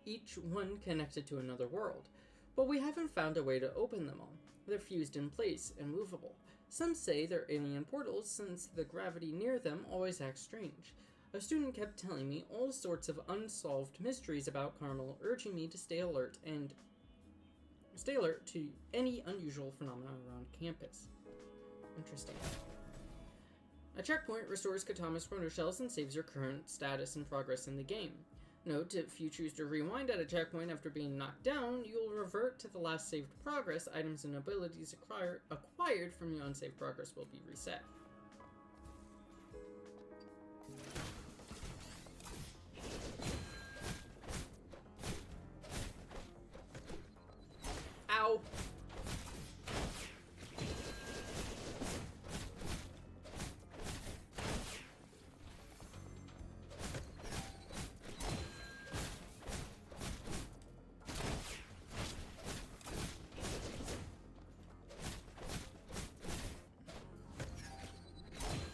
Speaker 1: each one connected to another world. But we haven't found a way to open them all. They're fused in place and movable. Some say they're alien portals since the gravity near them always acts strange. A student kept telling me all sorts of unsolved mysteries about Carmel, urging me to stay alert to any unusual phenomena around campus. Interesting. A checkpoint restores Kotama's chrono shells and saves your current status and progress in the game. Note, if you choose to rewind at a checkpoint after being knocked down, you will revert to the last saved progress. Items and abilities acquired from your unsaved progress will be reset. Ow!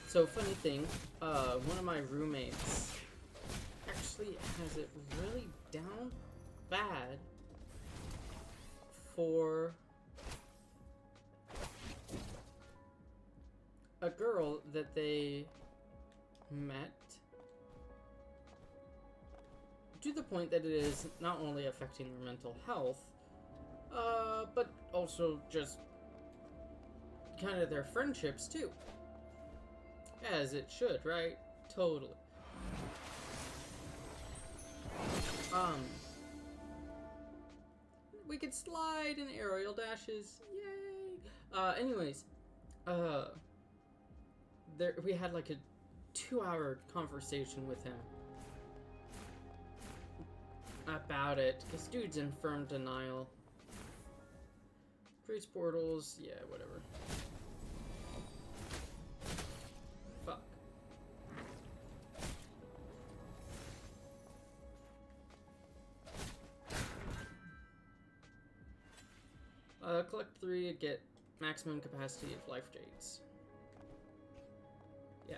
Speaker 1: So, funny thing, one of my roommates actually has it really down bad for a girl that they met, to the point that it is not only affecting their mental health, but also just kind of their friendships too. As it should, right? Totally. We could slide in aerial dashes. Yay! Anyways, we had like a 2-hour conversation with him about it, because dude's in firm denial. Creates portals, yeah, whatever. Fuck. Collect 3 to get maximum capacity of life jades. Yeah.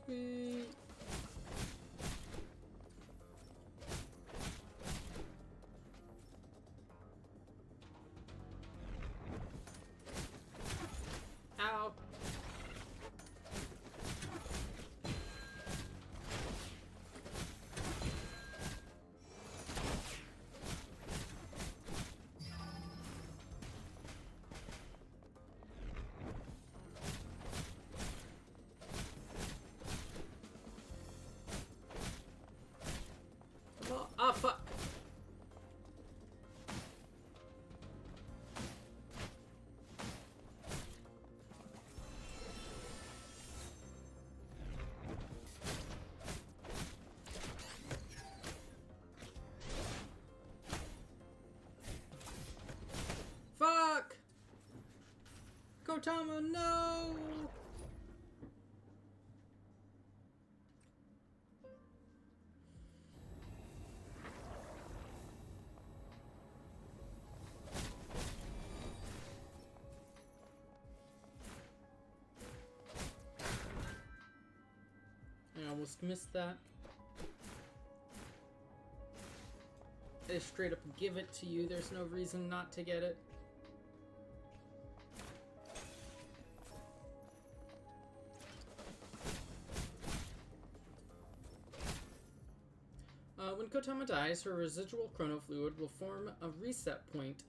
Speaker 1: Sweet. Ow. Come on. Ah, fuck. Fuck! Kotama, no! almost missed that. They straight up give it to you. There's no reason not to get it. When Kotama dies, her residual chrono fluid will form a reset point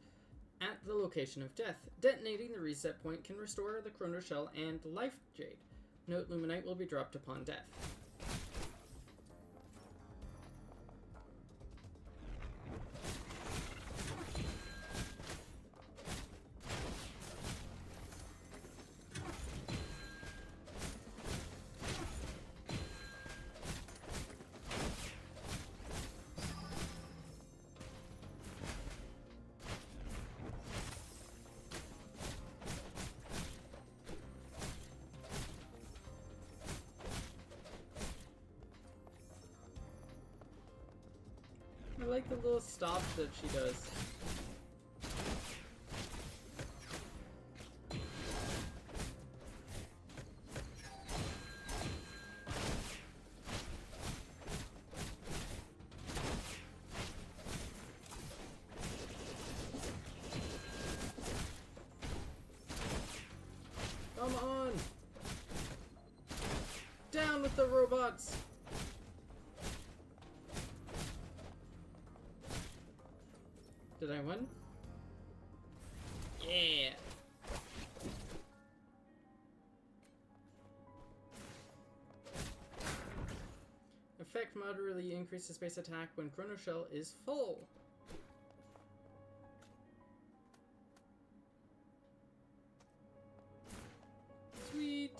Speaker 1: at the location of death. Detonating the reset point can restore the chrono shell and life jade. Note: Luminite will be dropped upon death. I like the little stops that she does. Come on! Down with the robots! Did I win? Yeah! Effect moderately increases base attack when Chrono Shell is full. Sweet!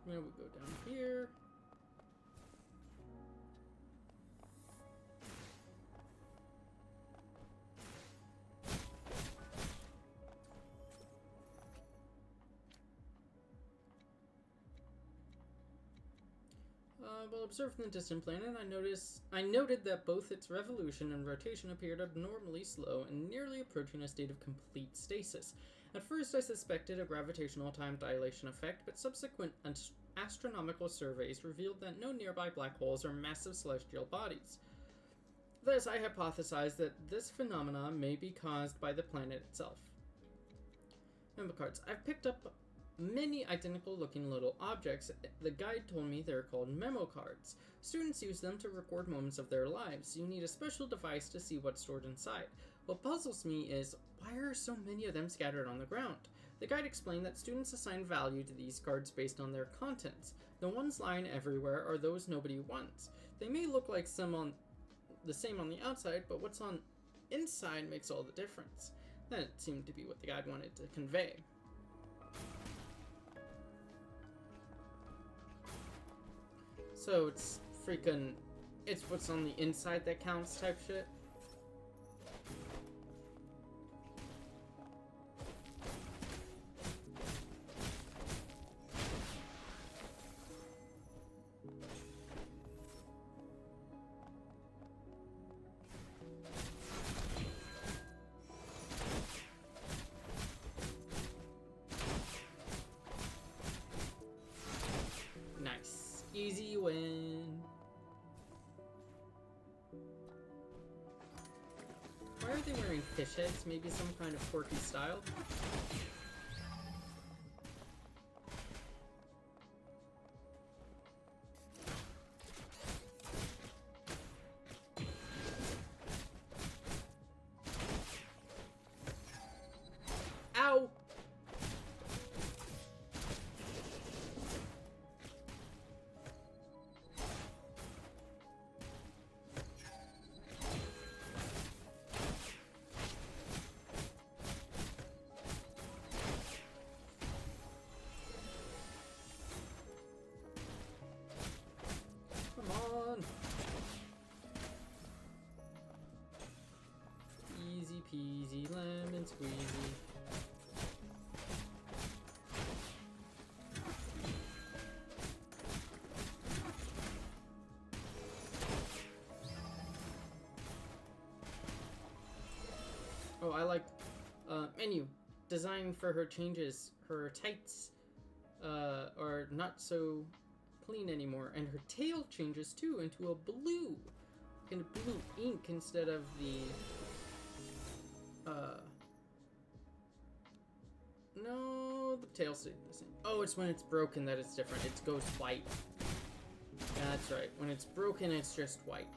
Speaker 1: Now we go down here. While observing the distant planet, I noted that both its revolution and rotation appeared abnormally slow and nearly approaching a state of complete stasis. At first, I suspected a gravitational time dilation effect, but subsequent astronomical surveys revealed that no nearby black holes or massive celestial bodies. Thus, I hypothesized that this phenomena may be caused by the planet itself. Memo cards. I've picked up many identical looking little objects. The guide told me they're called memo cards. Students use them to record moments of their lives. You need a special device to see what's stored inside. What puzzles me is, why are so many of them scattered on the ground? The guide explained that students assign value to these cards based on their contents. The ones lying everywhere are those nobody wants. They may look like the same on the outside, but what's on inside makes all the difference. That seemed to be what the guide wanted to convey. So it's it's what's on the inside that counts type shit. Nice. Easy win. Why are they wearing fish heads? Maybe some kind of quirky style? Ow! Oh, I like menu. Design for her changes. Her tights are not so clean anymore, and her tail changes too into a blue, kind of blue ink instead of the no, the tail stayed the same. Oh, it's when it's broken that it's different. It goes white. That's right. When it's broken, it's just white.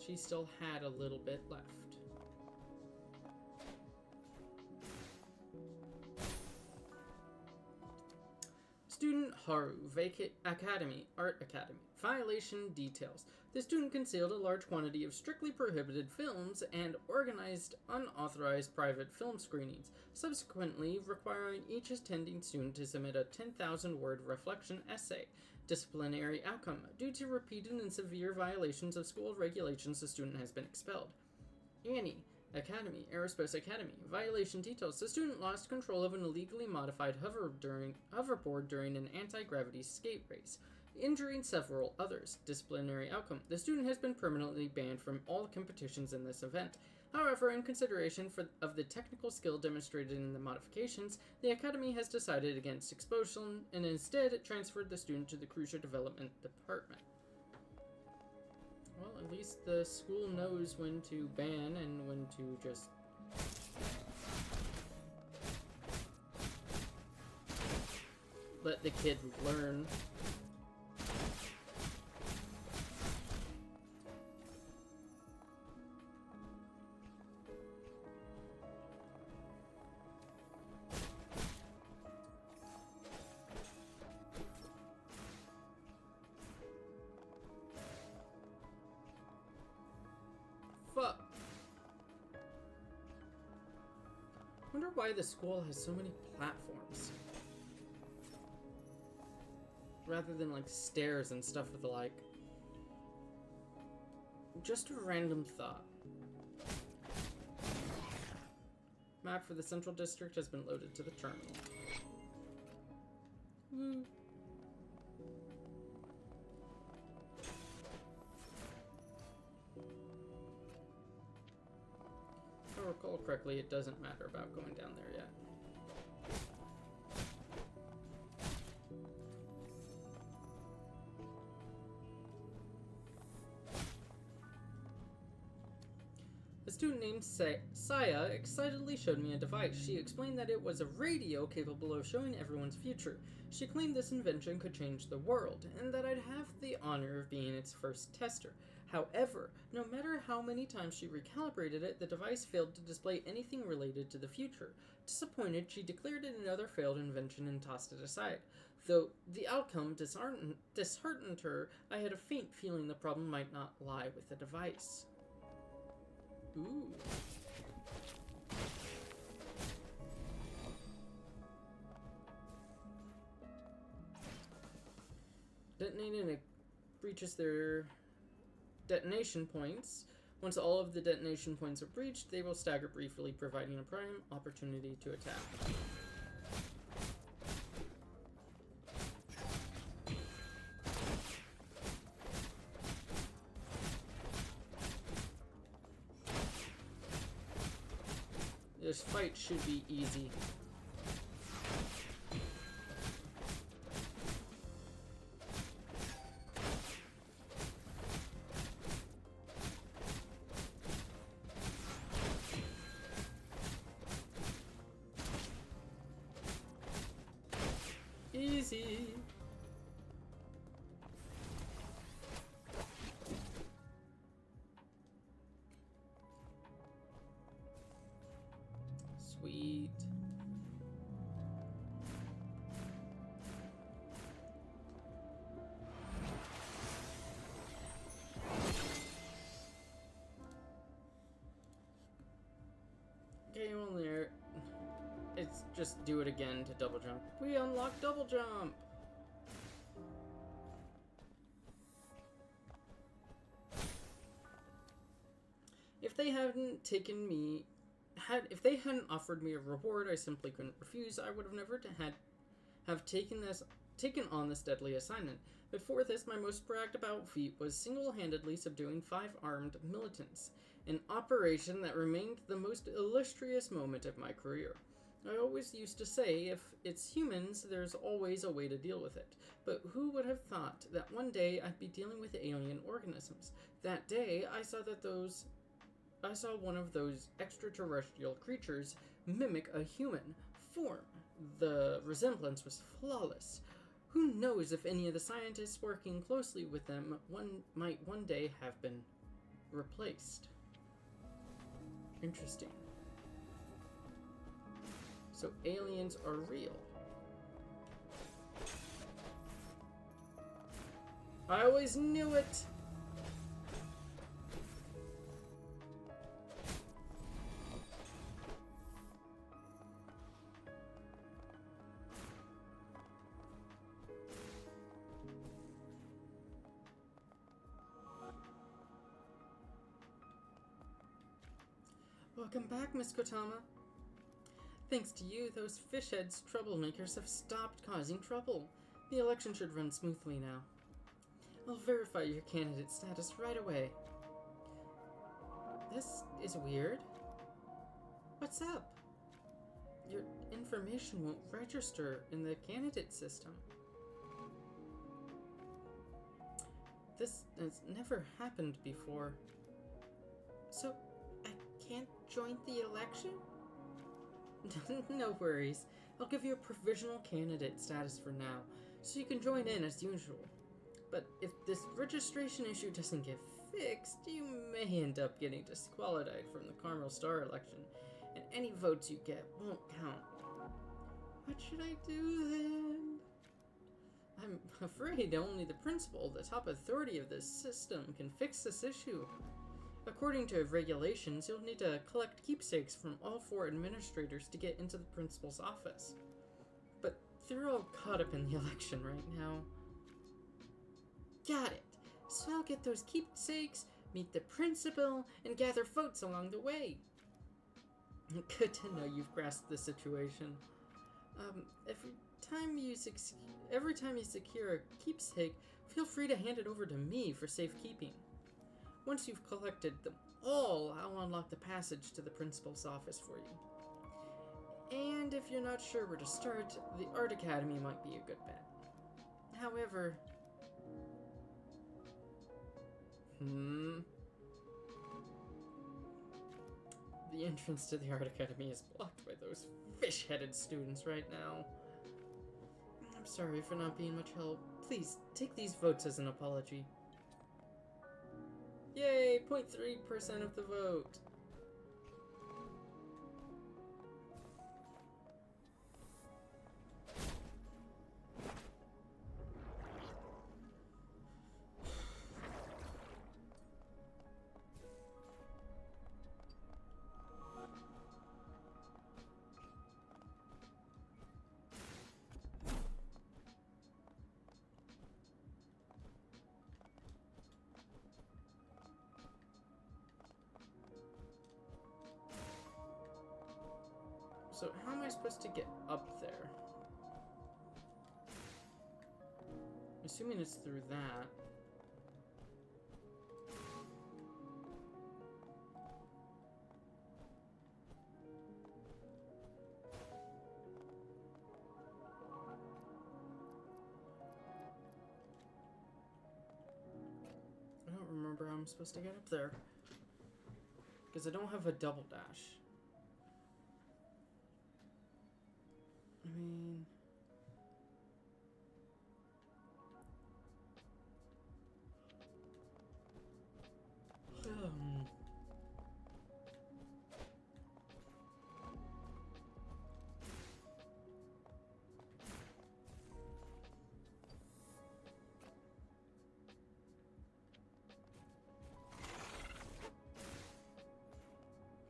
Speaker 1: She still had a little bit left. Student Haru, Academy, Art Academy. Violation details. The student concealed a large quantity of strictly prohibited films and organized unauthorized private film screenings, subsequently requiring each attending student to submit a 10,000-word reflection essay. Disciplinary outcome. Due to repeated and severe violations of school regulations, the student has been expelled. Annie, Academy, Aerospace Academy. Violation details. The student lost control of an illegally modified hoverboard during an anti-gravity skate race, injuring several others. Disciplinary outcome. The student has been permanently banned from all competitions in this event. However, in consideration of the technical skill demonstrated in the modifications, the Academy has decided against expulsion and instead transferred the student to the Cruiser Development Department. Well, at least the school knows when to ban and when to just let the kid learn. Fuck. Wonder why the school has so many platforms rather than like stairs and stuff with the like. Just a random thought. Map for the Central District has been loaded to the terminal. Woo. If I recall correctly, it doesn't matter about going down there yet. A student named Saya excitedly showed me a device. She explained that it was a radio capable of showing everyone's future. She claimed this invention could change the world, and that I'd have the honor of being its first tester. However, no matter how many times she recalibrated it, the device failed to display anything related to the future. Disappointed, she declared it another failed invention and tossed it aside. Though the outcome disheartened her, I had a faint feeling the problem might not lie with the device. Ooh. Detonating it breaches their detonation points. Once all of the detonation points are breached, they will stagger briefly, providing a prime opportunity to attack. This fight should be easy. Easy. Sweet. Okay, well there. It's just do it again to double jump. We unlock double jump! If they hadn't offered me a reward I simply couldn't refuse, I would have never taken on this deadly assignment. Before this, my most bragged about feat was single-handedly subduing 5 armed militants. an operation that remained the most illustrious moment of my career. I always used to say, if it's humans, there's always a way to deal with it. But who would have thought that one day I'd be dealing with alien organisms? That day, I saw one of those extraterrestrial creatures mimic a human form. The resemblance was flawless. Who knows if any of the scientists working closely with them might one day have been replaced. Interesting. So aliens are real. I always knew it! Welcome back, Miss Kotama. Thanks to you, those fishheads troublemakers have stopped causing trouble. The election should run smoothly now. I'll verify your candidate status right away. This is weird. What's up? Your information won't register in the candidate system. This has never happened before. So, I can't join the election? No worries. I'll give you a provisional candidate status for now, so you can join in as usual. But if this registration issue doesn't get fixed, you may end up getting disqualified from the Carmel Star election, and any votes you get won't count. What should I do then? I'm afraid only the principal, the top authority of this system, can fix this issue. According to regulations, you'll need to collect keepsakes from all 4 administrators to get into the principal's office. But they're all caught up in the election right now. Got it. So I'll get those keepsakes, meet the principal, and gather votes along the way. Good to know you've grasped the situation. Every time you secure a keepsake, feel free to hand it over to me for safekeeping. Once you've collected them all, I'll unlock the passage to the principal's office for you. And if you're not sure where to start, the Art Academy might be a good bet. However... The entrance to the Art Academy is blocked by those fish-headed students right now. I'm sorry for not being much help. Please, take these votes as an apology. Yay! 0.3% of the vote. So how am I supposed to get up there? Assuming it's through that. I don't remember how I'm supposed to get up there. Because I don't have a double dash. I mean...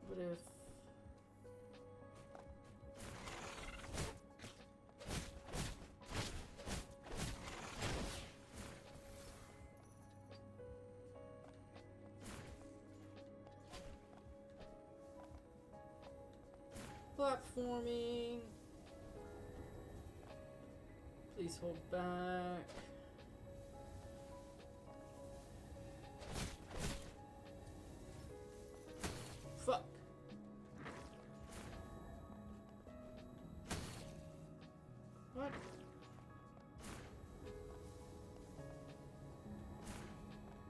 Speaker 1: What if... Platforming. Please hold back.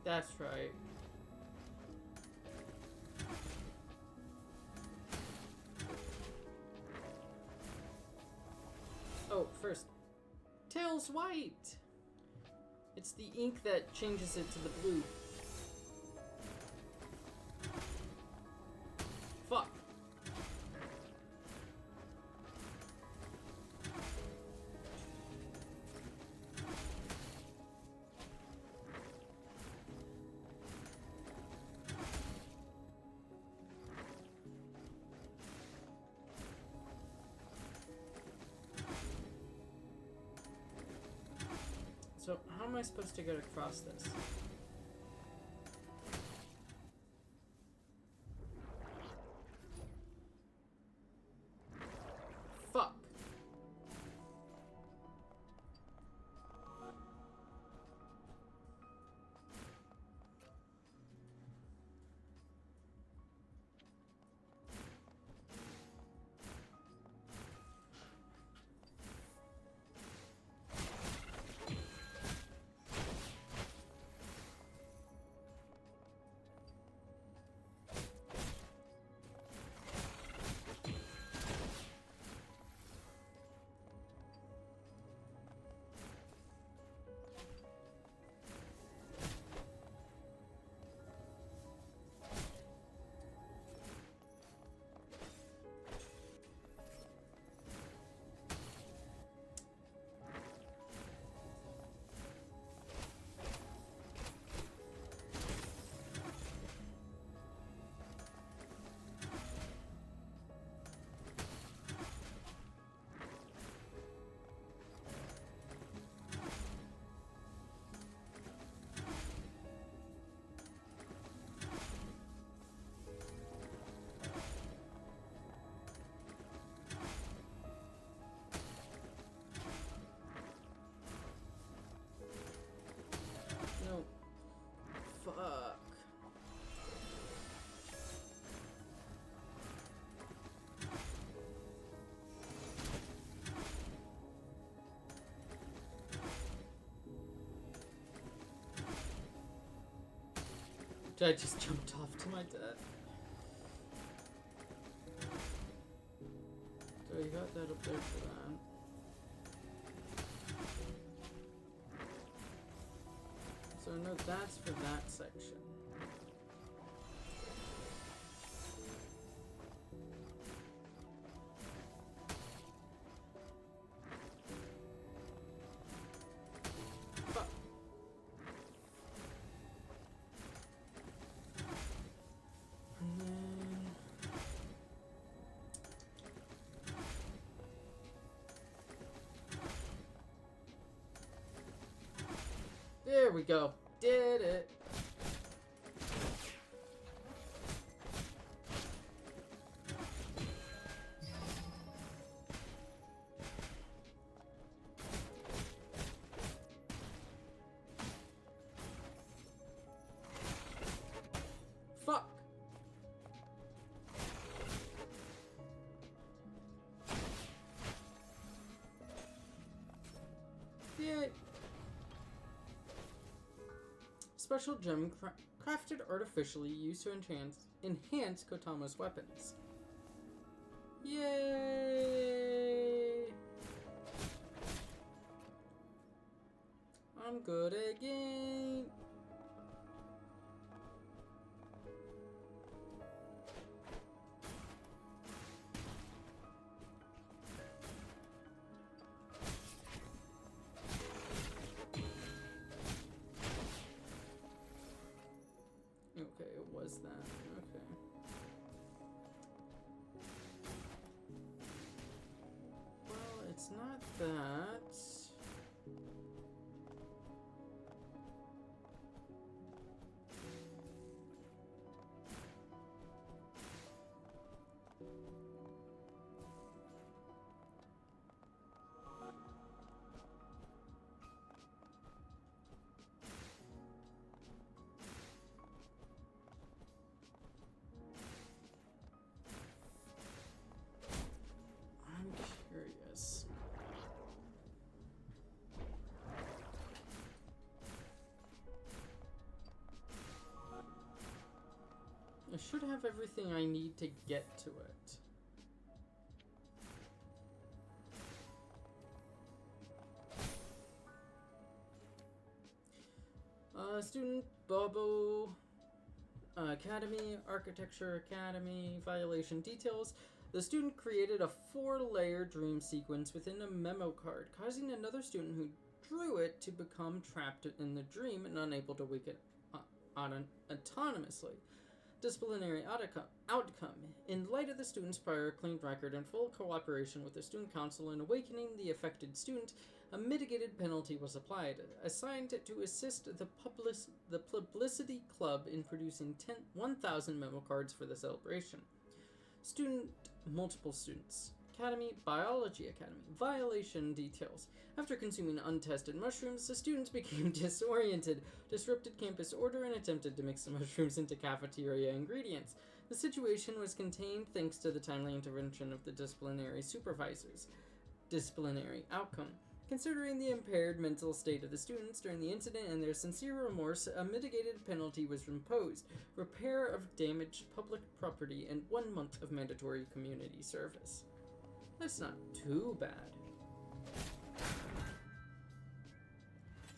Speaker 1: That's right. Oh, first, tail's white. It's the ink that changes it to the blue. Fuck. So, how am I supposed to get across this? Fuck. No. Fuck. I just jumped off to my death. So you got that up there for that. So no, that's for that section. Fuck. And then... There we go. Did it. Fuck. Yay. Special gem crafted artificially used to enhance Kotama's weapons. Yay! I'm good again. Okay, it was that. Okay. Well, it's not that. I'm curious. should have everything I need to get to it. Student Bubble Academy, Architecture Academy, violation details. The student created a 4-layer dream sequence within a memo card, causing another student who drew it to become trapped in the dream and unable to wake it autonomously. Disciplinary outcome. In light of the student's prior clean record and full cooperation with the student council in awakening the affected student, a mitigated penalty was applied, assigned to assist the Publicity Club in producing 1,000 memo cards for the celebration. Student, multiple students. Academy, Biology Academy. Violation details. After consuming untested mushrooms, the students became disoriented, disrupted campus order, and attempted to mix the mushrooms into cafeteria ingredients. The situation was contained thanks to the timely intervention of the disciplinary supervisors. Disciplinary outcome. Considering the impaired mental state of the students during the incident and their sincere remorse, a mitigated penalty was imposed: repair of damaged public property and 1 month of mandatory community service. That's not too bad.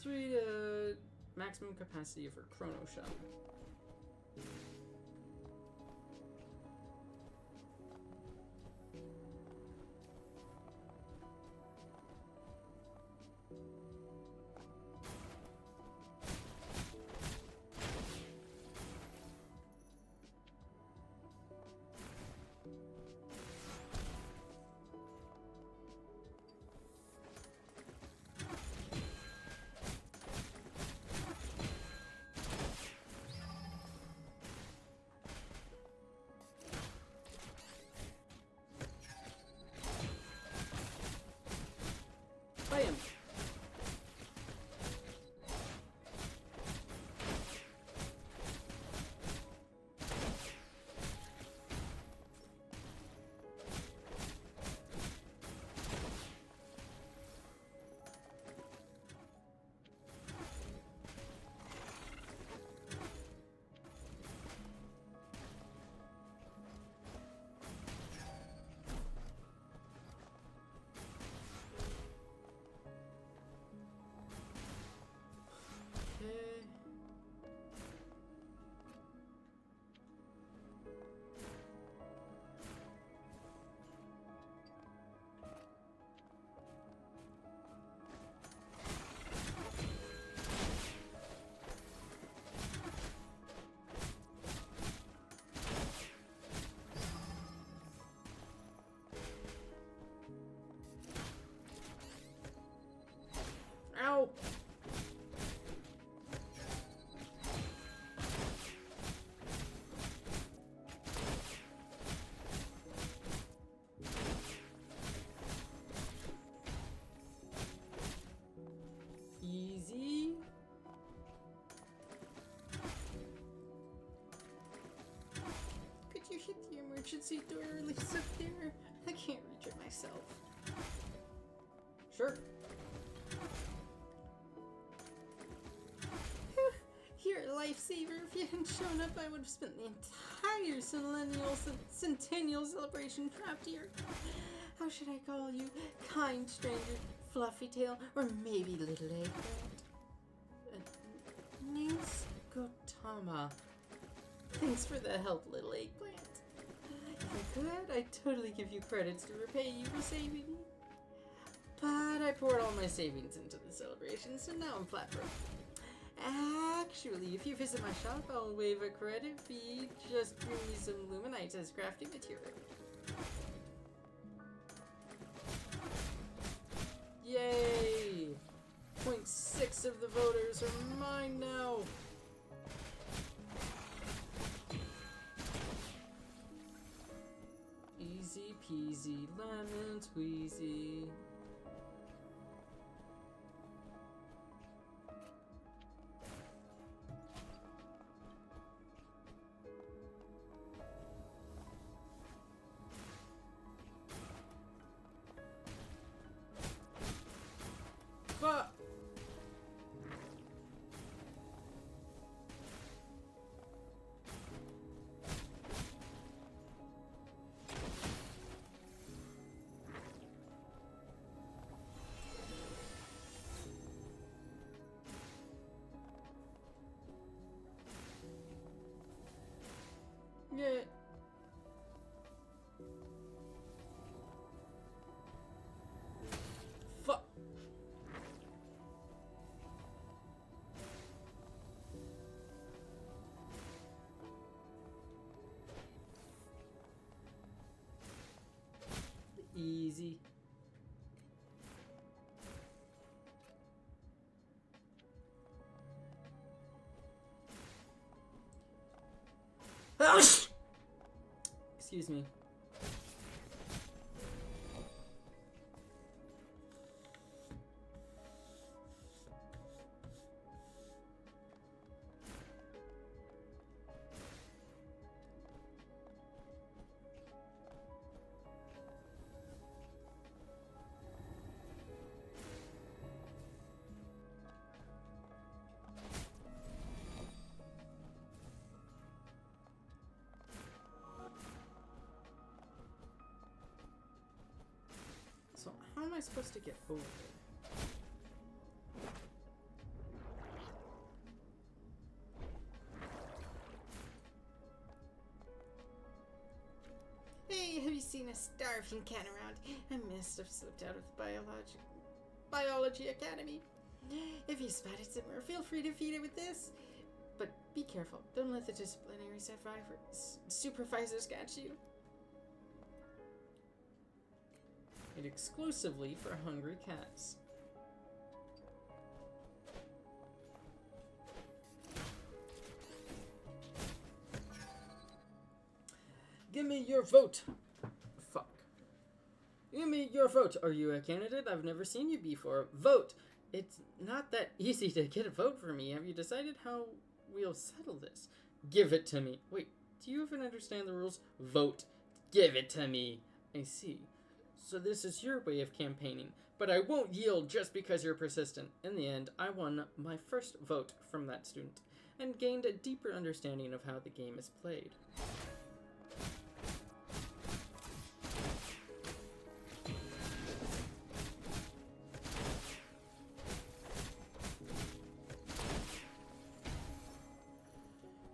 Speaker 1: 3 to maximum capacity for Chrono Shell. Bam! Ow! Easy.
Speaker 16: Could you hit the emergency door release up there? I can't reach it myself.
Speaker 1: Sure.
Speaker 16: You're a lifesaver. If you hadn't shown up, I would have spent the entire centennial celebration trapped here. How should I call you? Kind stranger, fluffy tail, or maybe little eggplant? Name's Kotama. Thanks for the help, little eggplant. If I could, I'd totally give you credits to repay you for saving me. But I poured all my savings into the celebration, so now I'm flat broke. Actually, if you visit my shop, I'll waive a credit fee. Just bring me some Luminites as crafting material.
Speaker 1: Yay! 0.6 of the voters are mine now. Easy peasy, lemon squeezy. But easy. Excuse me. So how am I supposed to get over there? Hey, have you seen a starving cat around? I must have slipped out of the Biology Academy. If you spot it somewhere, feel free to feed it with this. But be careful. Don't let the disciplinary supervisors catch you. Made exclusively for hungry cats. Give me your vote. Fuck. Give me your vote. Are you a candidate? I've never seen you before. Vote. It's not that easy to get a vote for me. Have you decided how we'll settle this? Give it to me. Wait, do you even understand the rules? Vote. Give it to me. I see. So this is your way of campaigning, but I won't yield just because you're persistent. In the end, I won my first vote from that student and gained a deeper understanding of how the game is played.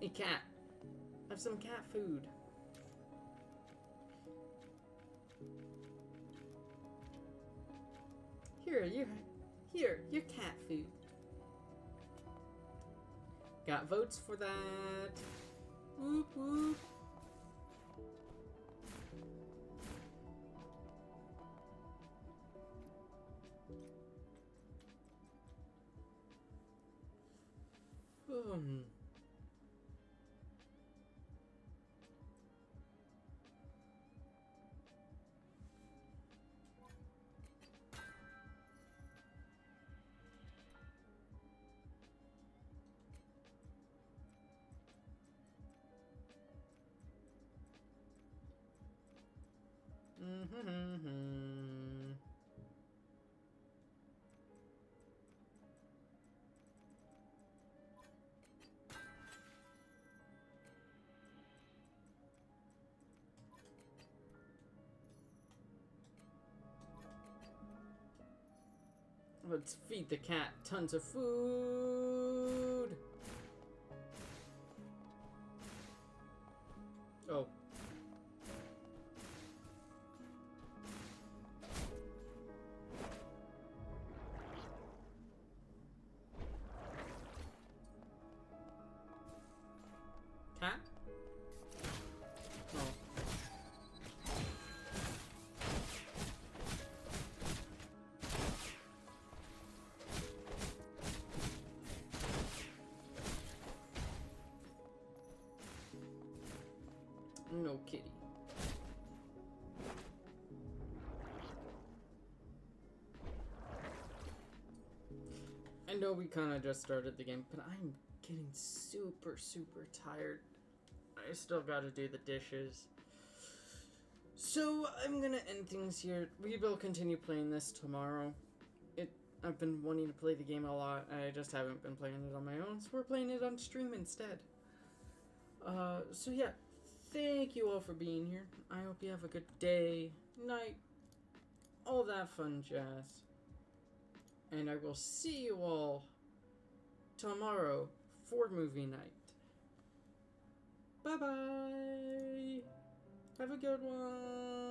Speaker 1: Hey cat, have some cat food. Here, your cat food. Got votes for that. Whoop whoop. Let's feed the cat tons of food. Oh. Cat? Oh. No kitty. I know we kind of just started the game, but I'm getting super tired. I still gotta do the dishes. So I'm gonna end things here. We will continue playing this tomorrow. I've been wanting to play the game a lot, and I just haven't been playing it on my own, so we're playing it on stream instead. So yeah. Thank you all for being here. I hope you have a good day, night, all that fun jazz. And I will see you all tomorrow for movie night. Bye-bye. Have a good one.